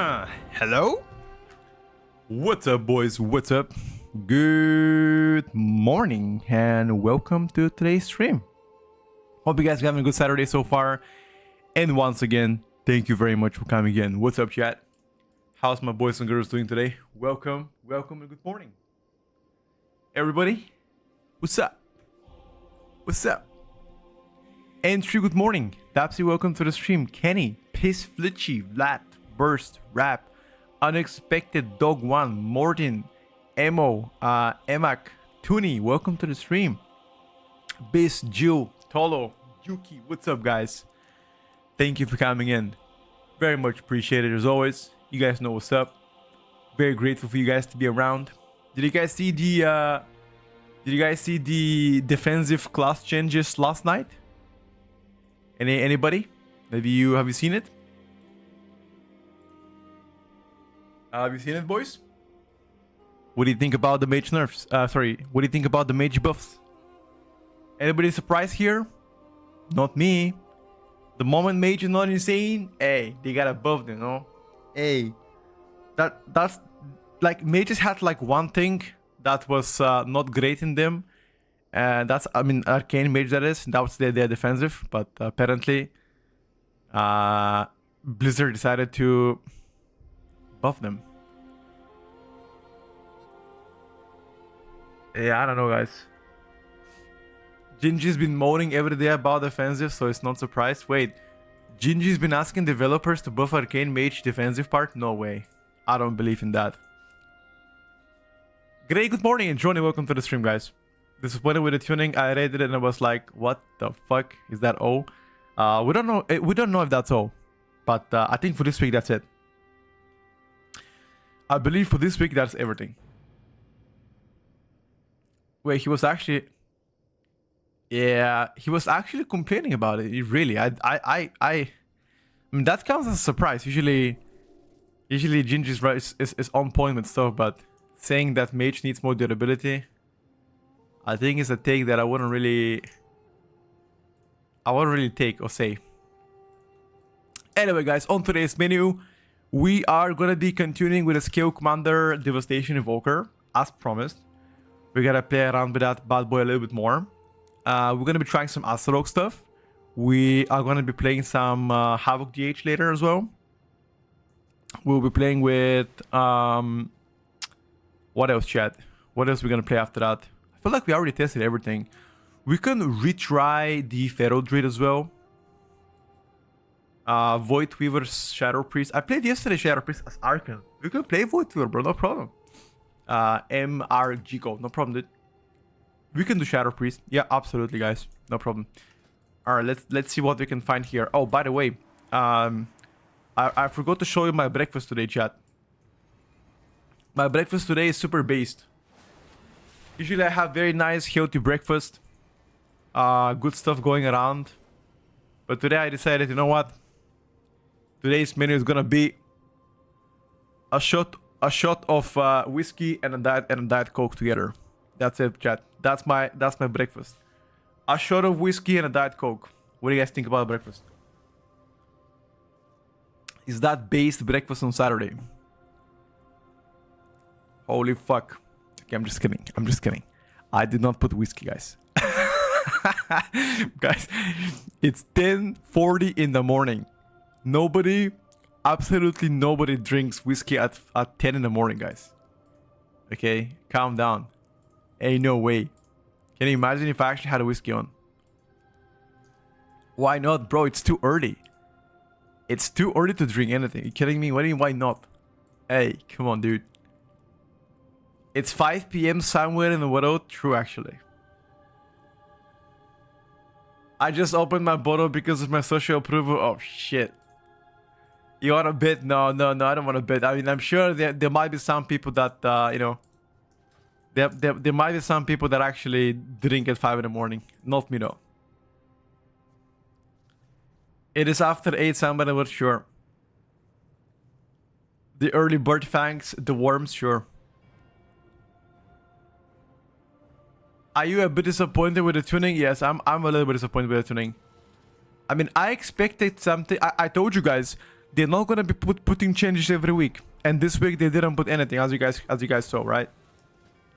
Hello? What's up, boys? What's up? Good morning and welcome to today's stream. Hope you guys are having a good Saturday so far. And once again, thank you very much for coming in. What's up, chat? How's my boys and girls doing today? Welcome, and good morning. Everybody, what's up? What's up? Entry, good morning. Dapsy, welcome to the stream. Kenny, Piss Flitchy, Vlad, Burst, Rap, Unexpected, Dog One, Morton, Emo, Emak, Tooney, welcome to the stream. Bis, Jill, Tolo, Yuki, what's up, guys? Thank you for coming in. Very much appreciated as always. You guys know what's up. Very grateful for you guys to be around. Did you guys see the defensive class changes last night? Anybody? Have you seen it? Have you seen it, boys? What do you think about the mage nerfs? What do you think about the mage buffs? Anybody surprised here? Not me. The moment mage is not insane, hey, they got a buff, you know? Hey, that's like mages had like one thing that was not great in them. And that's, I mean, arcane mage that is. That was their defensive, but apparently Blizzard decided to buff them. Yeah, I don't know, guys. Gingy's been moaning every day about defensive, so it's not surprised. Wait, Gingy's been asking developers to buff arcane mage defensive part? No way. I don't believe in that. Great, good morning, and Johnny, welcome to the stream, guys. Disappointed with the tuning. I read it and I was like, what the fuck is that O? We don't know if that's O, but I think for this week that's it. I believe for this week that's everything. Wait, he was actually complaining about it. Really, I mean, that counts as a surprise. Usually Gingy's right is on point with stuff, but saying that mage needs more durability, I think it's a take that I wouldn't really take or say. Anyway, guys, on today's menu, we are gonna be continuing with the Scale Commander Devastation Evoker, as promised. We're gonna play around with that bad boy a little bit more. We're gonna be trying some Astrolog stuff. We are gonna be playing some Havoc DH later as well. We'll be playing with what else, chat? What else are we gonna play after that? I feel like we already tested everything. We can retry the Feral Druid as well. Void Weaver's Shadow Priest. I played yesterday Shadow Priest as Arcan. We can play Void Weaver, bro, no problem. MRG Go, no problem, dude. We can do Shadow Priest. Yeah, absolutely, guys. No problem. Alright, let's see what we can find here. Oh, by the way, I forgot to show you my breakfast today, chat. My breakfast today is super based. Usually I have very nice healthy breakfast. Good stuff going around. But today I decided, you know what? Today's menu is gonna be a shot of whiskey and a diet Coke together. That's it, chat. That's my breakfast. A shot of whiskey and a diet Coke. What do you guys think about breakfast? Is that based breakfast on Saturday? Holy fuck. Okay, I'm just kidding. I did not put whiskey, guys. Guys, it's 10:40 in the morning. Absolutely nobody drinks whiskey at 10 in the morning, guys. Okay, calm down. Ain't no way. Can you imagine if I actually had a whiskey on? Why not, bro? It's too early. It's too early to drink anything. Are you kidding me? What do you mean, why not? Hey, come on, dude. It's 5 PM somewhere in the world. True, actually. I just opened my bottle because of my social approval. Oh, shit. You want to bet? No, I don't want to bet. I mean, I'm sure there might be some people that, you know, there might be some people that actually drink at 5 in the morning. Not me, though. It is after 8 somewhere in the world, sure. The early bird fangs, the worms, sure. Are you a bit disappointed with the tuning? Yes, I'm a little bit disappointed with the tuning. I mean, I expected something. I told you guys, they're not gonna be putting changes every week. And this week they didn't put anything, as you guys saw, right?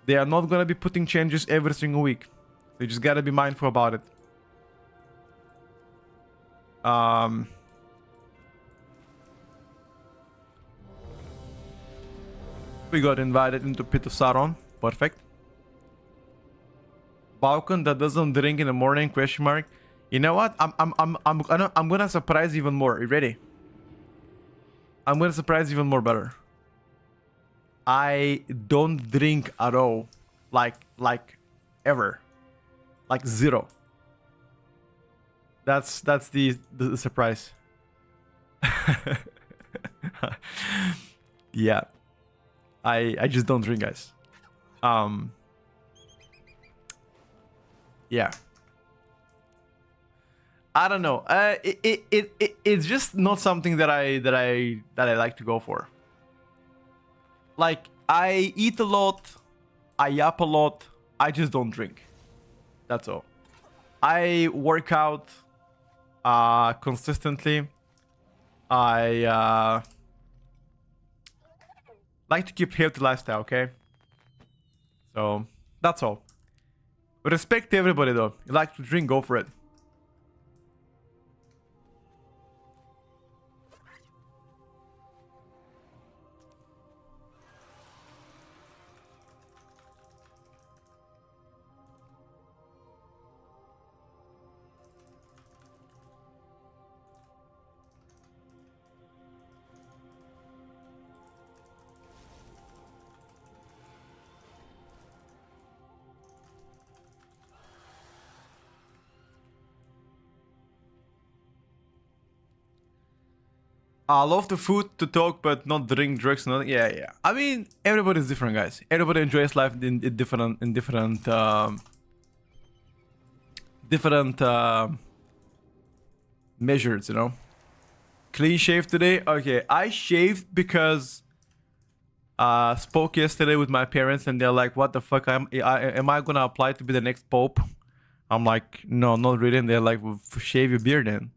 They are not gonna be putting changes every single week. You just gotta be mindful about it. We got invited into Pit of Sauron. Perfect. Balkan that doesn't drink in the morning? Question mark. You know what? I'm gonna surprise even more. You ready? I'm gonna surprise even more better. I don't drink at all. Like ever. Like zero. That's the surprise. Yeah. I just don't drink, guys. Yeah. I don't know. It's just not something that I like to go for. Like, I eat a lot, I yap a lot, I just don't drink. That's all. I work out consistently. I like to keep healthy lifestyle, okay? So that's all. Respect to everybody though. You like to drink, go for it. I love the food to talk, but not drink drugs. Not yeah. I mean, everybody's different, guys. Everybody enjoys life in different measures, you know. Clean shave today. Okay, I shaved because spoke yesterday with my parents, and they're like, "What the fuck? Am I gonna apply to be the next pope?" I'm like, "No, not really." And they're like, well, "Shave your beard then."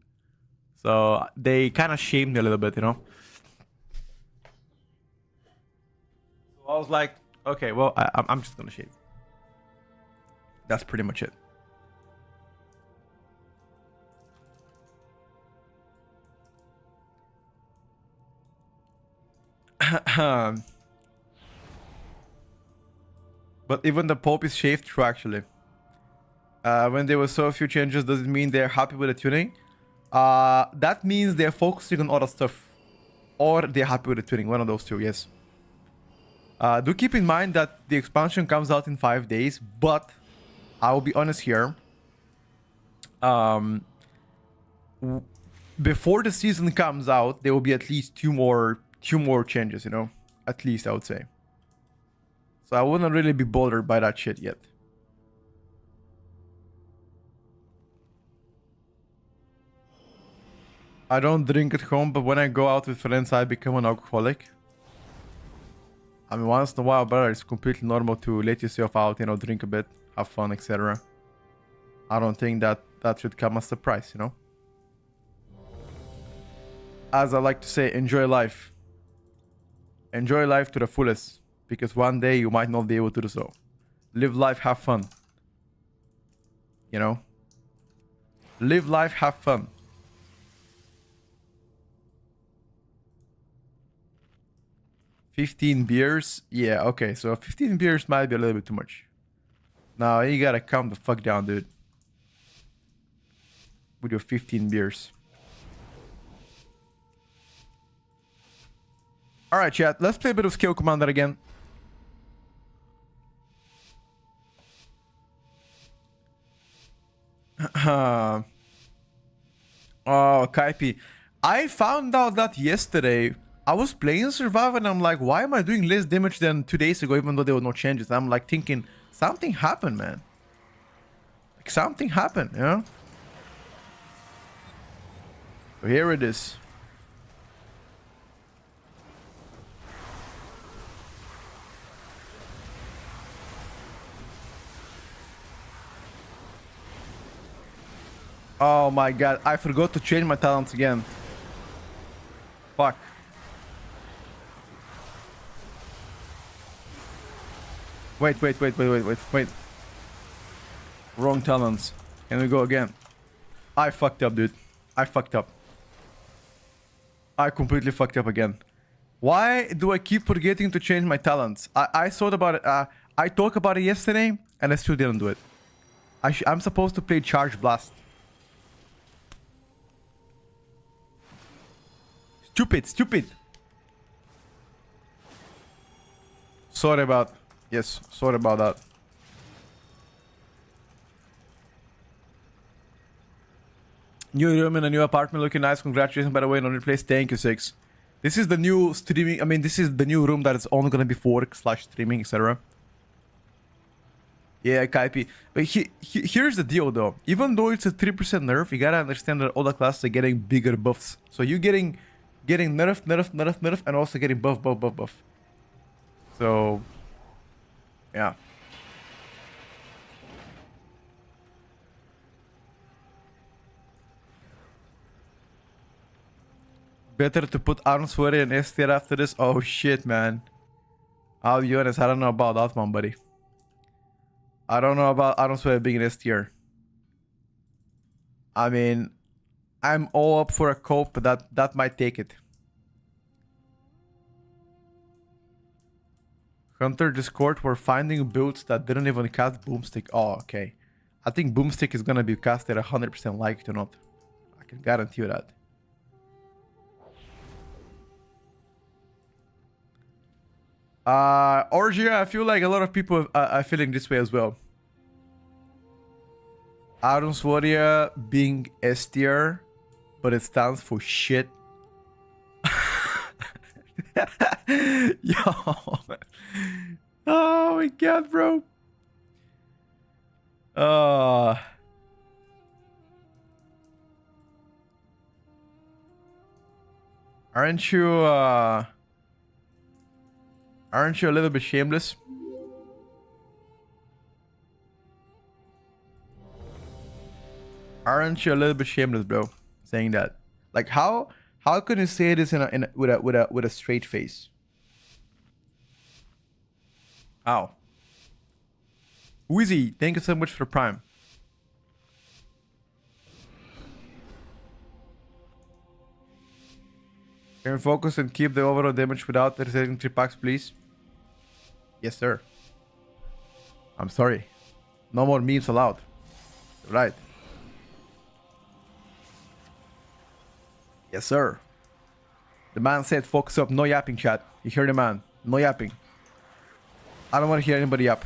So they kind of shamed me a little bit, you know. So I was like, okay, well, I'm just gonna shave. That's pretty much it. But even the Pope is shaved, true, actually. When there were so few changes, does it mean they're happy with the tuning? That means they're focusing on other stuff. Or they're happy with the tuning, one of those two, yes. Do keep in mind that the expansion comes out in 5 days, but I will be honest here. Before the season comes out, there will be at least two more changes, you know? At least, I would say. So I wouldn't really be bothered by that shit yet. I don't drink at home, but when I go out with friends, I become an alcoholic. I mean, once in a while, brother, it's completely normal to let yourself out, you know, drink a bit, have fun, etc. I don't think that should come as a surprise, you know? As I like to say, enjoy life. Enjoy life to the fullest, because one day you might not be able to do so. Live life, have fun. You know? Live life, have fun. $15 beers? Yeah, okay, so 15 beers might be a little bit too much. Now you gotta calm the fuck down, dude. With your 15 beers. Alright, chat, let's play a bit of Skill Commander again. Oh, Kaipi. I found out that yesterday. I was playing Survival and I'm like, why am I doing less damage than 2 days ago, even though there were no changes? I'm like thinking, something happened, man. Like something happened, you know? So here it is. Oh my god, I forgot to change my talents again. Fuck. Wait. Wrong talents. Can we go again? I fucked up, dude. I fucked up. I completely fucked up again. Why do I keep forgetting to change my talents? I thought about it. I talked about it yesterday, and I still didn't do it. I'm supposed to play Charge Blast. Stupid. Sorry about that. New room in a new apartment, looking nice. Congratulations, by the way, on your place. Thank you, Six. This is the new streaming. I mean, this is the new room that is only gonna be for work/streaming, etc. Yeah, Kaipi. But here's the deal, though. Even though it's a 3% nerf, you gotta understand that all the classes are getting bigger buffs. So you're getting nerf, and also getting buff. So, yeah. Better to put Arms Warrior and S tier after this. Oh shit, man. I'll be honest, I don't know about that one, buddy. I don't know about Arms Warrior being in S tier. I mean, I'm all up for a cope, but that might take it. Hunter Discord, we're finding builds that didn't even cast Boomstick. Oh, okay. I think Boomstick is gonna be casted 100% like it or not. I can guarantee you that. Orgia, I feel like a lot of people are feeling this way as well. Arms Warrior being S tier, but it stands for shit. Yo. Oh my god, bro. Aren't you a little bit shameless? Aren't you a little bit shameless, bro? Saying that. Like how can you say this with a straight face? How? Wheezy, thank you so much for the Prime. Can we focus and keep the overall damage without resetting 3 packs, please? Yes, sir. I'm sorry. No more memes allowed. Right. Yes, sir. The man said focus up, no yapping, chat. You hear the man. No yapping. I don't want to hear anybody yap.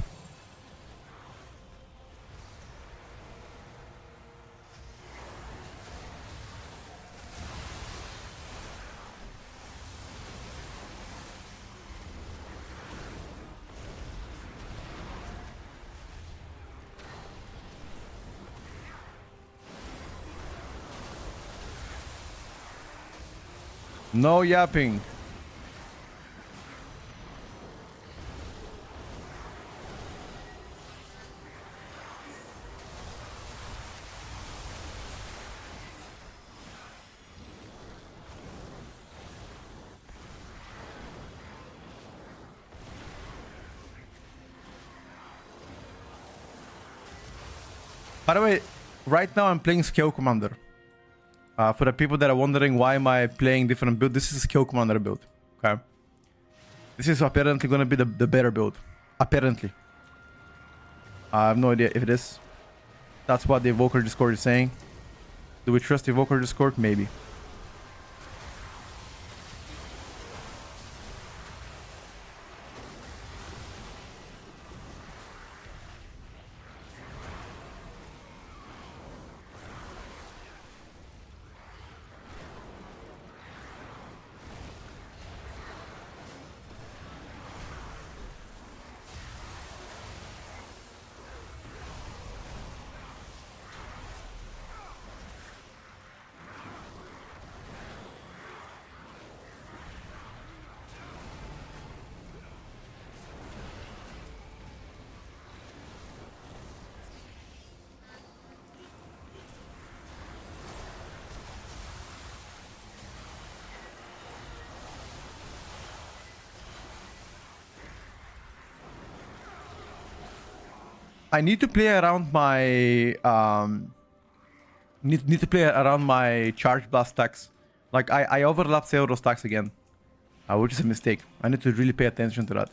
No yapping. By the way, right now I'm playing Scale Commander. For the people that are wondering why am I playing different build, this is a Scale Commander build. Okay. This is apparently gonna be the better build. Apparently. I have no idea if it is. That's what the Evoker Discord is saying. Do we trust the Evoker Discord? Maybe. I need to play around my need to play around my charge blast stacks. Like I overlapped several stacks again, which is a mistake. I need to really pay attention to that.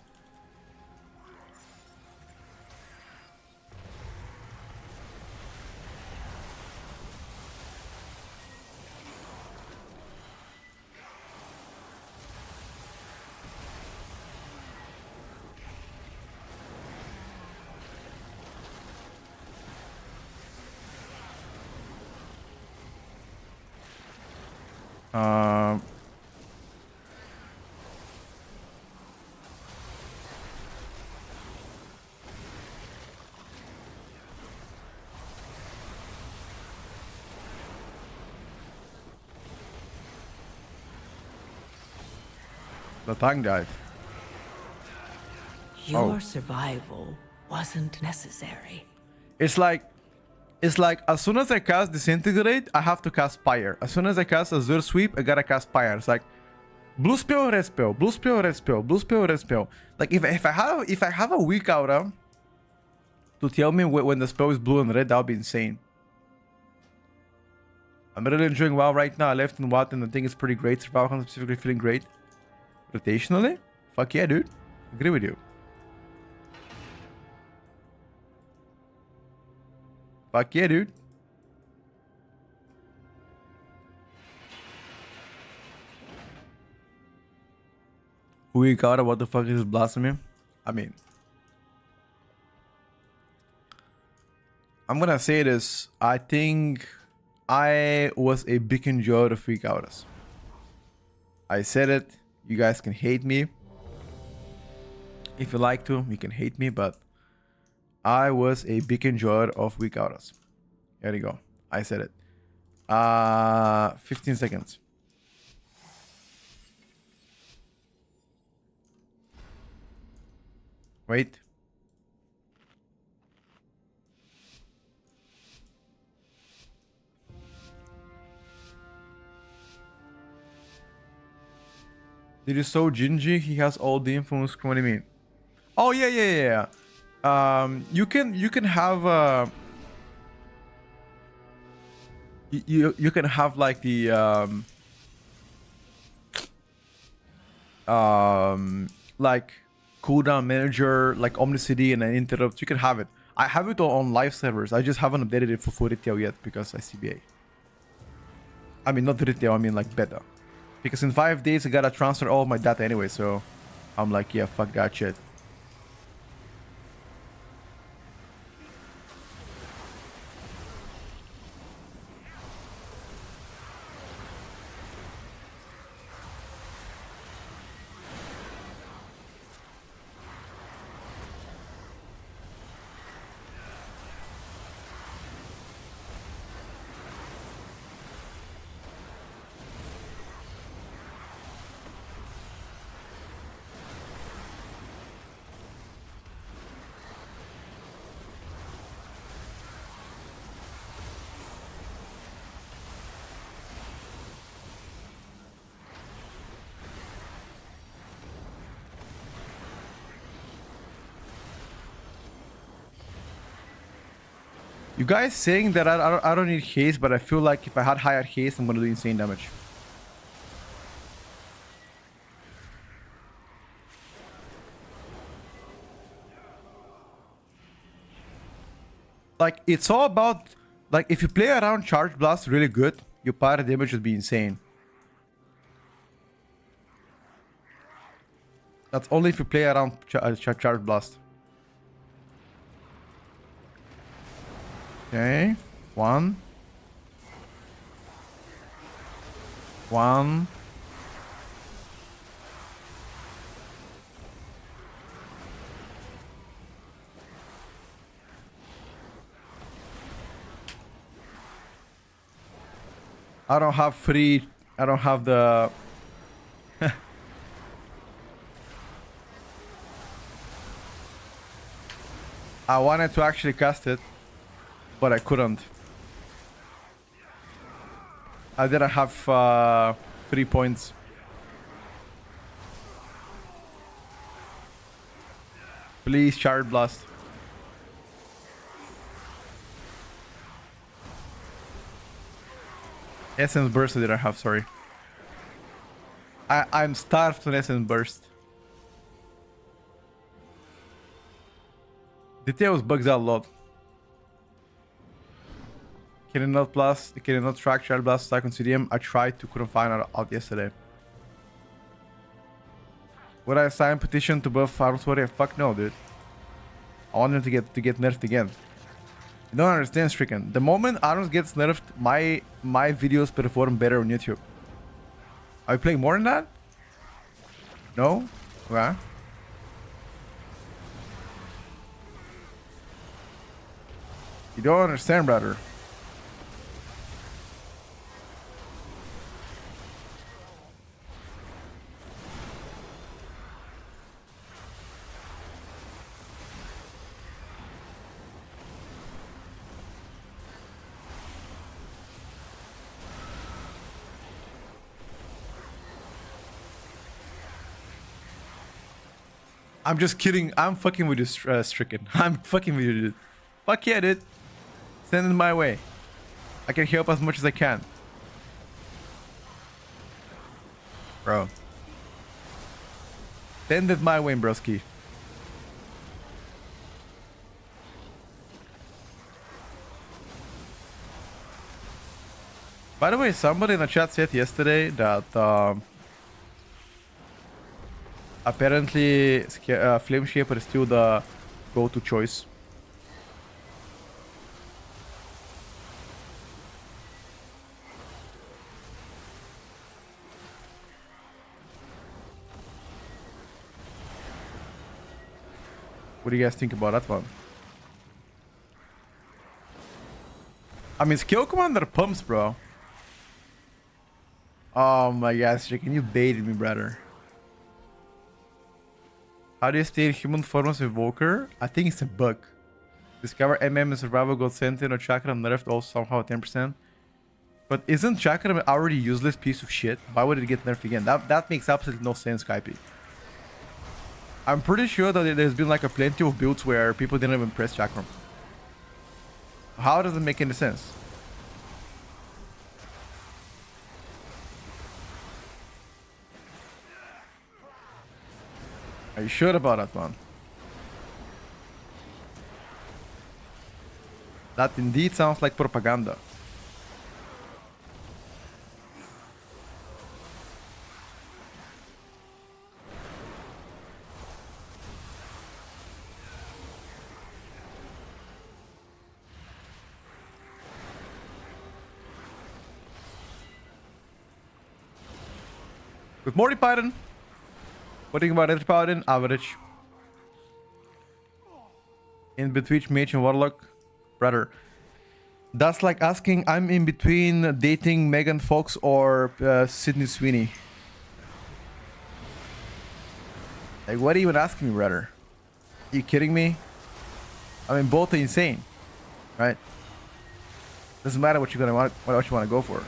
The tank died. Your survival wasn't necessary. It's like as soon as I cast Disintegrate, I have to cast Fire. As soon as I cast Azure Sweep, I gotta cast Fire. It's like blue spell, red spell, blue spell, red spell, blue spell, red spell. Like if I have a weak aura to tell me when the spell is blue and red, that would be insane. I'm really enjoying WoW right now. I left in WoW and I think it's pretty great. Survival specifically feeling great. Rotationally? Fuck yeah, dude. Agree with you. Fuck yeah, dude. We got what the fuck is blasphemy? I mean, I'm gonna say this. I think I was a big enjoyer of weak auras. I said it. You guys can hate me. If you like to, you can hate me, but I was a big enjoyer of weak auras. There you go. I said it. 15 seconds. Wait. Did you saw Gingy? He has all the influence. What do you mean? Oh yeah. You can have you can have like the like cooldown manager, like Omnicity and an interrupt. You can have it. I have it on live servers. I just haven't updated it for retail yet because I CBA. I mean, not retail. I mean like beta. Because in 5 days I gotta transfer all of my data anyway. So I'm like, yeah, fuck that shit. You guys saying that I don't need haste, but I feel like if I had higher haste, I'm gonna do insane damage. Like, it's all about, like, if you play around Charge Blast really good, your pyro damage would be insane. That's only if you play around Charge Blast. Okay, one. I don't have free. I don't have the. I wanted to actually cast it, but I couldn't. I didn't have 3 points. Please, Shard Blast. Essence Burst I didn't have, sorry. I'm starved on Essence Burst. The tails bugs out a lot. Cannot track Child Blast attack on CDM. I tried to, couldn't find out yesterday. Would I sign petition to buff Arms Warrior? Fuck no, dude. I want him to get nerfed again. You don't understand, Stricken. The moment Arms gets nerfed, my videos perform better on YouTube. Are you playing more than that? No? Okay. You don't understand, brother. I'm just kidding. I'm fucking with you, Stricken. I'm fucking with you, dude. Fuck yeah, dude. Send it my way. I can help as much as I can. Bro. Send it my way, broski. By the way, somebody in the chat said yesterday that apparently Flame Shaper is still the go-to choice. What do you guys think about that one? I mean, Skill Commander pumps, bro. Oh my gosh, Chicken, you baited me, brother. How do you stay in human form as Evoker? I think it's a bug. Discover MM and Survival Gold Sentinel or Chakram nerfed also somehow 10%. But isn't Chakram already useless piece of shit? Why would it get nerfed again? That makes absolutely no sense, Skype. I'm pretty sure that there's been like a plenty of builds where people didn't even press Chakram. How does it make any sense? Are you sure about that one? That indeed sounds like propaganda. Good morning, Python. What do you think about every Paladin? Average. In between Mage and Warlock? Brother. That's like asking I'm in between dating Megan Fox or Sydney Sweeney. Like, what are you even asking me, brother? Are you kidding me? I mean, both are insane, right? Doesn't matter what you're gonna want, what you want to go for.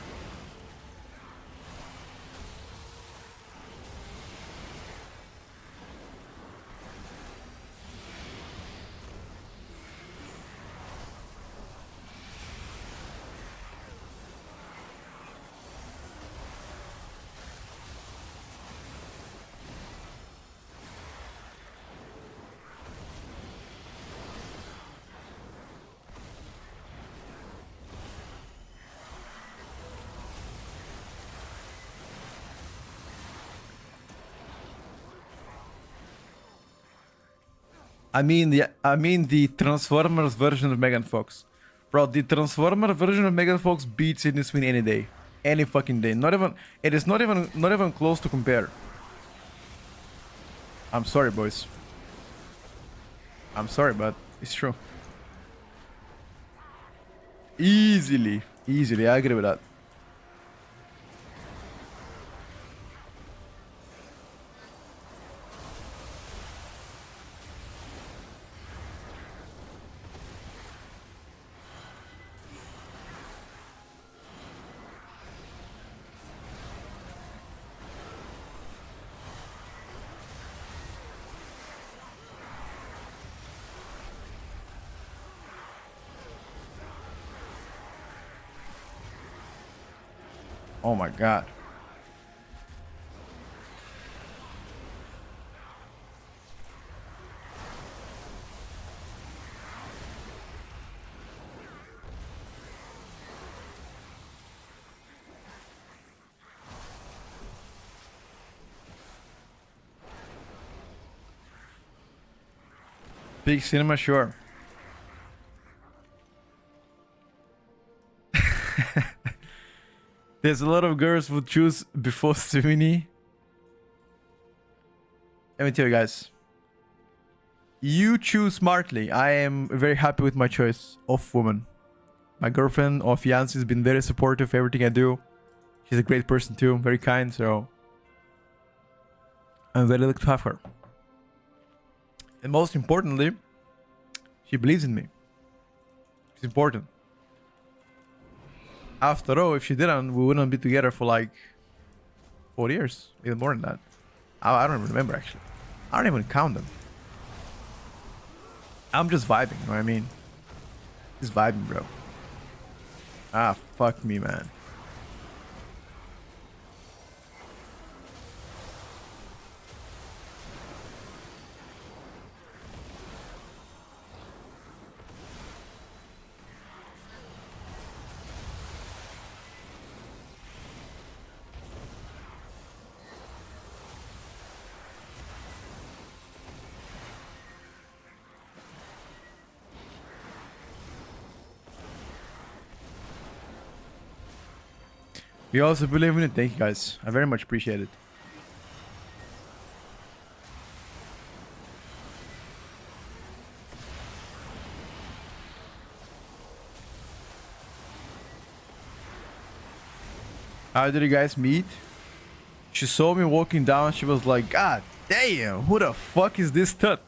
I mean the Transformers version of Megan Fox. Bro, the Transformer version of Megan Fox beats Sydney Sweeney any day. Any fucking day. It is not even close to compare. I'm sorry, boys. I'm sorry, but it's true. Easily, I agree with that. Oh my god. Big cinema, sure. There's a lot of girls who choose before Sweeney. Let me tell you guys. You choose smartly. I am very happy with my choice of woman. My girlfriend or fiancé has been very supportive of everything I do. She's a great person too, very kind, so I'm very lucky to have her. And most importantly, she believes in me. It's important. After all, if she didn't, we wouldn't be together for like 4 years, even more than that. I don't even remember actually. I don't even count them. I'm just vibing, you know what I mean? Just vibing, bro. Ah, fuck me, man. We also believe in it. Thank you guys. I very much appreciate it. How did you guys meet? She saw me walking down. She was like, God damn, who the fuck is this tut?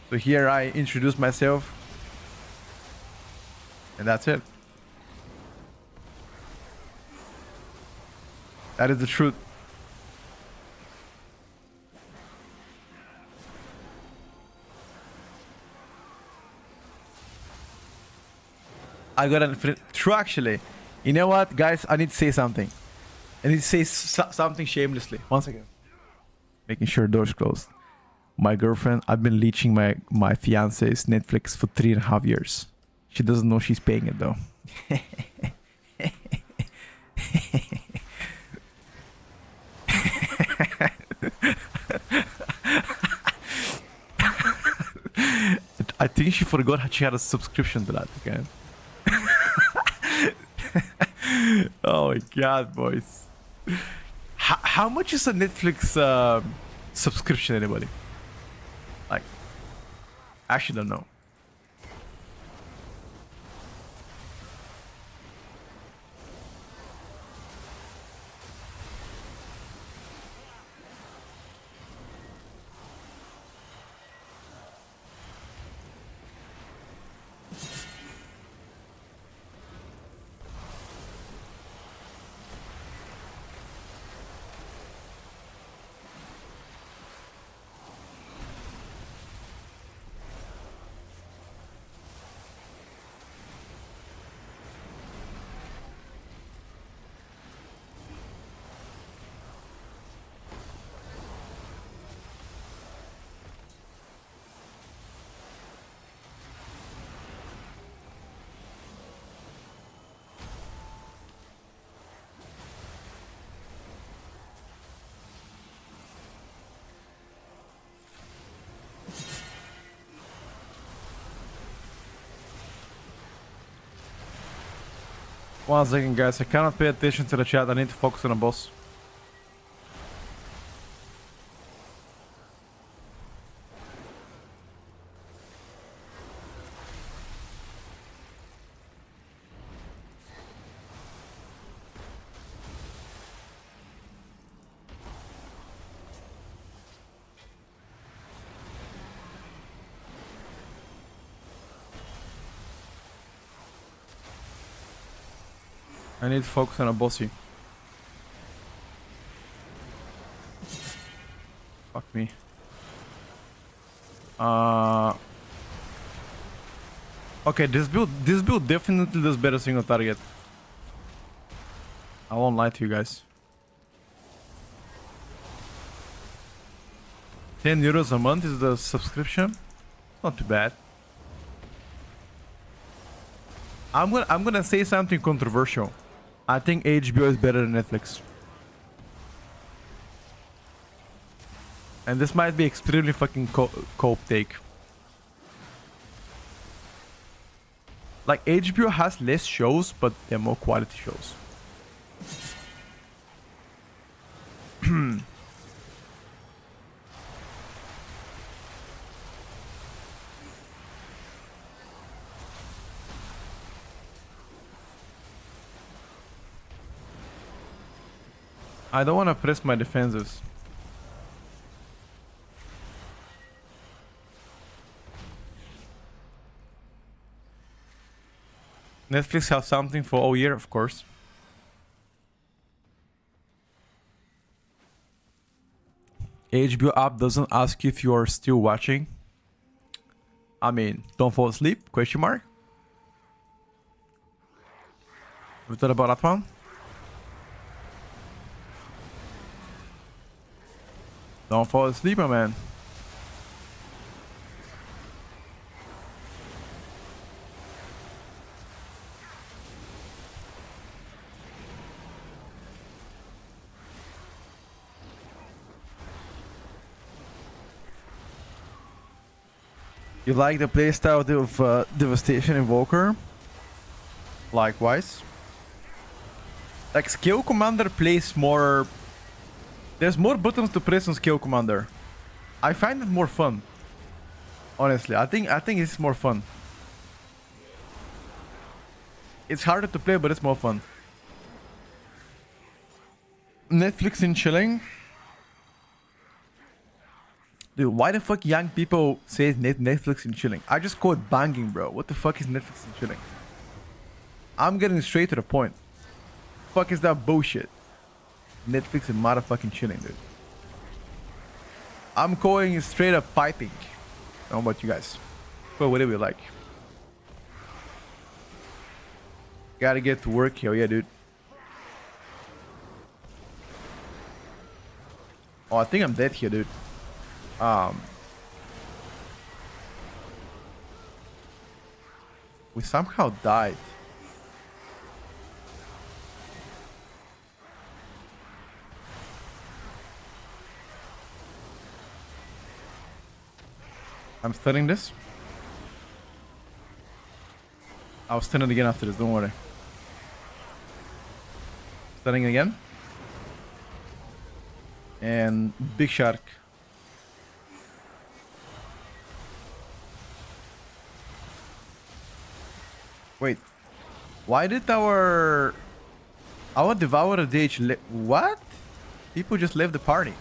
So here I introduced myself. And that's it. That is the truth. I got an true actually. You know what, guys? I need to say something. I need to say something shamelessly. One second. Making sure doors closed. My girlfriend, I've been leeching my fiance's Netflix for 3.5 years. She doesn't know she's paying it though. I think she forgot she had a subscription to that, okay? Oh my god, boys. How much is a Netflix subscription, anybody? Like, I actually don't know. One second, guys. I cannot pay attention to the chat. I need to focus on a boss. I need to focus on a bossy. Fuck me. Okay, this build definitely does better single target. I won't lie to you guys. 10 euros a month is the subscription. Not too bad. I'm gonna say something controversial. I think HBO is better than Netflix. And this might be extremely fucking cope take. Like, HBO has less shows, but they're more quality shows. I don't want to press my defenses. Netflix has something for all year, of course. HBO app doesn't ask if you are still watching. I mean, don't fall asleep? Question mark. We thought about that one? Don't fall asleep, my man. You like the playstyle of Devastation Evoker? Likewise. Like, Skill Commander plays more... There's more buttons to press on Skill Commander. I find it more fun. Honestly, I think it's more fun. It's harder to play, but it's more fun. Netflix and chilling. Dude, why the fuck young people say Netflix and chilling? I just call it banging, bro. What the fuck is Netflix and chilling? I'm getting straight to the point. Fuck is that bullshit? Netflix and motherfucking chilling, dude. I'm calling it straight up piping. I don't know about you guys. But whatever you like. Gotta get to work. Hell yeah, dude. Oh, I think I'm dead here, dude. We somehow died. I'm stunning this. I'll stun it again after this, don't worry. Stunning again. And big shark. Wait. Why did our Devourer DH what? People just left the party.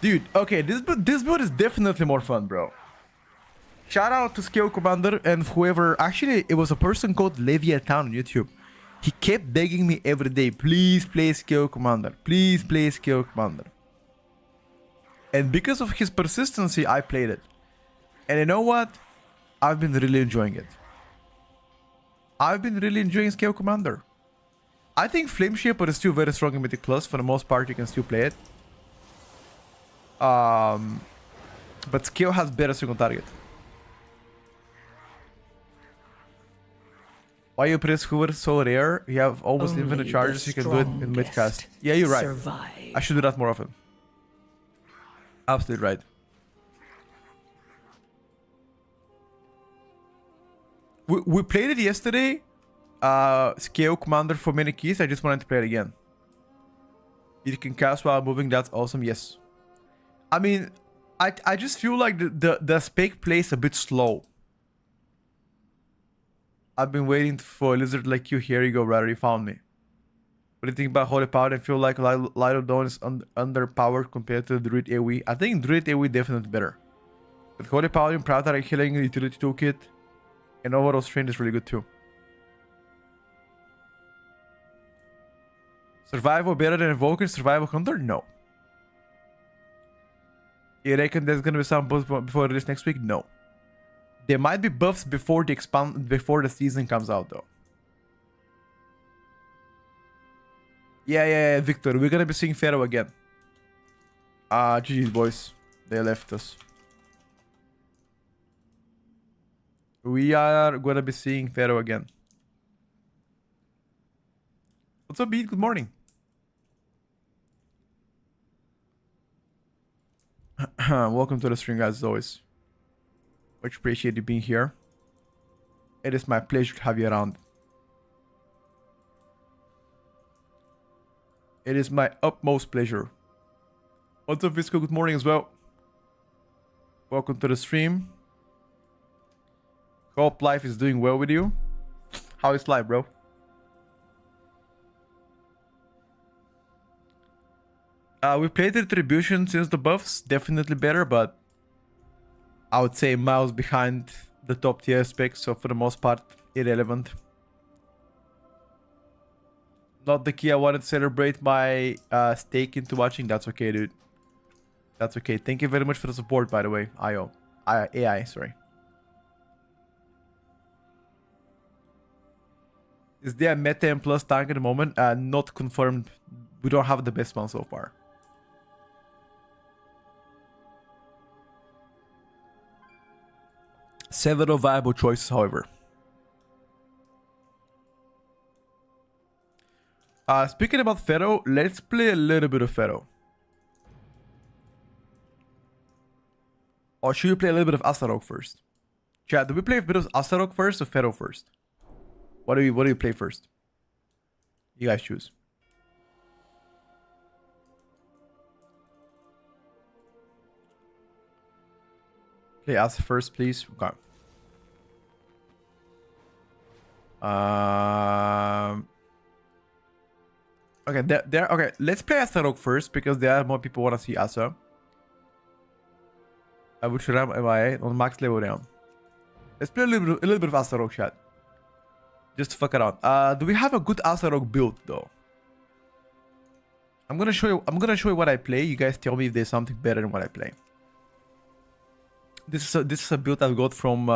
Dude, okay, this build is definitely more fun, bro. Shout out to Skill Commander and whoever. Actually, it was a person called Leviathan on YouTube. He kept begging me every day, please play Skill Commander. Please play Skill Commander. And because of his persistency, I played it. And you know what? I've been really enjoying it. I've been really enjoying Skill Commander. I think Flame Shaper is still very strong in Mythic Plus. For the most part, you can still play it. But Skill has better single target. Why you press Hoover so rare? You have almost Only infinite charges. You can do it in mid-cast. Yeah, you're right. Survive. I should do that more often. Absolutely right. We played it yesterday. Scale Commander for many keys. I just wanted to play it again. You can cast while moving. That's awesome. Yes. I mean, I just feel like the spec plays a bit slow. I've been waiting for a lizard like you. Here you go, brother. You found me. What do you think about Holy Power? I feel like Light of Dawn is underpowered compared to the Druid AoE. I think Druid AoE definitely better. But Holy Power and Proud are healing utility toolkit. And overall strength is really good too. Survival better than Evoker? Survival Hunter? No. You reckon there's gonna be some buffs before release next week? No. There might be buffs before the season comes out though. Yeah, Victor. We're gonna be seeing Pharaoh again. GG's, boys. They left us. We are gonna be seeing Pharaoh again. What's up, Beat? Good morning. Welcome to the stream, guys, as always. Much appreciate you being here. It is my pleasure to have you around. It is my utmost pleasure. What's up, Visco? Good morning as well. Welcome to the stream. Hope life is doing well with you. How is life, bro? We played Retribution since the buffs. Definitely better, but I would say miles behind the top tier specs. So for the most part, irrelevant. Not the key I wanted to celebrate my stake into watching. That's okay, dude. That's okay. Thank you very much for the support, by the way. AI, sorry. Is there a meta and plus tank at the moment? Not confirmed. We don't have the best one so far. Several viable choices, however. Speaking about Pharaoh, let's play a little bit of Pharaoh. Or should we play a little bit of Asarok first? Chat, do we play a bit of Asarok first or Pharaoh first? What do you play first? You guys choose. Play As first, please. Okay. Okay, okay, let's play Asarok first because there are more people want to see Asa. I would ram MIA on max level down. Let's play a little bit of Asarok, chat. Just to fuck around. Do we have a good Asarok build though? I'm gonna show you what I play. You guys tell me if there's something better than what I play. This is a build I've got from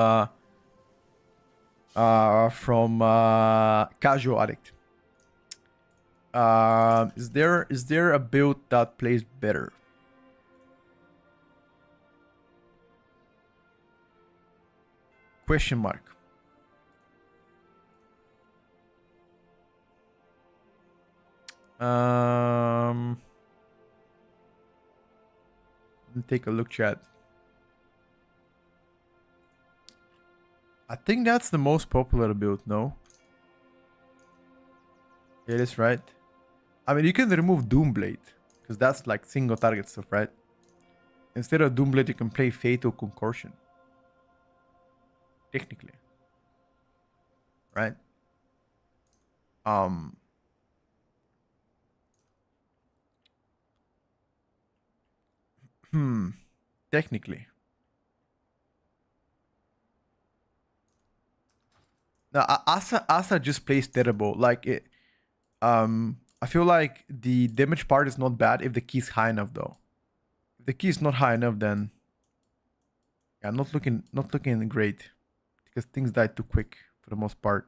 Casual Addict. Is there a build that plays better? Question mark. Let me take a look, chat. I think that's the most popular build, no? It is, right? I mean, you can remove Doomblade, because that's like single target stuff, right? Instead of Doomblade, you can play Fatal Concussion. Technically. Right? Technically. Now, Asa just plays terrible. Like, it, I feel like the damage part is not bad if the key is high enough, though. If the key is not high enough, then yeah, not looking great because things die too quick for the most part.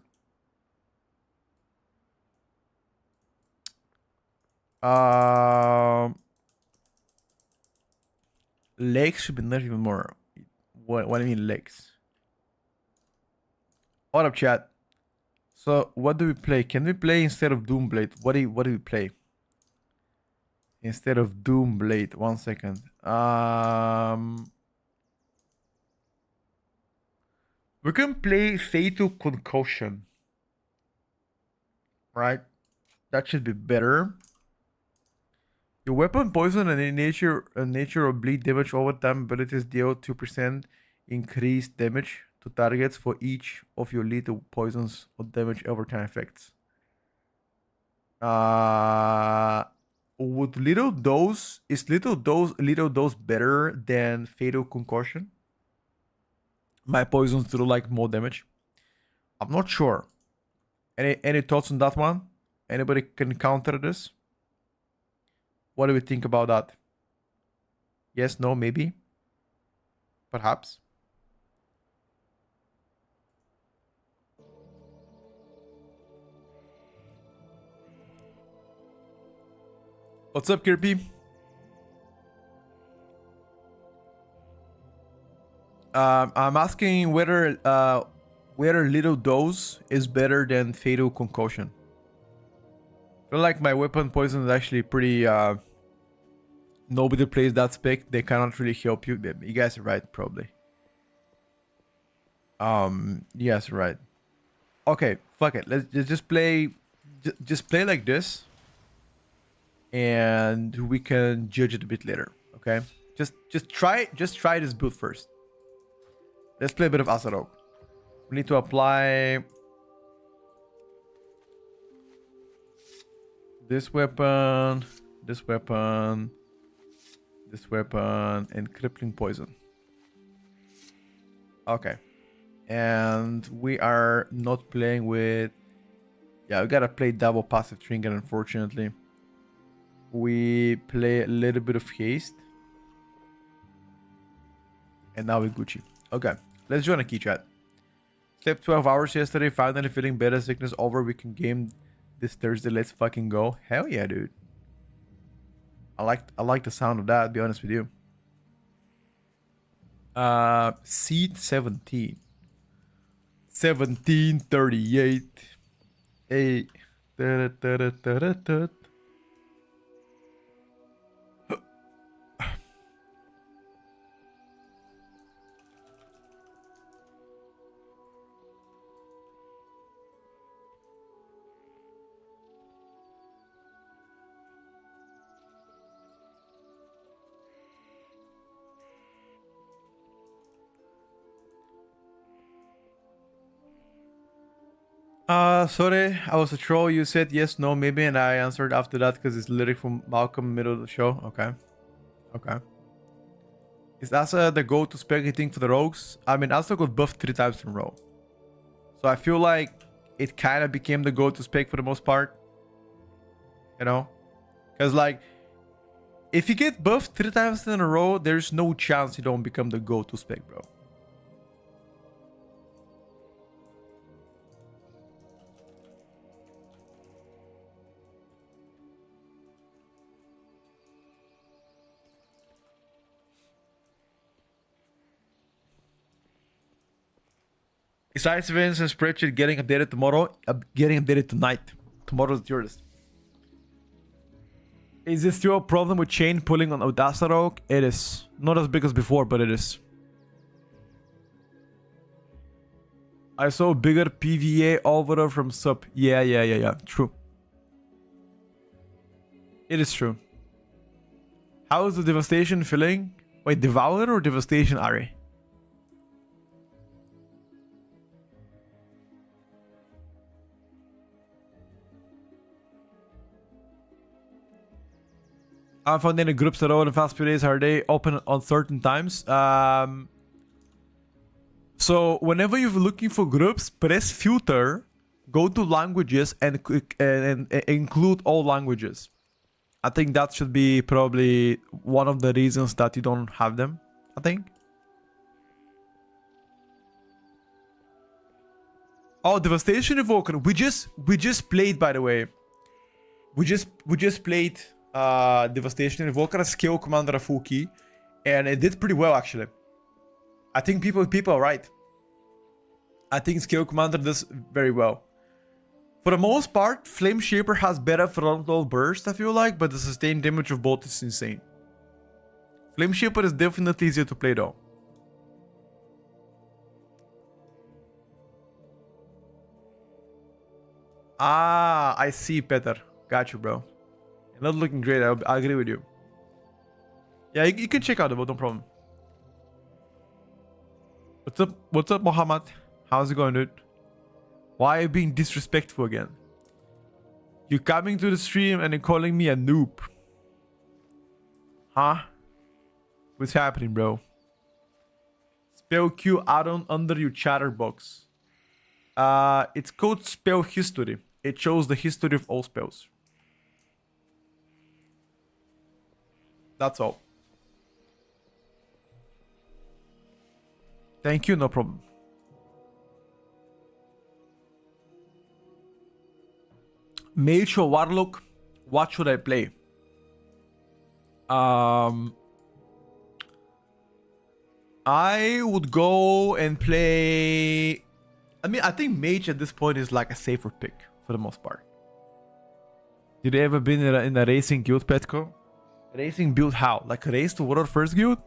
Legs should be nerfed even more. What do you mean legs? What up, chat? So what do we play? Can we play instead of Doomblade? What do we play? Instead of Doomblade. 1 second. We can play Fatal Concussion. Right? That should be better. Your weapon poison and in nature or bleed damage over time abilities deal 2% increased damage to targets for each of your lethal poisons or damage over time effects. Would little dose little dose better than Fatal Concussion? My poisons do like more damage. I'm not sure. Any thoughts on that one? Anybody can counter this? What do we think about that? Yes, no, maybe? Perhaps? What's up, Kirby? I'm asking whether little dose is better than fatal concussion. I feel like my weapon poison is actually pretty. Nobody plays that spec. They cannot really help you. You guys are right, probably. You guys are right. Okay, fuck it. Let's just play. Just play like this, and we can judge it a bit later. Okay. Just try this build first. Let's play a bit of Asarok. We need to apply this weapon, this weapon, this weapon, and crippling poison. Okay. And we are not playing with... Yeah, we gotta play double passive trinket, unfortunately. We play a little bit of haste. And now we Gucci. Okay, let's join a key chat. Slept 12 hours yesterday, finally feeling better, sickness over, we can game this Thursday, let's fucking go. Hell yeah, dude. I like the sound of that, to be honest with you. Seat 17. 1738. Hey. Sorry, I was a troll. You said yes, no, maybe, and I answered after that because it's literally from Malcolm, middle of the show. Okay. Okay. Is Asa the go-to spec thing for the rogues? I mean, Asa got buffed 3 times in a row. So I feel like it kind of became the go-to spec for the most part. You know? Because, like, if you get buffed 3 times in a row, there's no chance you don't become the go-to spec, bro. Besides events and spreadsheet getting updated tomorrow, getting updated tonight. Tomorrow's Tierlist. Is this still a problem with chain pulling on Audacity? It is. Not as big as before, but it is. I saw bigger PVA over from sub. Yeah. True. It is true. How is the devastation feeling? Wait, Devour or Devastation Ari? I found any groups that are in fast days. Are they open on certain times? So whenever you're looking for groups, press filter, go to languages, and include all languages. I think that should be probably one of the reasons that you don't have them. I think. Oh, Devastation Evoker. We just played, by the way. We just played Devastation Evoker, Scale Commander a full key, and it did pretty well actually. I think people are right. I think Scale Commander does very well. For the most part, Flame Shaper has better frontal burst, I feel like, but the sustained damage of both is insane. Flame Shaper is definitely easier to play though. Ah, I see, Peter. Got you, bro. Not looking great, I agree with you. Yeah, you can check out the boat, no problem. What's up, Mohammed? How's it going, dude? Why are you being disrespectful again? You coming to the stream and then calling me a noob. Huh? What's happening, bro? Spell Q add-on under your chatterbox. It's called Spell History. It shows the history of all spells. That's all. Thank you, no problem. Mage or Warlock, what should I play? I would go and play. I mean, I think mage at this point is like a safer pick for the most part. Did you ever been in a racing guild, Petco? Racing build how? Like race to World First Guild?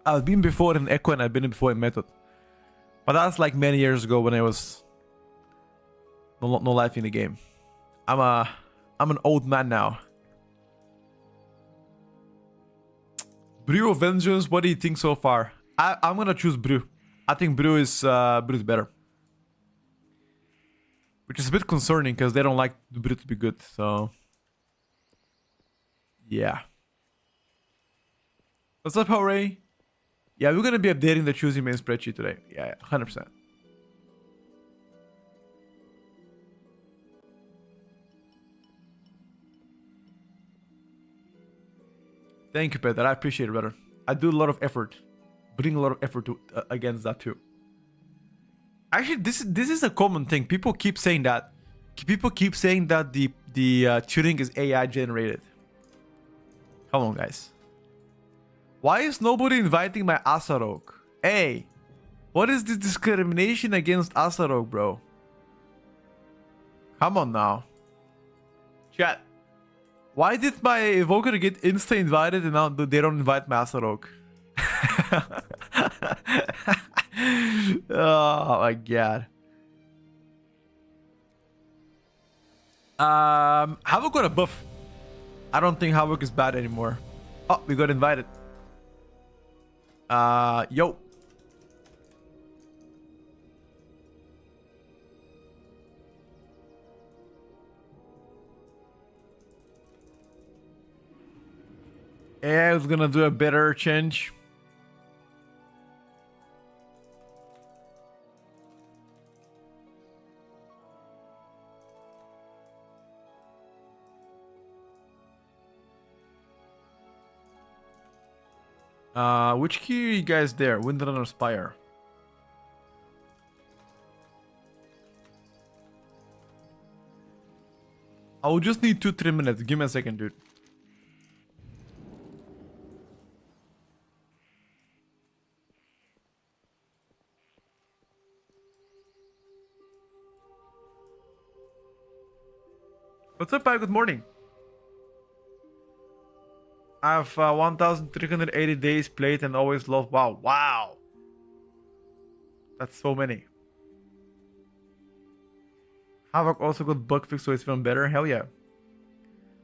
I've been before in Echo and I've been before in Method. But that's like many years ago when I was no life in the game. I'm an old man now. Brew of Vengeance, what do you think so far? I'm gonna choose Brew. I think Brew is better. Which is a bit concerning because they don't like the Brew to be good, so yeah. What's up, Hooray? Yeah, we're gonna be updating the choosing main spreadsheet today. Yeah, 100%. Thank you, Peter. I appreciate it, brother. I do a lot of effort. Bring a lot of effort to, against that too. Actually, this is a common thing. People keep saying that. People keep saying that the tuning is AI generated. Come on, guys. Why is nobody inviting my Asarok? Hey, what is this discrimination against Asarok, bro? Come on now. Chat. Why did my Evoker get insta invited and now they don't invite my Asarok? Oh my god. Havoc got a buff. I don't think Havoc is bad anymore. Oh, we got invited. Yo. Yeah, I was gonna do a better change. Which key are you guys there? Windrunner Spire. I will just need 2-3 minutes. Give me a second, dude. What's up, Pi? Good morning. I have 1,380 days played and always love. Wow, wow. That's so many. Havoc also got bug fix, so it's even better. Hell yeah.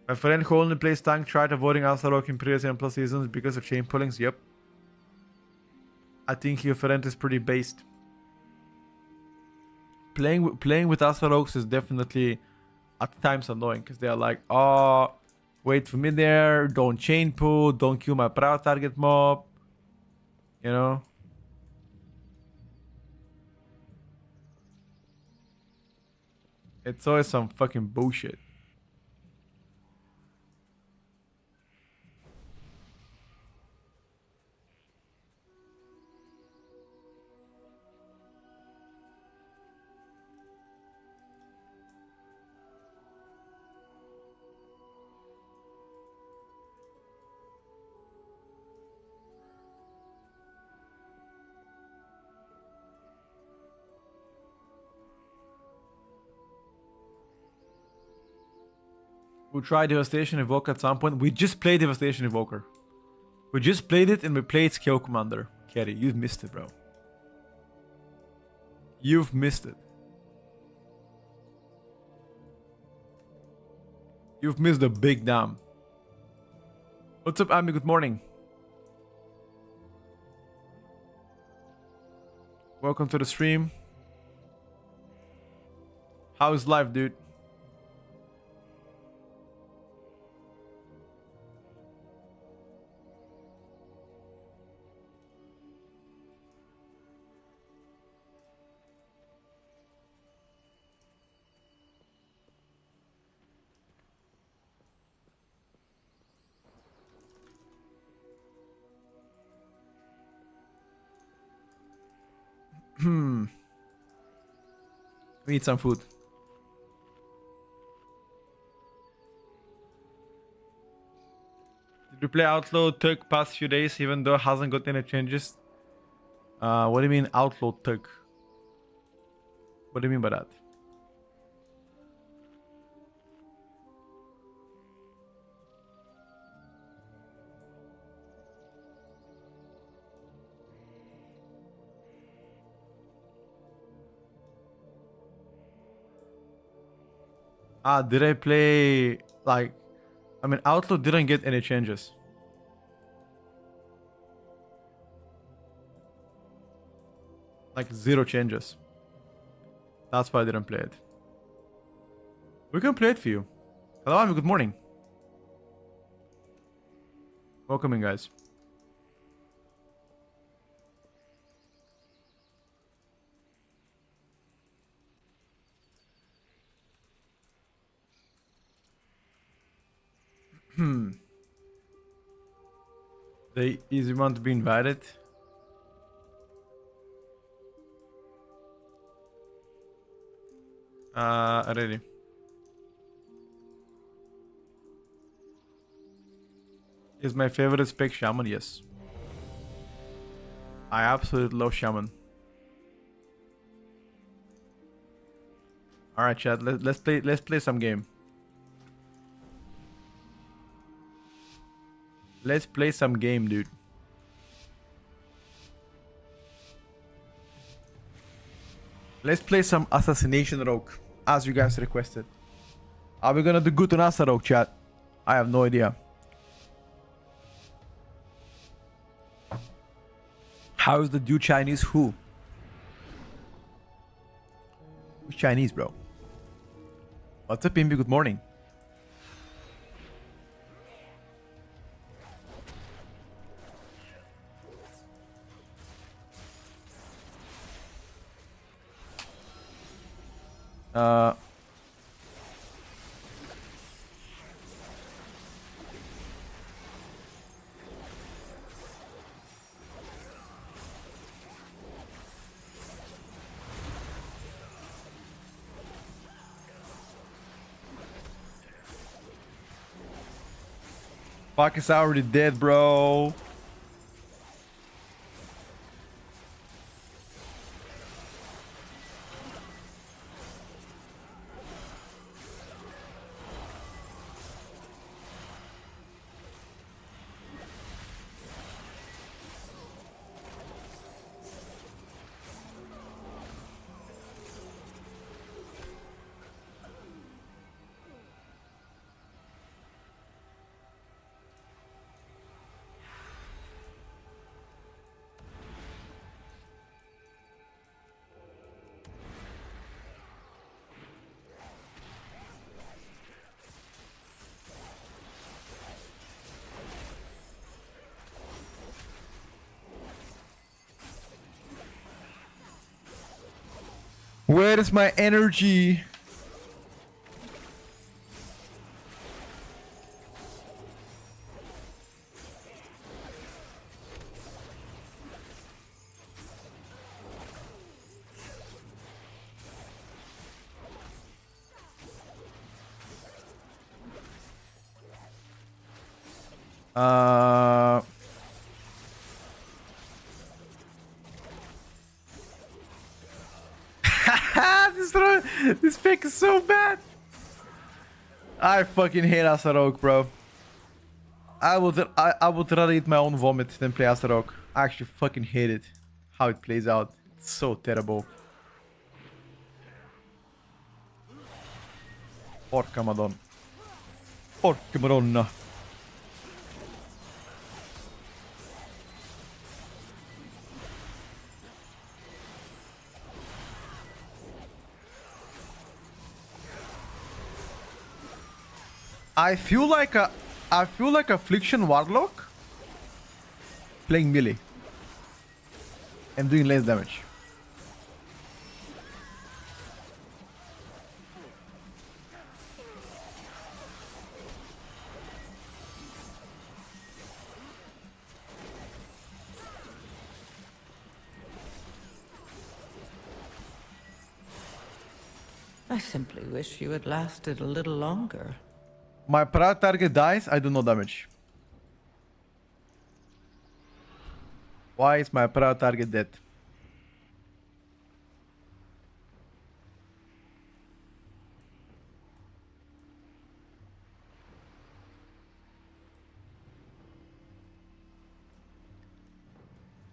My friend who only plays tank tried avoiding Asarok in previous and plus seasons because of chain pullings. Yep. I think your friend is pretty based. Playing with Asaroks is definitely at times annoying because they are like, oh, wait for me there, don't chain pull, don't kill my proud target mob. You know? It's always some fucking bullshit. We'll try Devastation Evoker at some point. We just played Devastation Evoker. We just played it and we played Scale Commander. Kerry, you've missed it, bro. You've missed it. You've missed a big damn. What's up, Ami? Good morning. Welcome to the stream. How's life, dude? We need some food. Did you play Outlaw Tug past few days even though it hasn't got any changes? What do you mean Outlaw Tug? What do you mean by that? Did I play like... I mean, Outlaw didn't get any changes. Like 0 changes. That's why I didn't play it. We can play it for you. Hello, Amy, good morning. Welcome in, guys. The easy one to be invited. Ready. Is my favorite spec Shaman? Yes. I absolutely love Shaman. Alright, chat, let's play some game. Let's play some game, dude. Let's play some Assassination Rogue, as you guys requested. Are we gonna do good on Assa Rogue, chat? I have no idea. How's the dude Chinese who? Who's Chinese, bro? What's up, Imbi? Good morning. Fuck is already dead, bro. Where is my energy? This pick is so bad. I fucking hate Asarok, bro. I would rather eat my own vomit than play Asarok. I actually fucking hate it. How it plays out. It's so terrible. Porca madonna. Porca madonna. I feel like Affliction warlock playing melee and doing less damage. I simply wish you had lasted a little longer. My prior target dies, I do no damage. Why is my proud target dead?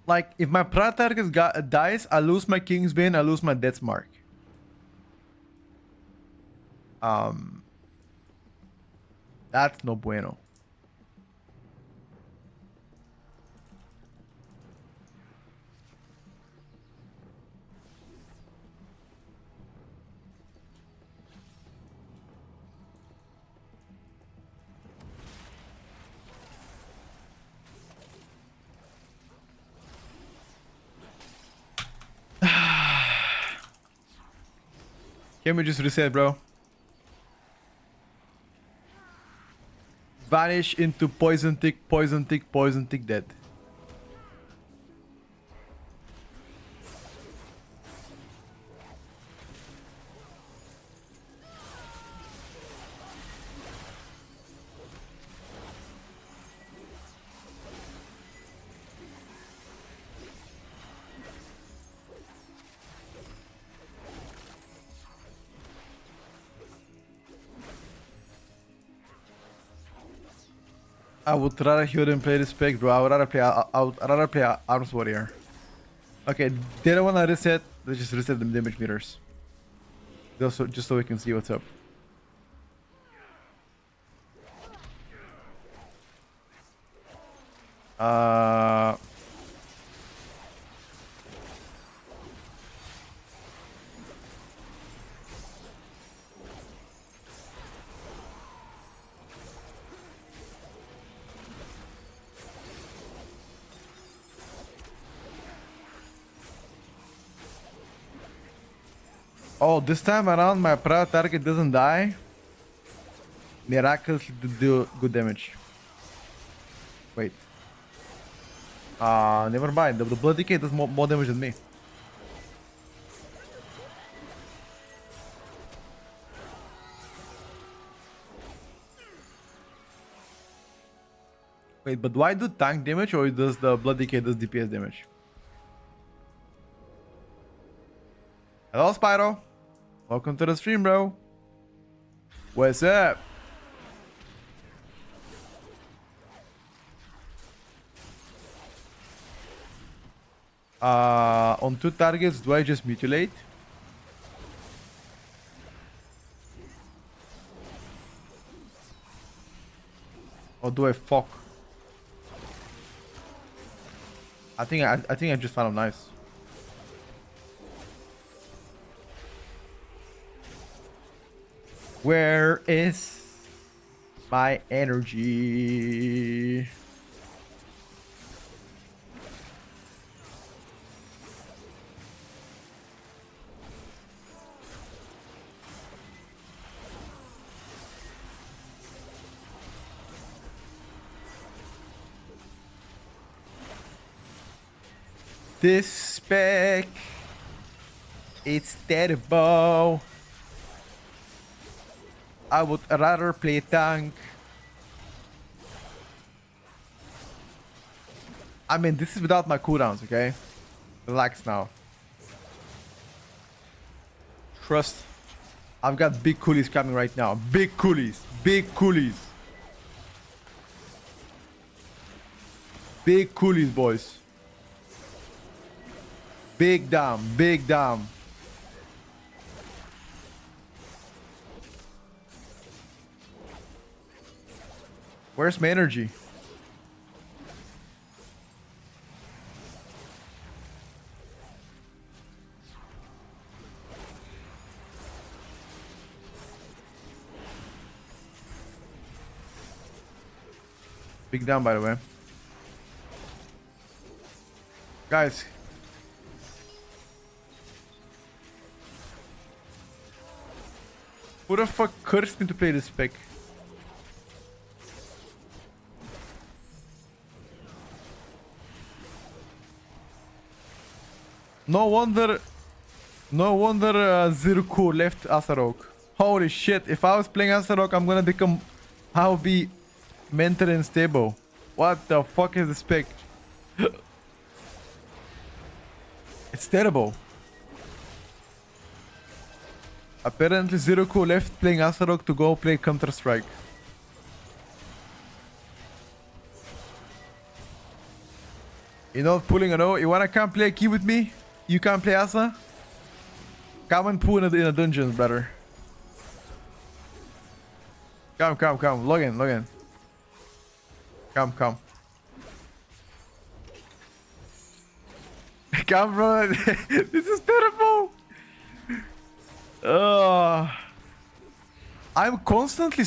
Like, if my proud target dies, I lose my King's Bane, I lose my Death's Mark. That's no bueno. Can we just reset, bro? Vanish into poison tick, poison tick, poison tick, dead. I would rather heal than play Respect, bro. I would rather play Arms Warrior. Okay, they don't wanna reset. Let's just reset the damage meters. Just so we can see what's up. Oh, this time around my proud target doesn't die. Miraculously do good damage. Wait. Never mind. The Blood Decay does more damage than me. Wait, but do I do tank damage or does the Blood Decay does DPS damage? Hello, Spyro. Welcome to the stream, bro. What's up? On 2 targets, do I just mutilate? Or do I fuck? I think I just found him nice. Where is my energy? This spec, it's terrible. I would rather play tank. I mean, this is without my cooldowns, okay? Relax now. Trust. I've got big coolies coming right now. Big coolies. Big coolies. Big coolies, boys. Big damn. Big damn. Where's my energy? Big down, by the way. Guys. Who the fuck cursed me to play this spec? No wonder Zirku left Asarok. Holy shit, if I was playing Asarok, I'm gonna become... I'll be mentally unstable. What the fuck is the spec? It's terrible. Apparently Zero left playing Asarock to go play Counter-Strike. You know, pulling a no. You wanna come play a key with me? You can't play Asa? Come and pull in a dungeon, brother. Come. Log in. Come. Come, bro. This is terrible. I'm constantly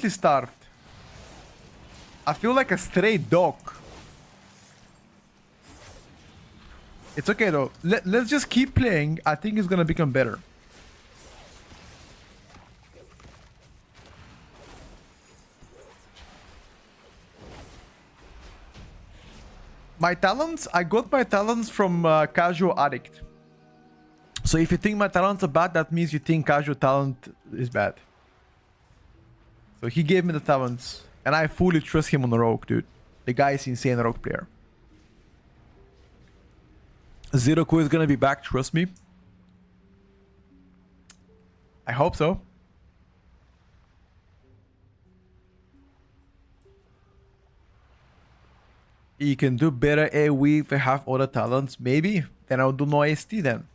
starved. I feel like a stray dog. It's okay though. Let's just keep playing. I think it's gonna become better. My talents, I got my talents from Casual Addict. So if you think my talents are bad, that means you think Casual talent is bad. So he gave me the talents, and I fully trust him on the rogue, dude. The guy is insane rogue player. Zero is gonna be back, trust me. I hope so. You can do better AoE if I have other talents, maybe. Then I'll do no AST then.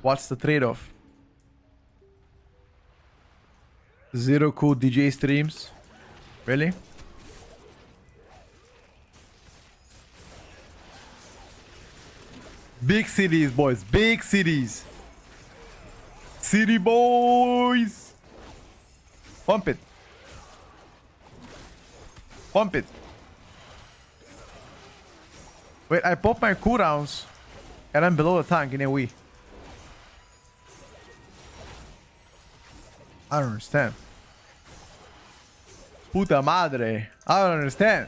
What's the trade-off? Zero DJ streams. Really? Big cities, boys. Big cities. City boys. Pump it. Wait, I popped my cooldowns and I'm below the tank in AoE. I don't understand. Puta madre. I don't understand.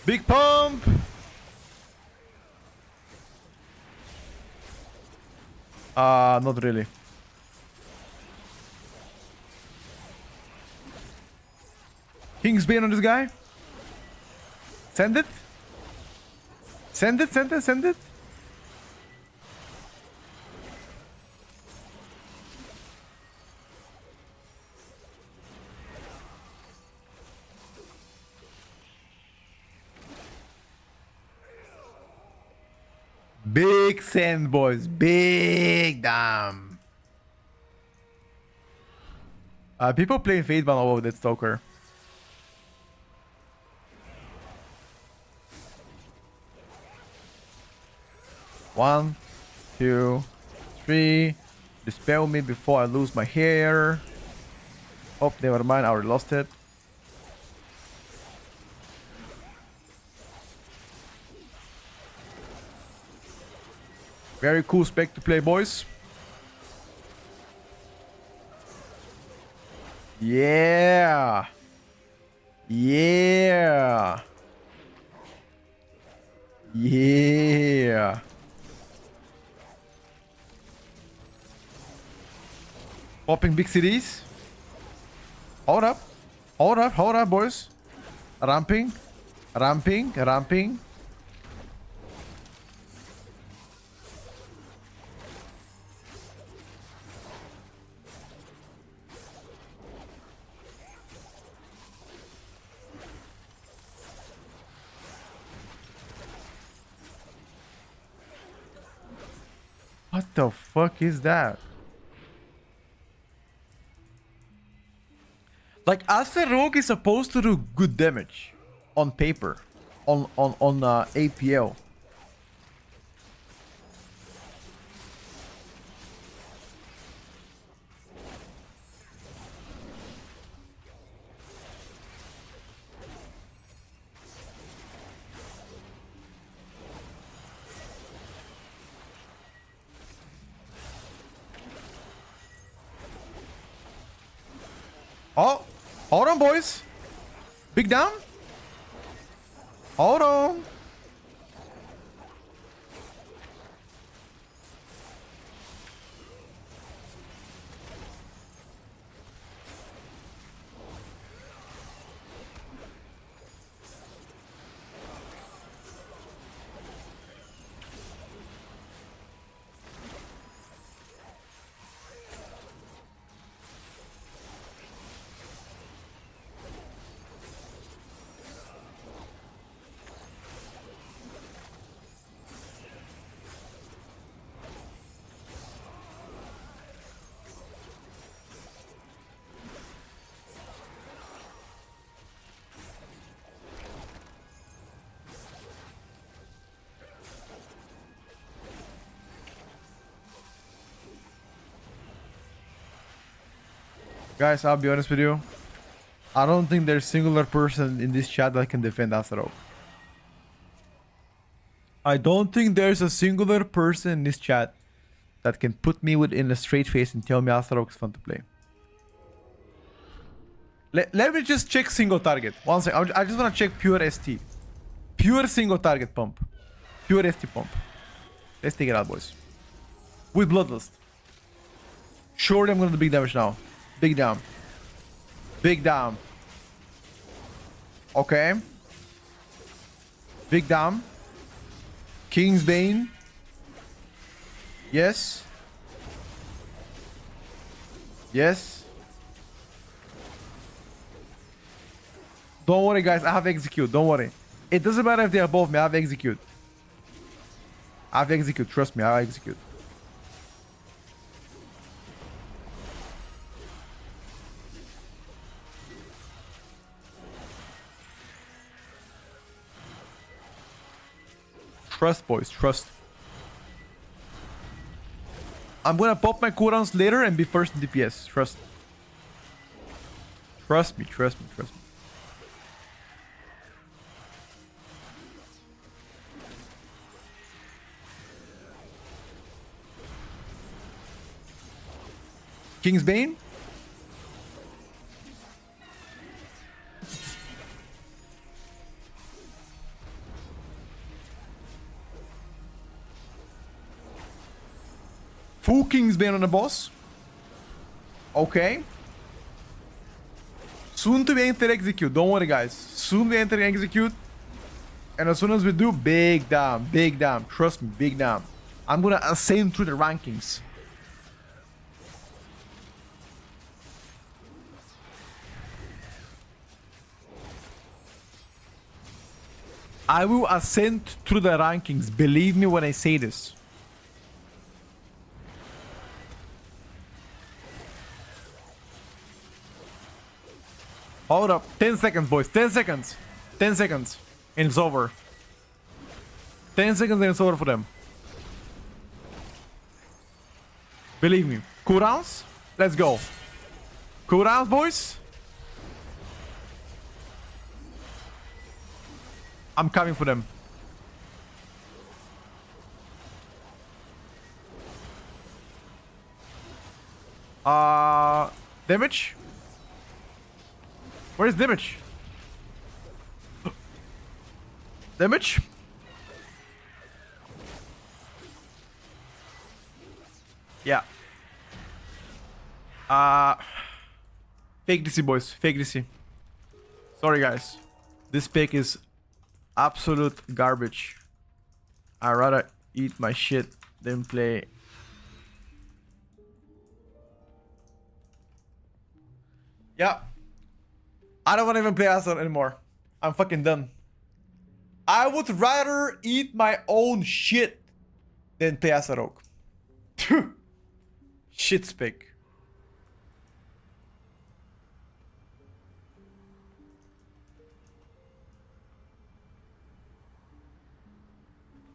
Big pump! Not really. King's Bane on this guy. Send it. Send it. Big send, boys. Big damn. People playing Fadeban all over that Stoker. One, two, three. Dispel me before I lose my hair. Oh, never mind. I already lost it. Very cool spec to play, boys. Yeah. Popping big cities. Hold up, boys. Ramping. What the fuck is that? Like, Aster Rogue is supposed to do good damage on paper, on APL. Oh, hold on, boys. Big down. Hold on. Guys, I'll be honest with you. I don't think there's a singular person in this chat that can defend Astaroth. I don't think there's a singular person in this chat that can put me in a straight face and tell me Astaroth is fun to play. Let me just check single target. One second. I just want to check pure ST. Pure single target pump. Pure ST pump. Let's take it out, boys. With Bloodlust. Surely I'm going to do big damage now. Big down. Big down. Okay. Big down. King's Bane. Yes. Yes. Don't worry, guys. I have execute. Don't worry. It doesn't matter if they are above me. I have execute. I have execute. Trust me. I have execute. Trust, boys. Trust. I'm gonna pop my cooldowns later and be first in DPS. Trust. Trust me. Trust me. Trust me. King's Bane. Full King's Bane on the boss. Okay. Soon to be enter execute. Don't worry, guys. Soon we enter execute. And as soon as we do, big down. Big down. Trust me, big down. I'm gonna ascend through the rankings. I will ascend through the rankings. Believe me when I say this. Hold up. 10 seconds, boys. 10 seconds. 10 seconds. And it's over. 10 seconds and it's over for them. Believe me. Cooldowns? Let's go. Cooldowns, boys? I'm coming for them. Damage? Where's damage? Damage? Yeah. Fake DC, boys. Fake DC. Sorry, guys. This pick is absolute garbage. I'd rather eat my shit than play. Yeah. I don't want to even play Aston anymore. I'm fucking done. I would rather eat my own shit than play Asarok. Shit spick.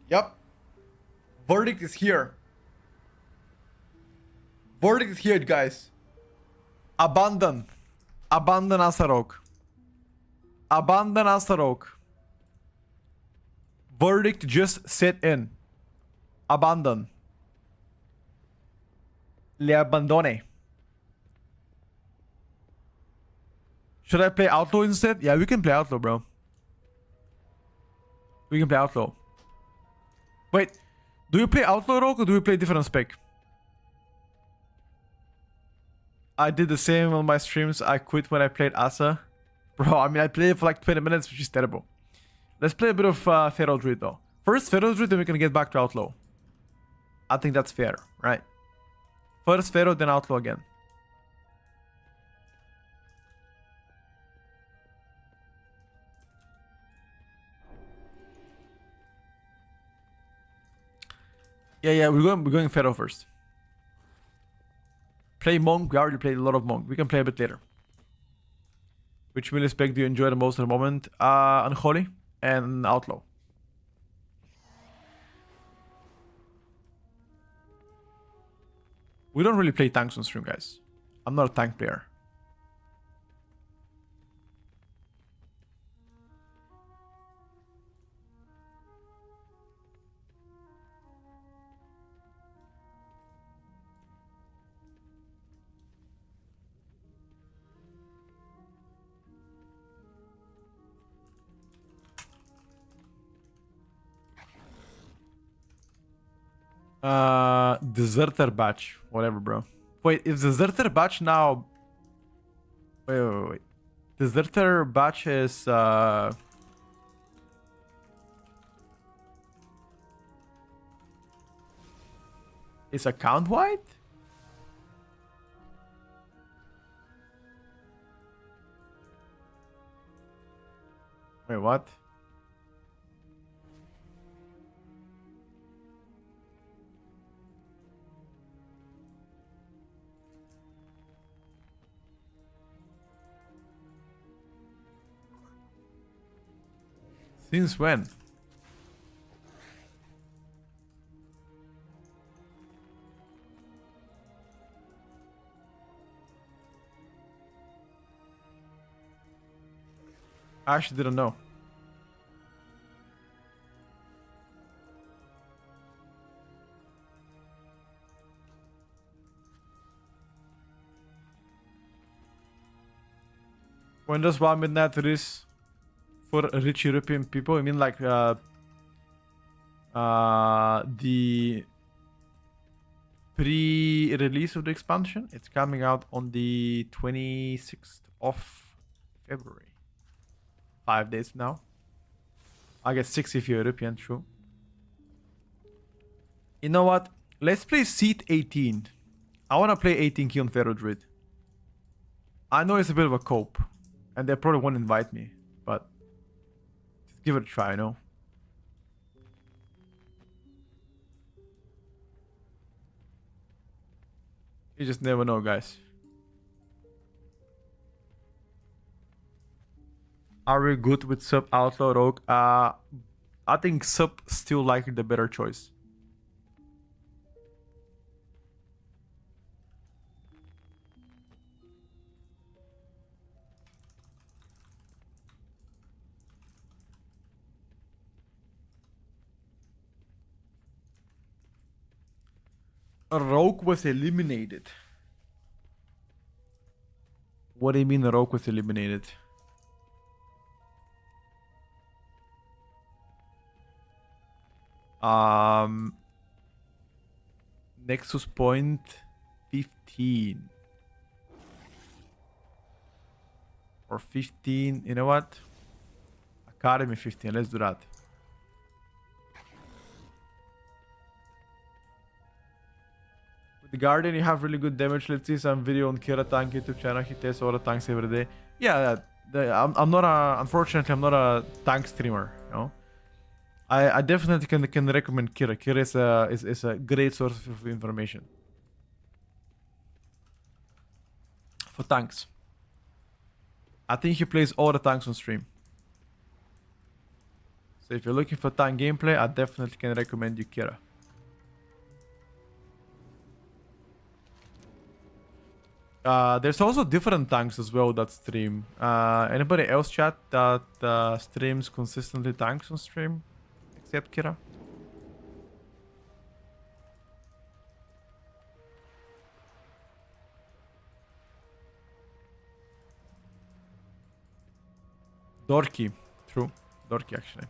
Yep. Verdict is here. Verdict is here, guys. Abandon. Abandon Asarok. Abandon Asarok. Verdict just set in. Abandon. Le abandone. Should I play Outlaw instead? Yeah, we can play Outlaw, bro. We can play Outlaw. Wait, do you play Outlaw Rogue or do you play different spec? I did the same on my streams. I quit when I played Asa. Bro, I mean, I played it for like 20 minutes, which is terrible. Let's play a bit of Feral Druid, though. First Feral Druid, then we can get back to Outlaw. I think that's fair, right? First Feral, then Outlaw again. Yeah, we're going Feral first. Play Monk. We already played a lot of Monk. We can play a bit later. Which mini spec do you enjoy the most at the moment? Unholy and Outlaw. We don't really play tanks on stream, guys. I'm not a tank player. Deserter batch. Whatever, bro. Wait, is Deserter batch now... Wait. Deserter batch is... Is account wide? Wait, what? Since when? I actually didn't know. When does Wild Midnight release for rich European people? I mean like the pre-release of the expansion? It's coming out on the 26th of February. 5 days from now. I guess 6 if you're European, true. You know what? Let's play Seat 18. I want to play 18 key on Feral Druid. I know it's a bit of a cope. And they probably won't invite me. But just give it a try, you know? You just never know, guys. Are we good with sub Outlaw Rogue? I think sub still likely the better choice. A rogue was eliminated. What do you mean a rogue was eliminated? Nexus point 15. Or 15, you know what? Academy 15, let's do that. With the Guardian, you have really good damage. Let's see some video on Kira Tank YouTube channel. He tests all the tanks every day. Yeah, I'm not a, unfortunately, I'm not a tank streamer, you know? I definitely can recommend Kira. Kira is a great source of information. For tanks. I think he plays all the tanks on stream. So if you're looking for tank gameplay, I definitely can recommend you Kira. There's also different tanks as well that stream. Anybody else chat that streams consistently tanks on stream? Except Kira? Dorky. True. Dorky, actually.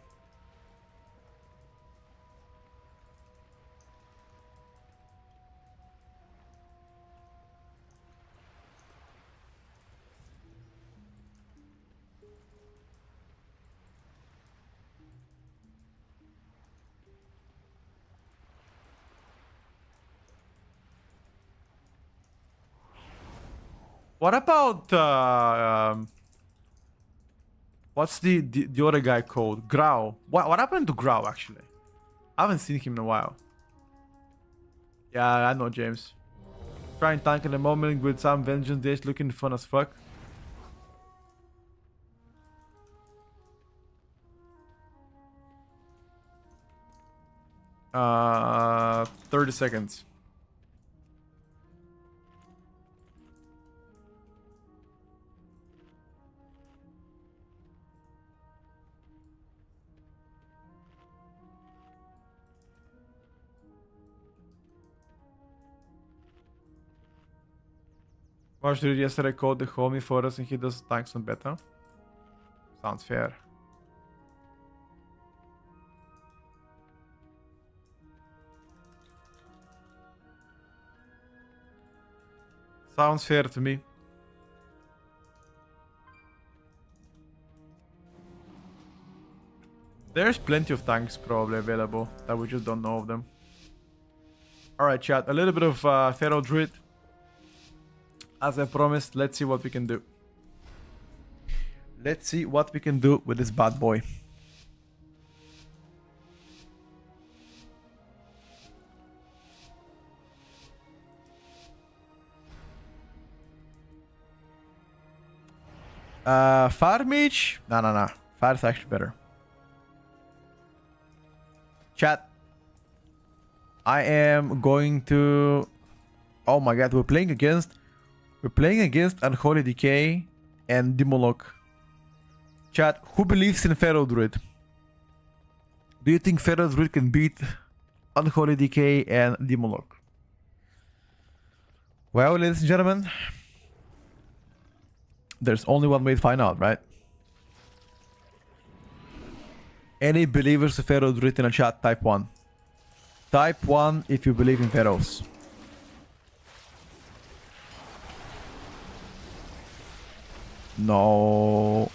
What about what's the other guy called? Grau. What happened to Grau actually? I haven't seen him in a while. Yeah, I know James. Trying tank in the moment with some vengeance days looking fun as fuck. 30 seconds. Watch dude yesterday called the homie for us and he does tanks on beta. Sounds fair. Sounds fair to me. There's plenty of tanks probably available that we just don't know of them. Alright chat, a little bit of Feral Druid. As I promised, let's see what we can do. Let's see what we can do with this bad boy. Fire Mage? No. Fire's actually better. Chat. I am going to... Oh my god, we're playing against Unholy Decay and Demolock. Chat, who believes in Feral Druid? Do you think Feral Druid can beat Unholy Decay and Demolock? Well, ladies and gentlemen, there's only one way to find out, right? Any believers of Feral Druid in a chat, type 1. Type 1 if you believe in Pharaohs. No.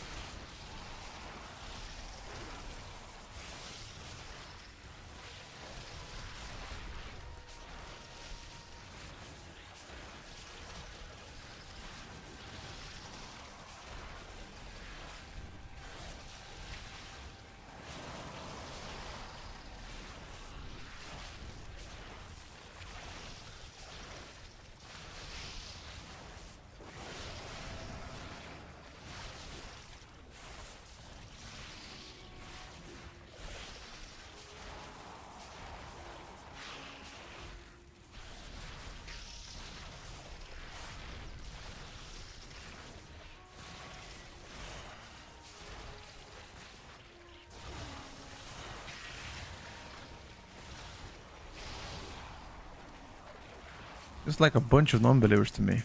Just like a bunch of non-believers to me.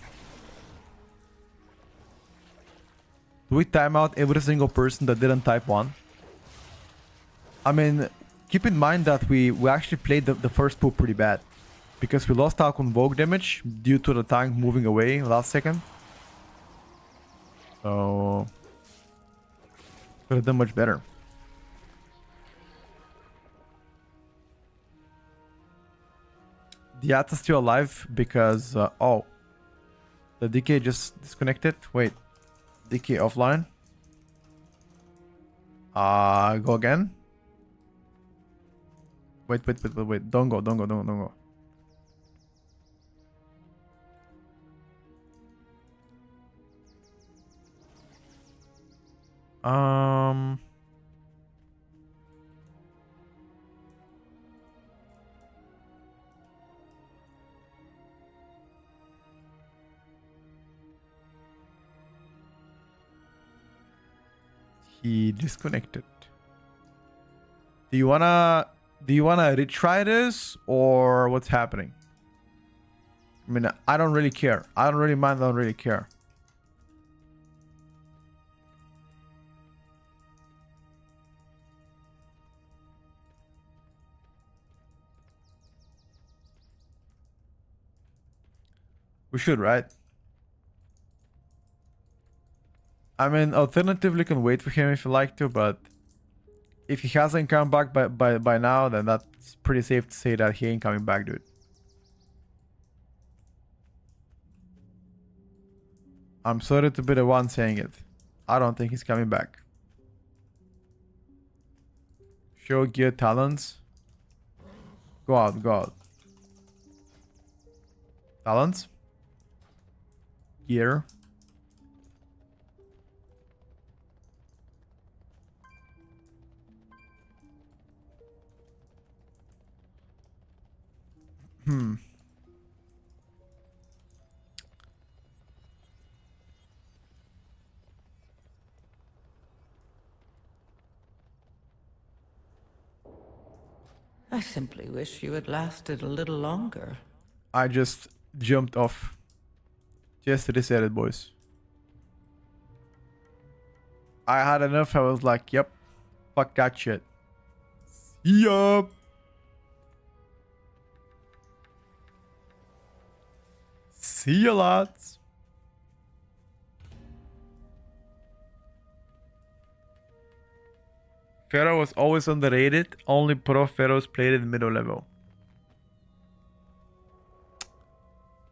Do we time out every single person that didn't type 1? I mean, keep in mind that we actually played the first pool pretty bad. Because we lost our Convoke damage due to the tank moving away last second. So... could have done much better. The Yatta's still alive because... oh. The DK just disconnected. Wait. DK offline. Go again. Wait. Don't go. He disconnected. Do you wanna retry this or what's happening? I mean, I don't really care. I don't really mind. I don't really care. We should, right? I mean, alternatively, can wait for him if you like to, but if he hasn't come back by now, then that's pretty safe to say that he ain't coming back, dude. I'm sorry to be the one saying it. I don't think he's coming back. Show gear talents. Go out, go out. Talents. Gear. I simply wish you had lasted a little longer. I just jumped off. Just reset it, boys. I had enough. I was like, yep. Fuck that shit. Yup. See you lots. Pharaoh was always underrated. Only pro pharaohs played in middle level.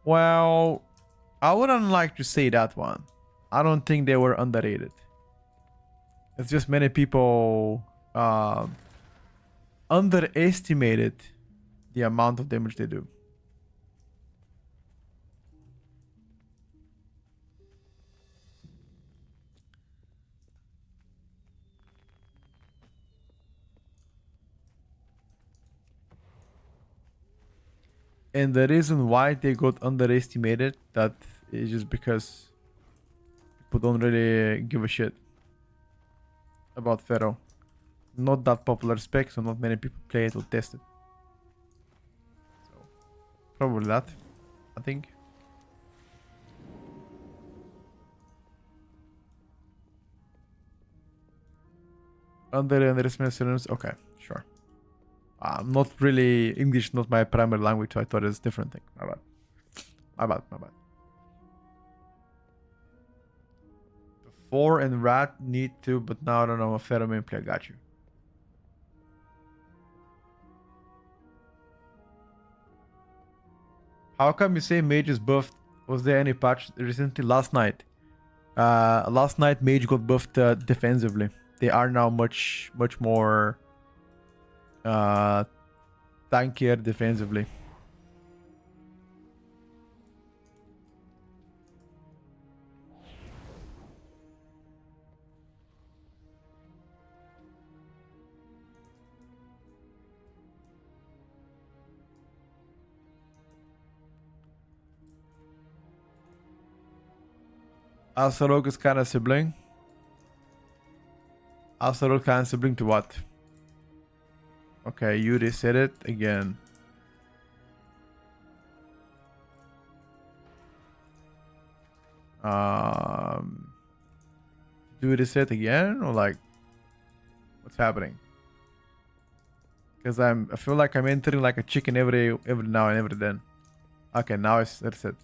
Well, I wouldn't like to say that one. I don't think they were underrated. It's just many people underestimated the amount of damage they do. And the reason why they got underestimated, that is just because people don't really give a shit about Pharaoh. Not that popular spec, so not many people play it or test it. So probably that, I think. Underestimated, okay, sure. Not really English, not my primary language, so I thought it's a different thing. My bad. My bad, my bad. Before and Rat need to, but now I don't know. A Pharaoh main play, got you. How come you say Mage is buffed? Was there any patch recently? Last night. Last night Mage got buffed defensively. They are now much more tankier defensively. Asarok is kind of sibling. Asarok kind of sibling to what? Okay, you reset it again. Do we reset again or like what's happening? Because I feel like I'm entering like a chicken every now and every then. Okay, now it's reset.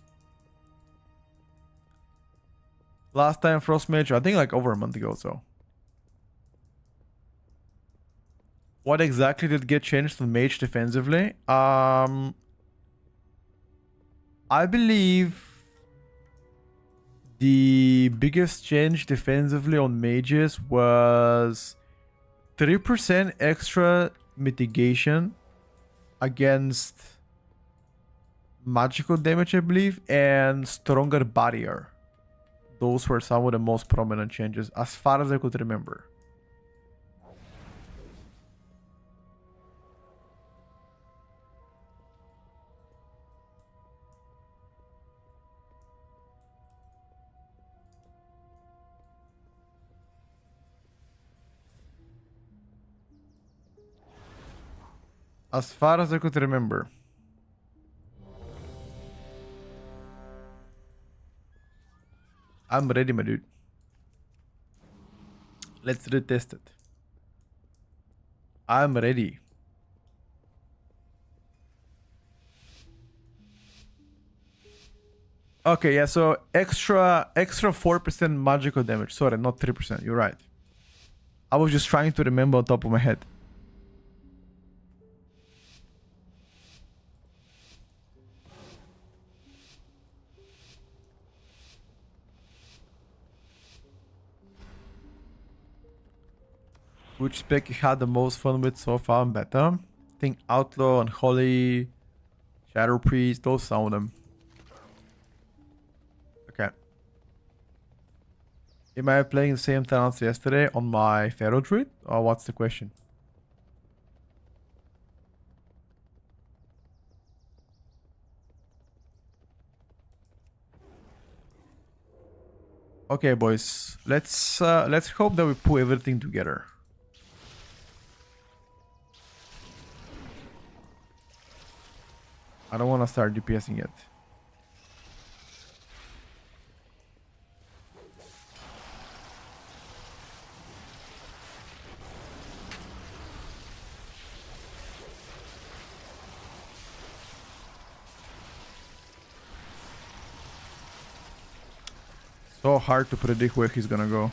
Last time Frost Mage, I think like over a month ago, so. What exactly did get changed on Mage defensively? I believe the biggest change defensively on mages was 3% extra mitigation against magical damage, I believe, and stronger barrier. Those were some of the most prominent changes as far as I could remember. As far as I could remember. I'm ready, my dude. Let's retest it. I'm ready. Okay, yeah, so extra 4% magical damage. Sorry, not 3%. You're right. I was just trying to remember on top of my head. Which spec you had the most fun with so far in beta? I think Outlaw, Unholy, Shadow Priest, those some of them. Okay. Am I playing the same talents yesterday on my Pharaoh Druid? Or what's the question? Okay, boys. Let's hope that we pull everything together. I don't want to start DPSing yet. So hard to predict where he's gonna go.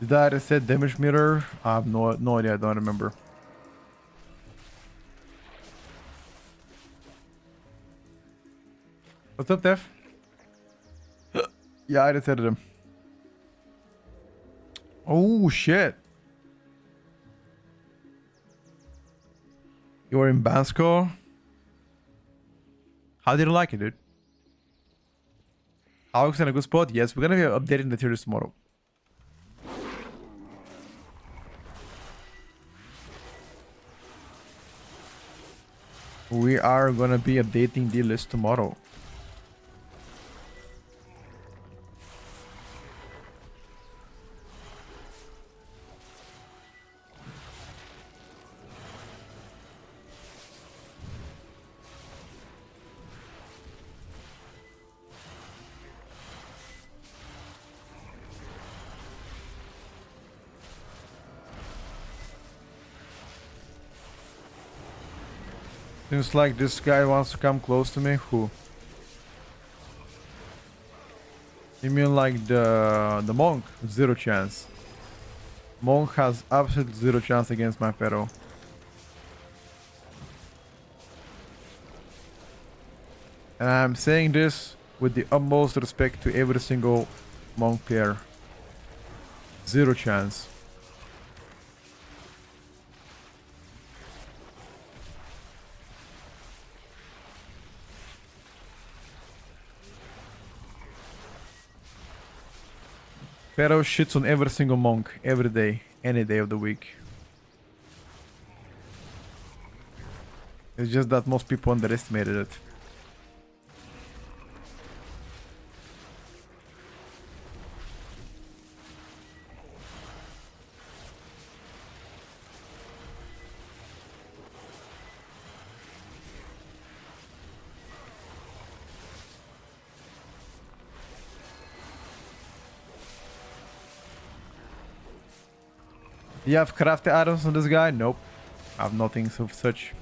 Did I reset damage meter? I have no idea. I don't remember. What's up, Def? Yeah, I resetted him. Oh shit! You're in Bansko. How did you like it, dude? Alex in a good spot? Yes, we're gonna be updating the tier list tomorrow. We are gonna be updating the list tomorrow. Seems like this guy wants to come close to me. Who? You mean like the monk? Zero chance. Monk has absolute zero chance against my Pharaoh. And I'm saying this with the utmost respect to every single monk player. Zero chance. Pharaoh shits on every single monk, every day, any day of the week. It's just that most people underestimated it. You have crafted items on this guy? Nope. I have nothing of such.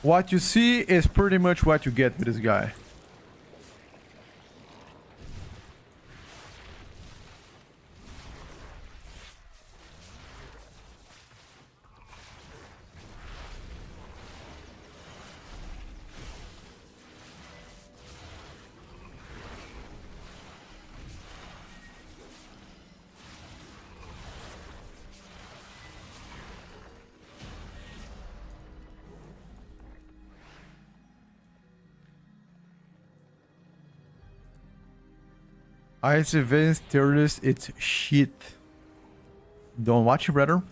What you see is pretty much what you get with this guy. Ice Events Tierlist, it's shit. Don't watch it, brother.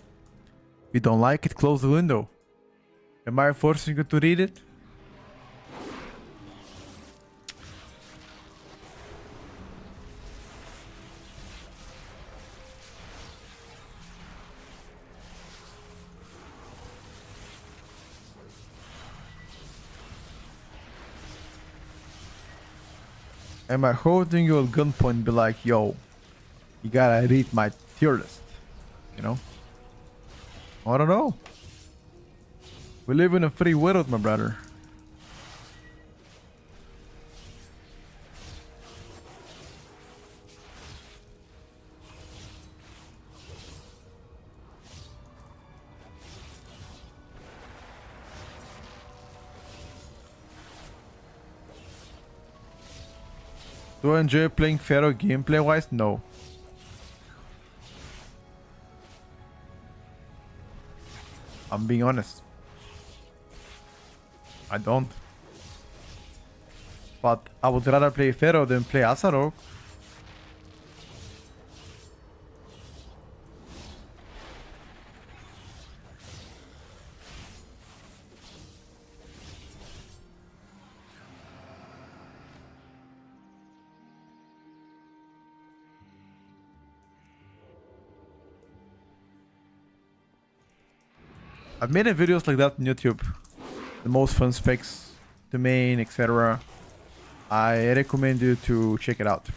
If you don't like it, close the window. Am I forcing you to read it? Am I holding you at gunpoint be like, yo, you gotta read my tier list, you know? I don't know. We live in a free world, my brother. Do I enjoy playing Pharaoh gameplay wise? No. I'm being honest. I don't. But I would rather play Pharaoh than play Asarok. I've made videos like that on YouTube. The most fun specs, the main, etc. I recommend you to check it out.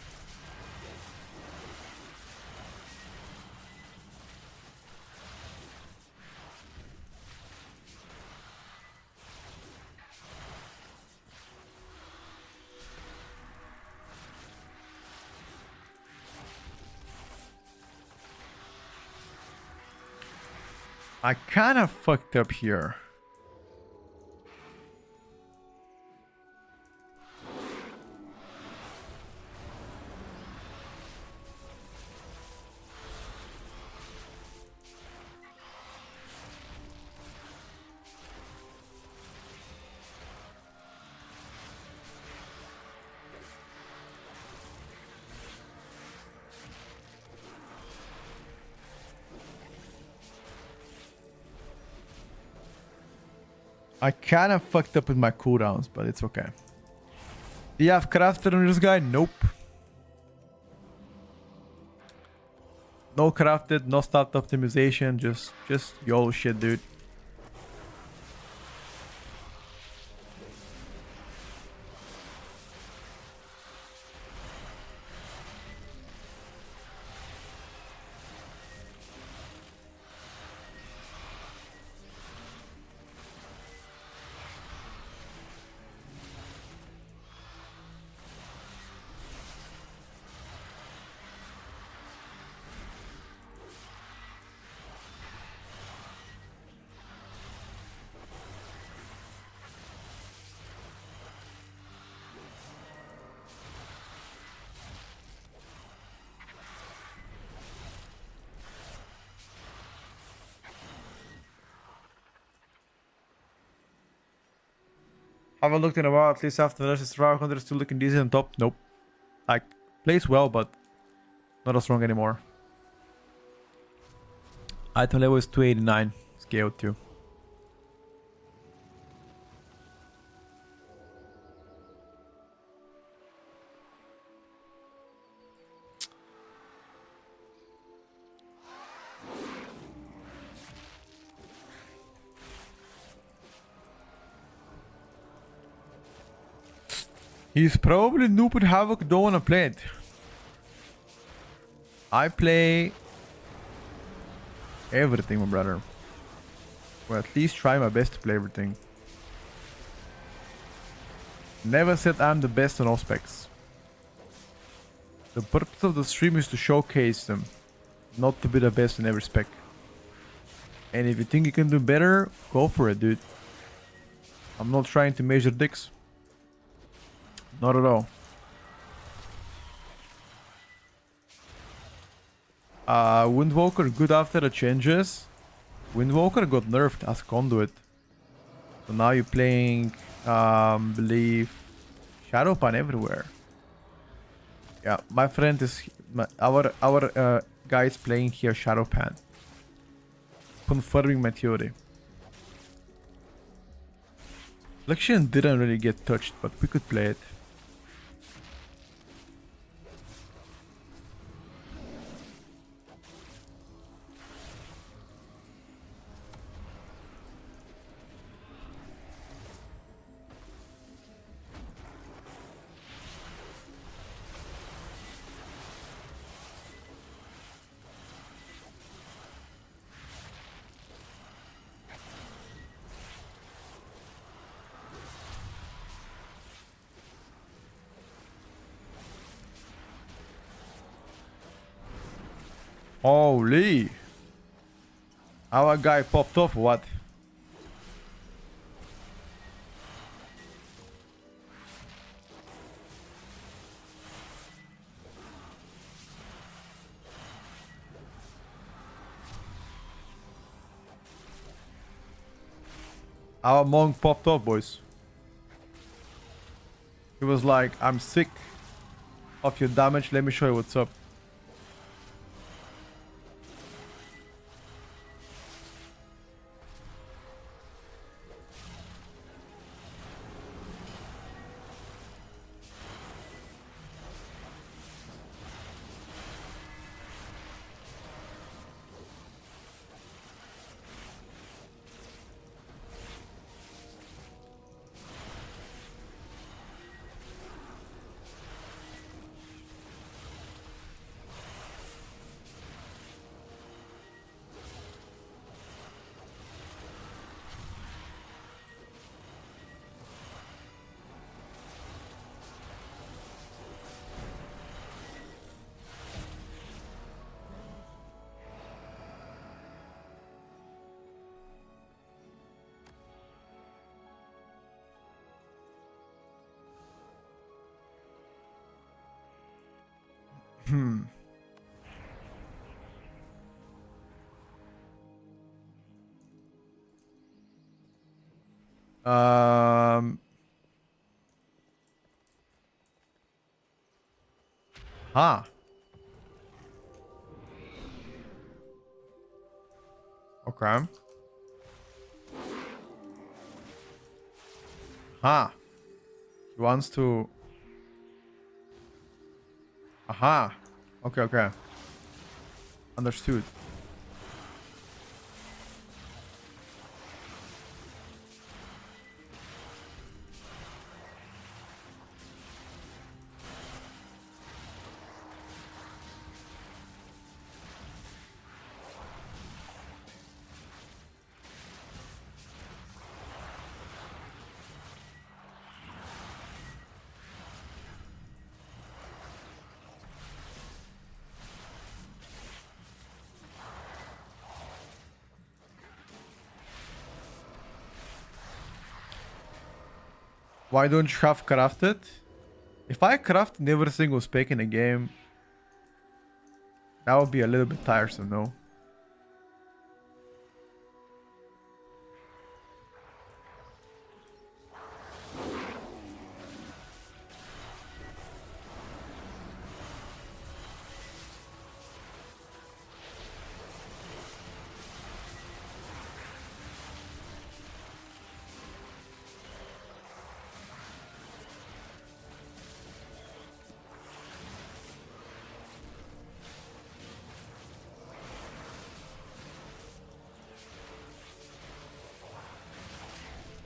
I kind of fucked up here. I kind of fucked up with my cooldowns, but it's okay. Do you have crafted on this guy? Nope. No crafted, no stat optimization, just YOLO shit, dude. Haven't looked in a while, at least after the Strava Hunter still looking decent on top. Nope. Like, plays well, but not as strong anymore. Item level is 289. Scale 2. He's probably noob with Havoc, don't wanna play it. I play everything, my brother. Or at least try my best to play everything. Never said I'm the best on all specs. The purpose of the stream is to showcase them, not to be the best in every spec. And if you think you can do better, go for it, dude. I'm not trying to measure dicks. Not at all. Windwalker good after the changes. Windwalker got nerfed as conduit. So now you're playing, believe, Shadowpan everywhere. Yeah, my friend is our guy is playing here Shadowpan, confirming my theory. Affliction didn't really get touched, but we could play it. Holy! Our guy popped off, what? Our monk popped off, boys. He was like, I'm sick of your damage, let me show you what's up. Hmm. Um. Huh. Okay. Huh. He wants to. Aha. Okay, okay. Understood. Why don't you have crafted? If I crafted every single spec in a game, that would be a little bit tiresome, no?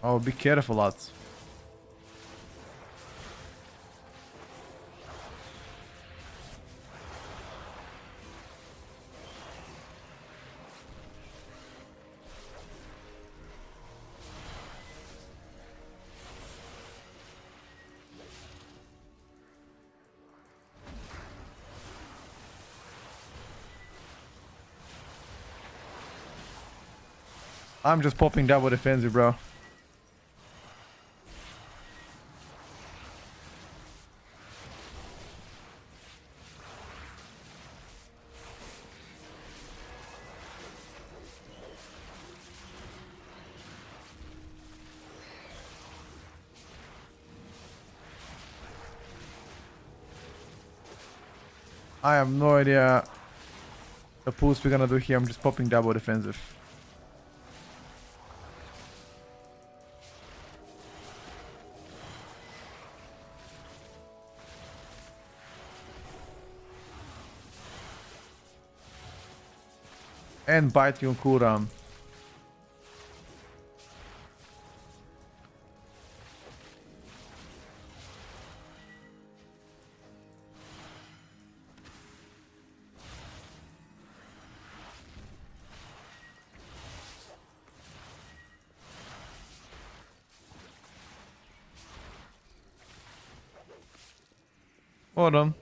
Oh, be careful, lads. I'm just popping that with a frenzy, bro. I have no idea the pulls we're gonna do here. I'm just popping double defensive. And bite you on cooldown. Hold on.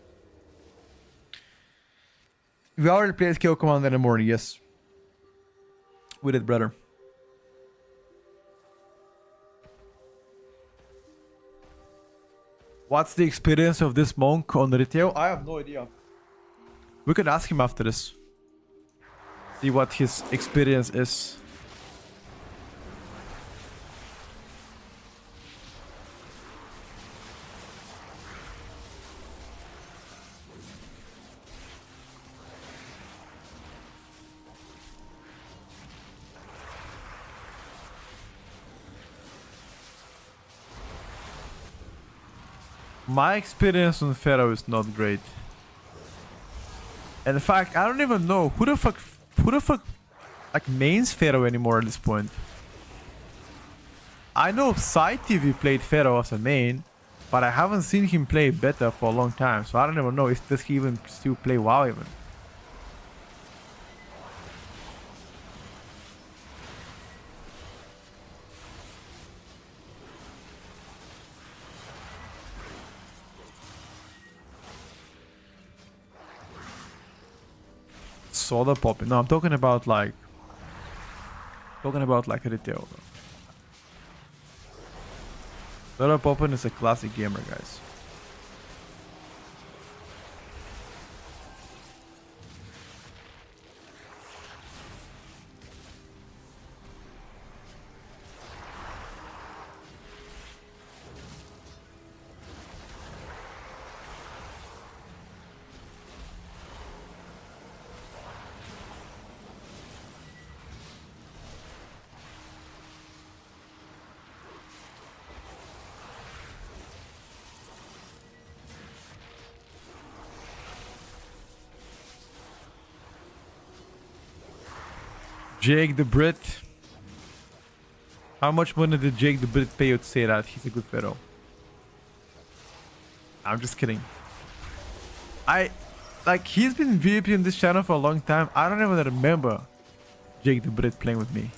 We already played Kill Commander in the morning, yes. We did, brother. What's the experience of this monk on retail? I have no idea. We could ask him after this. See what his experience is. My experience on Pharaoh is not great. And in fact, I don't even know who the fuck like mains Pharaoh anymore at this point. I know Side TV played Pharaoh as a main, but I haven't seen him play beta for a long time, so I don't even know if does he even still play WoW even. Soda popping. No, I'm talking about like retail. Soda popping is a classic gamer, guys. Jake the Brit. How much money did Jake the Brit pay you to say that? He's a good pharaoh. I'm just kidding. He's been VP on this channel for a long time. I don't even remember Jake the Brit playing with me.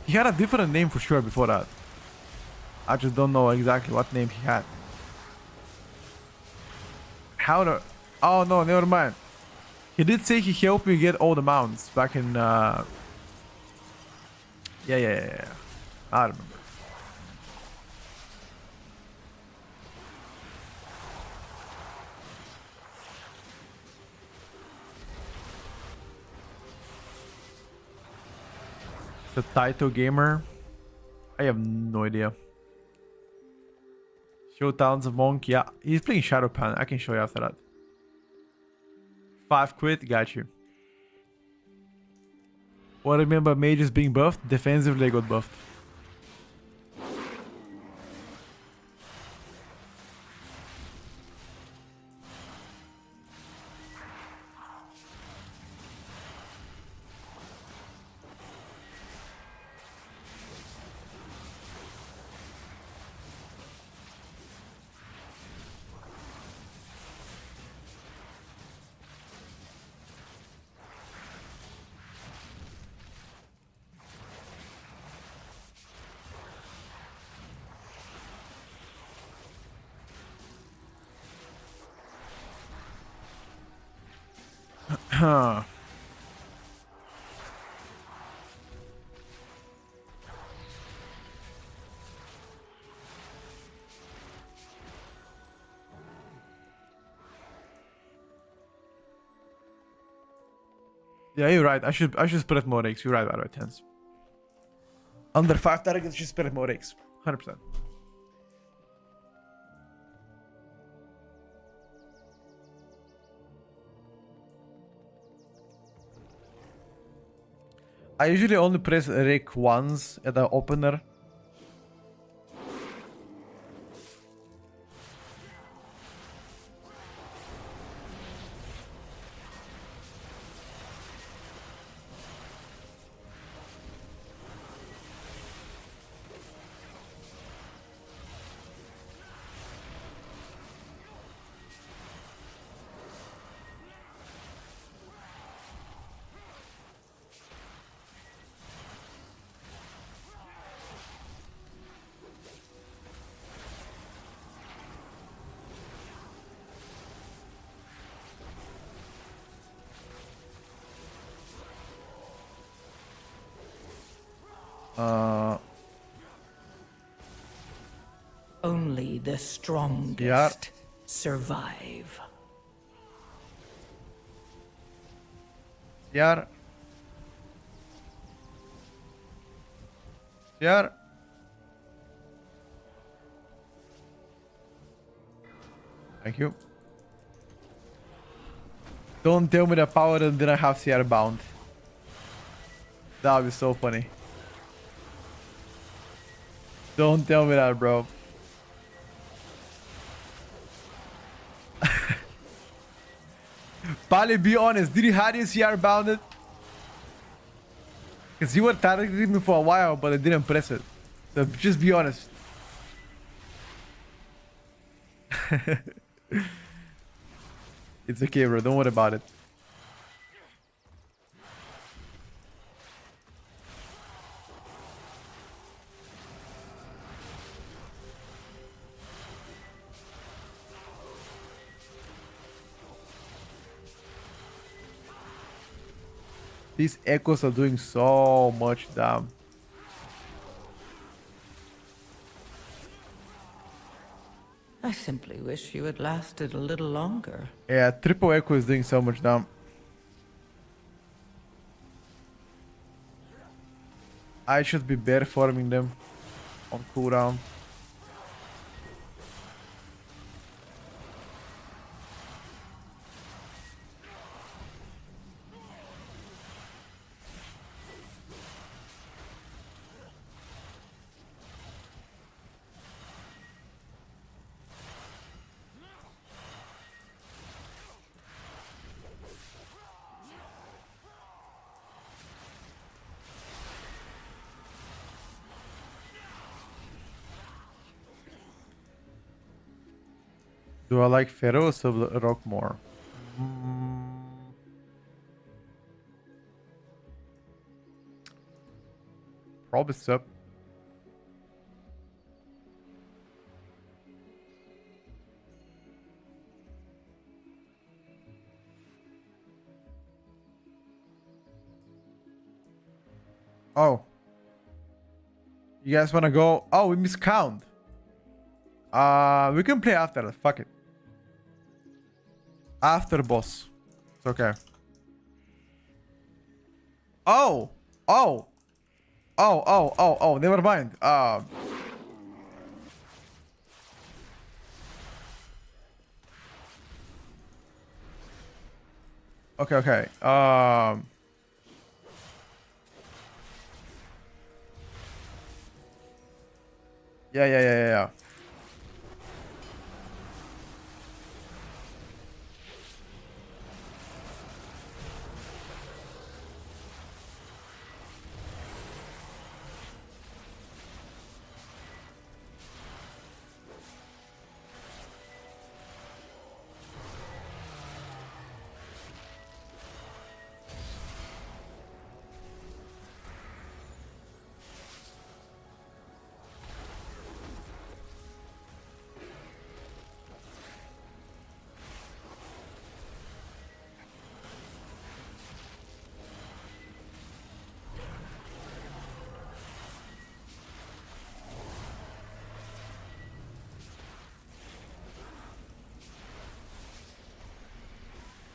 He had a different name for sure before that. I just don't know exactly what name he had. How the... Oh no, never mind. He did say he helped me get all the mounts back in... Yeah. I remember. The Taito gamer? I have no idea. Showtowns of Monk, yeah. He's playing Shadowpan. I can show you after that. 5 quid, got you. What I remember mages being buffed? Defensively they got buffed. Huh. Yeah, you're right. I should spread more eggs. You're right, by the way, Tens. Under 5 targets, you should spread more eggs. 100%. I usually only press Rick once at the opener. Only the strongest survive. Yar. Yar. Thank you. Don't tell me the power that didn't have CR bound. That would be so funny. Don't tell me that, bro. Pali, be honest. Did you have your CR bounded? Because you were targeting me for a while, but I didn't press it. So just be honest. It's okay, bro. Don't worry about it. These echoes are doing so much damn. I simply wish you had lasted a little longer. Yeah, triple echo is doing so much damn. I should be bear farming them on cooldown. Do I like Pharaohs or Rock more? Probably Sup. Oh. You guys wanna go? Oh, we miscount. We can play after that. Fuck it. After boss. It's okay. Oh. Oh. Oh. Never mind. Okay. Yeah.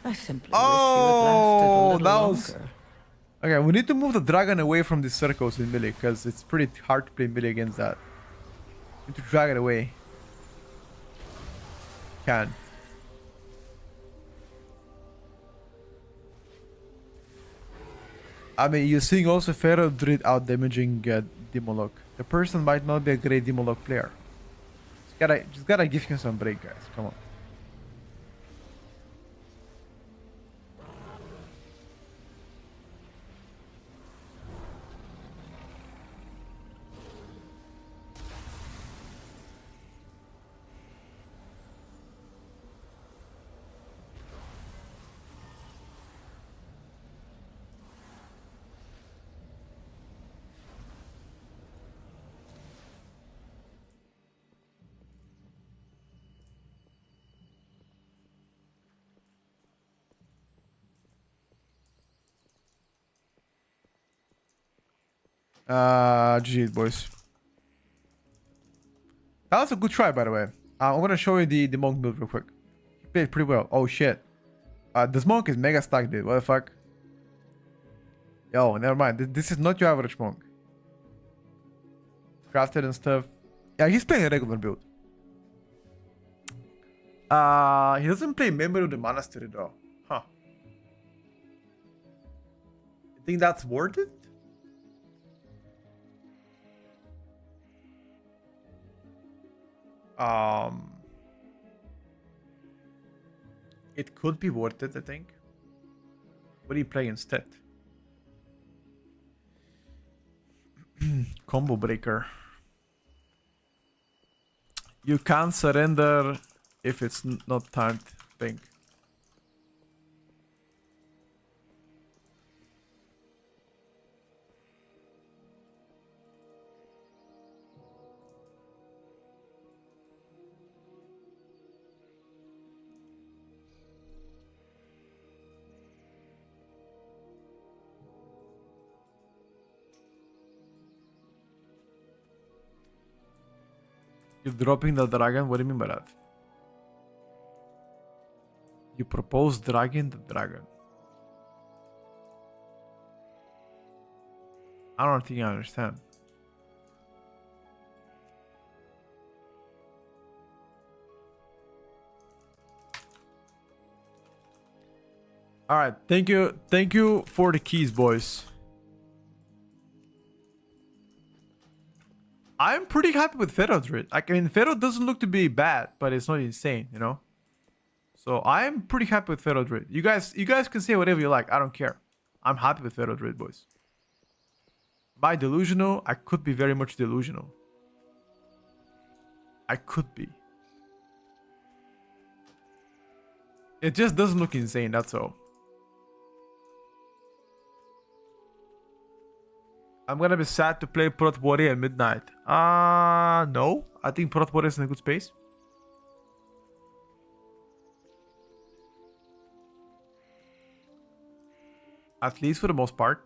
I simply wish you had lasted a little longer. Okay, we need to move the dragon away from these circles in melee, because it's pretty hard to play melee against that. We need to drag it away. Can. I mean, you're seeing also Pharaoh Druid out damaging Demolock. The person might not be a great Demolock player. Just gotta give him some break, guys. Come on. GG, boys. That was a good try, by the way. I'm gonna show you the monk build real quick. He played pretty well. Oh shit. This monk is mega stacked, dude. What the fuck? Yo, never mind. This is not your average monk. Crafted and stuff. Yeah, he's playing a regular build. He doesn't play Memory of the Monastery though. Huh. You think that's worth it? It could be worth it, I think. What do you play instead? Combo breaker. You can't surrender if it's not timed thing. You're dropping the dragon? What do you mean by that? You propose dragging the dragon. I don't think I understand. Alright, thank you for the keys, boys. I'm pretty happy with Pharaoh Druid. I mean, Pharaoh doesn't look to be bad, but it's not insane, you know? So I'm pretty happy with Pharaoh Druid. You guys can say whatever you like. I don't care. I'm happy with Pharaoh Druid, boys. Am I delusional? I could be very much delusional. I could be. It just doesn't look insane, that's all. I'm gonna be sad to play Prot Warrior at midnight. No. I think Prot Warrior is in a good space. At least for the most part.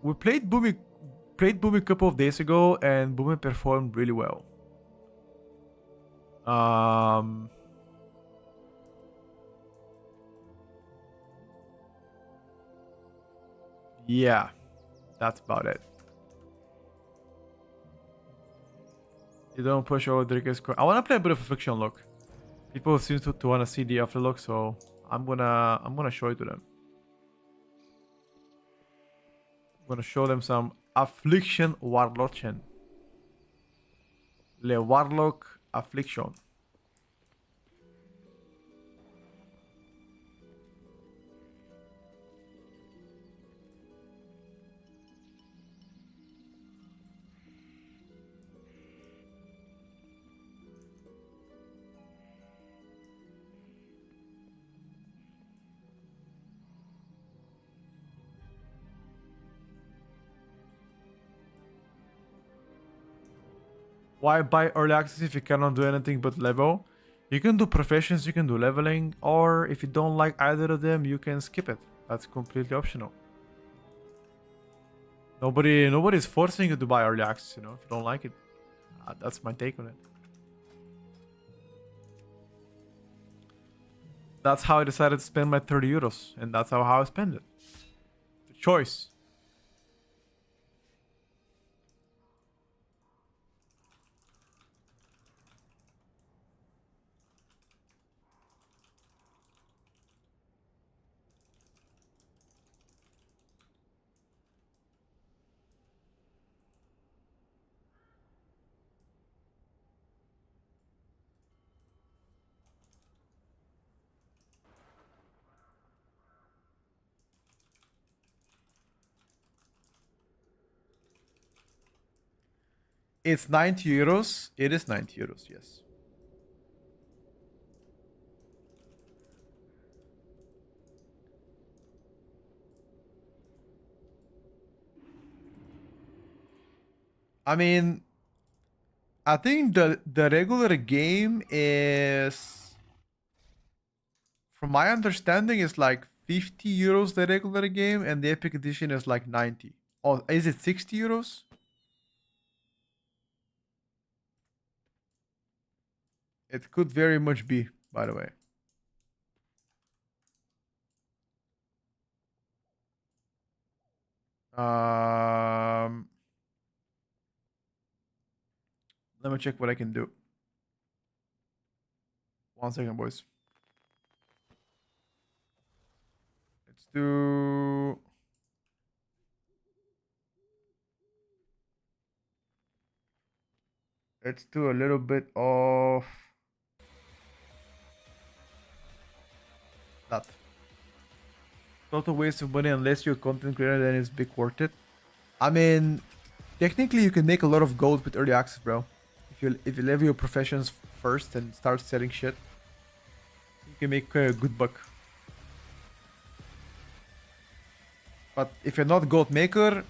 We played Boomy a couple of days ago, and Boomy performed really well. Yeah, that's about it. You don't push over Dricke's core. I want to play a bit of Affliction look. People seem to want to see the after look, so I'm gonna show it to them. I'm gonna show them some Affliction Warlochen. Le Warlock Affliction. Why buy early access if you cannot do anything but level? You can do professions, you can do leveling, or if you don't like either of them, you can skip it. That's completely optional. Nobody's forcing you to buy early access, you know, if you don't like it. That's my take on it. That's how I decided to spend my 30 euros, and that's how I spend it. The choice. It's 90 euros. It is 90 euros, yes. I mean, I think the regular game is, from my understanding, is like 50 euros the regular game, and the Epic Edition is like 90. Oh, is it 60 euros? It could very much be, by the way. Um, Let me check what I can do. 1 second, boys. Let's do. Let's do a little bit of that. Total waste of money unless you're a content creator, then it's big worth it. I mean, technically you can make a lot of gold with early access, bro. If you level your professions first and start selling shit, you can make a good buck. But if you're not gold maker,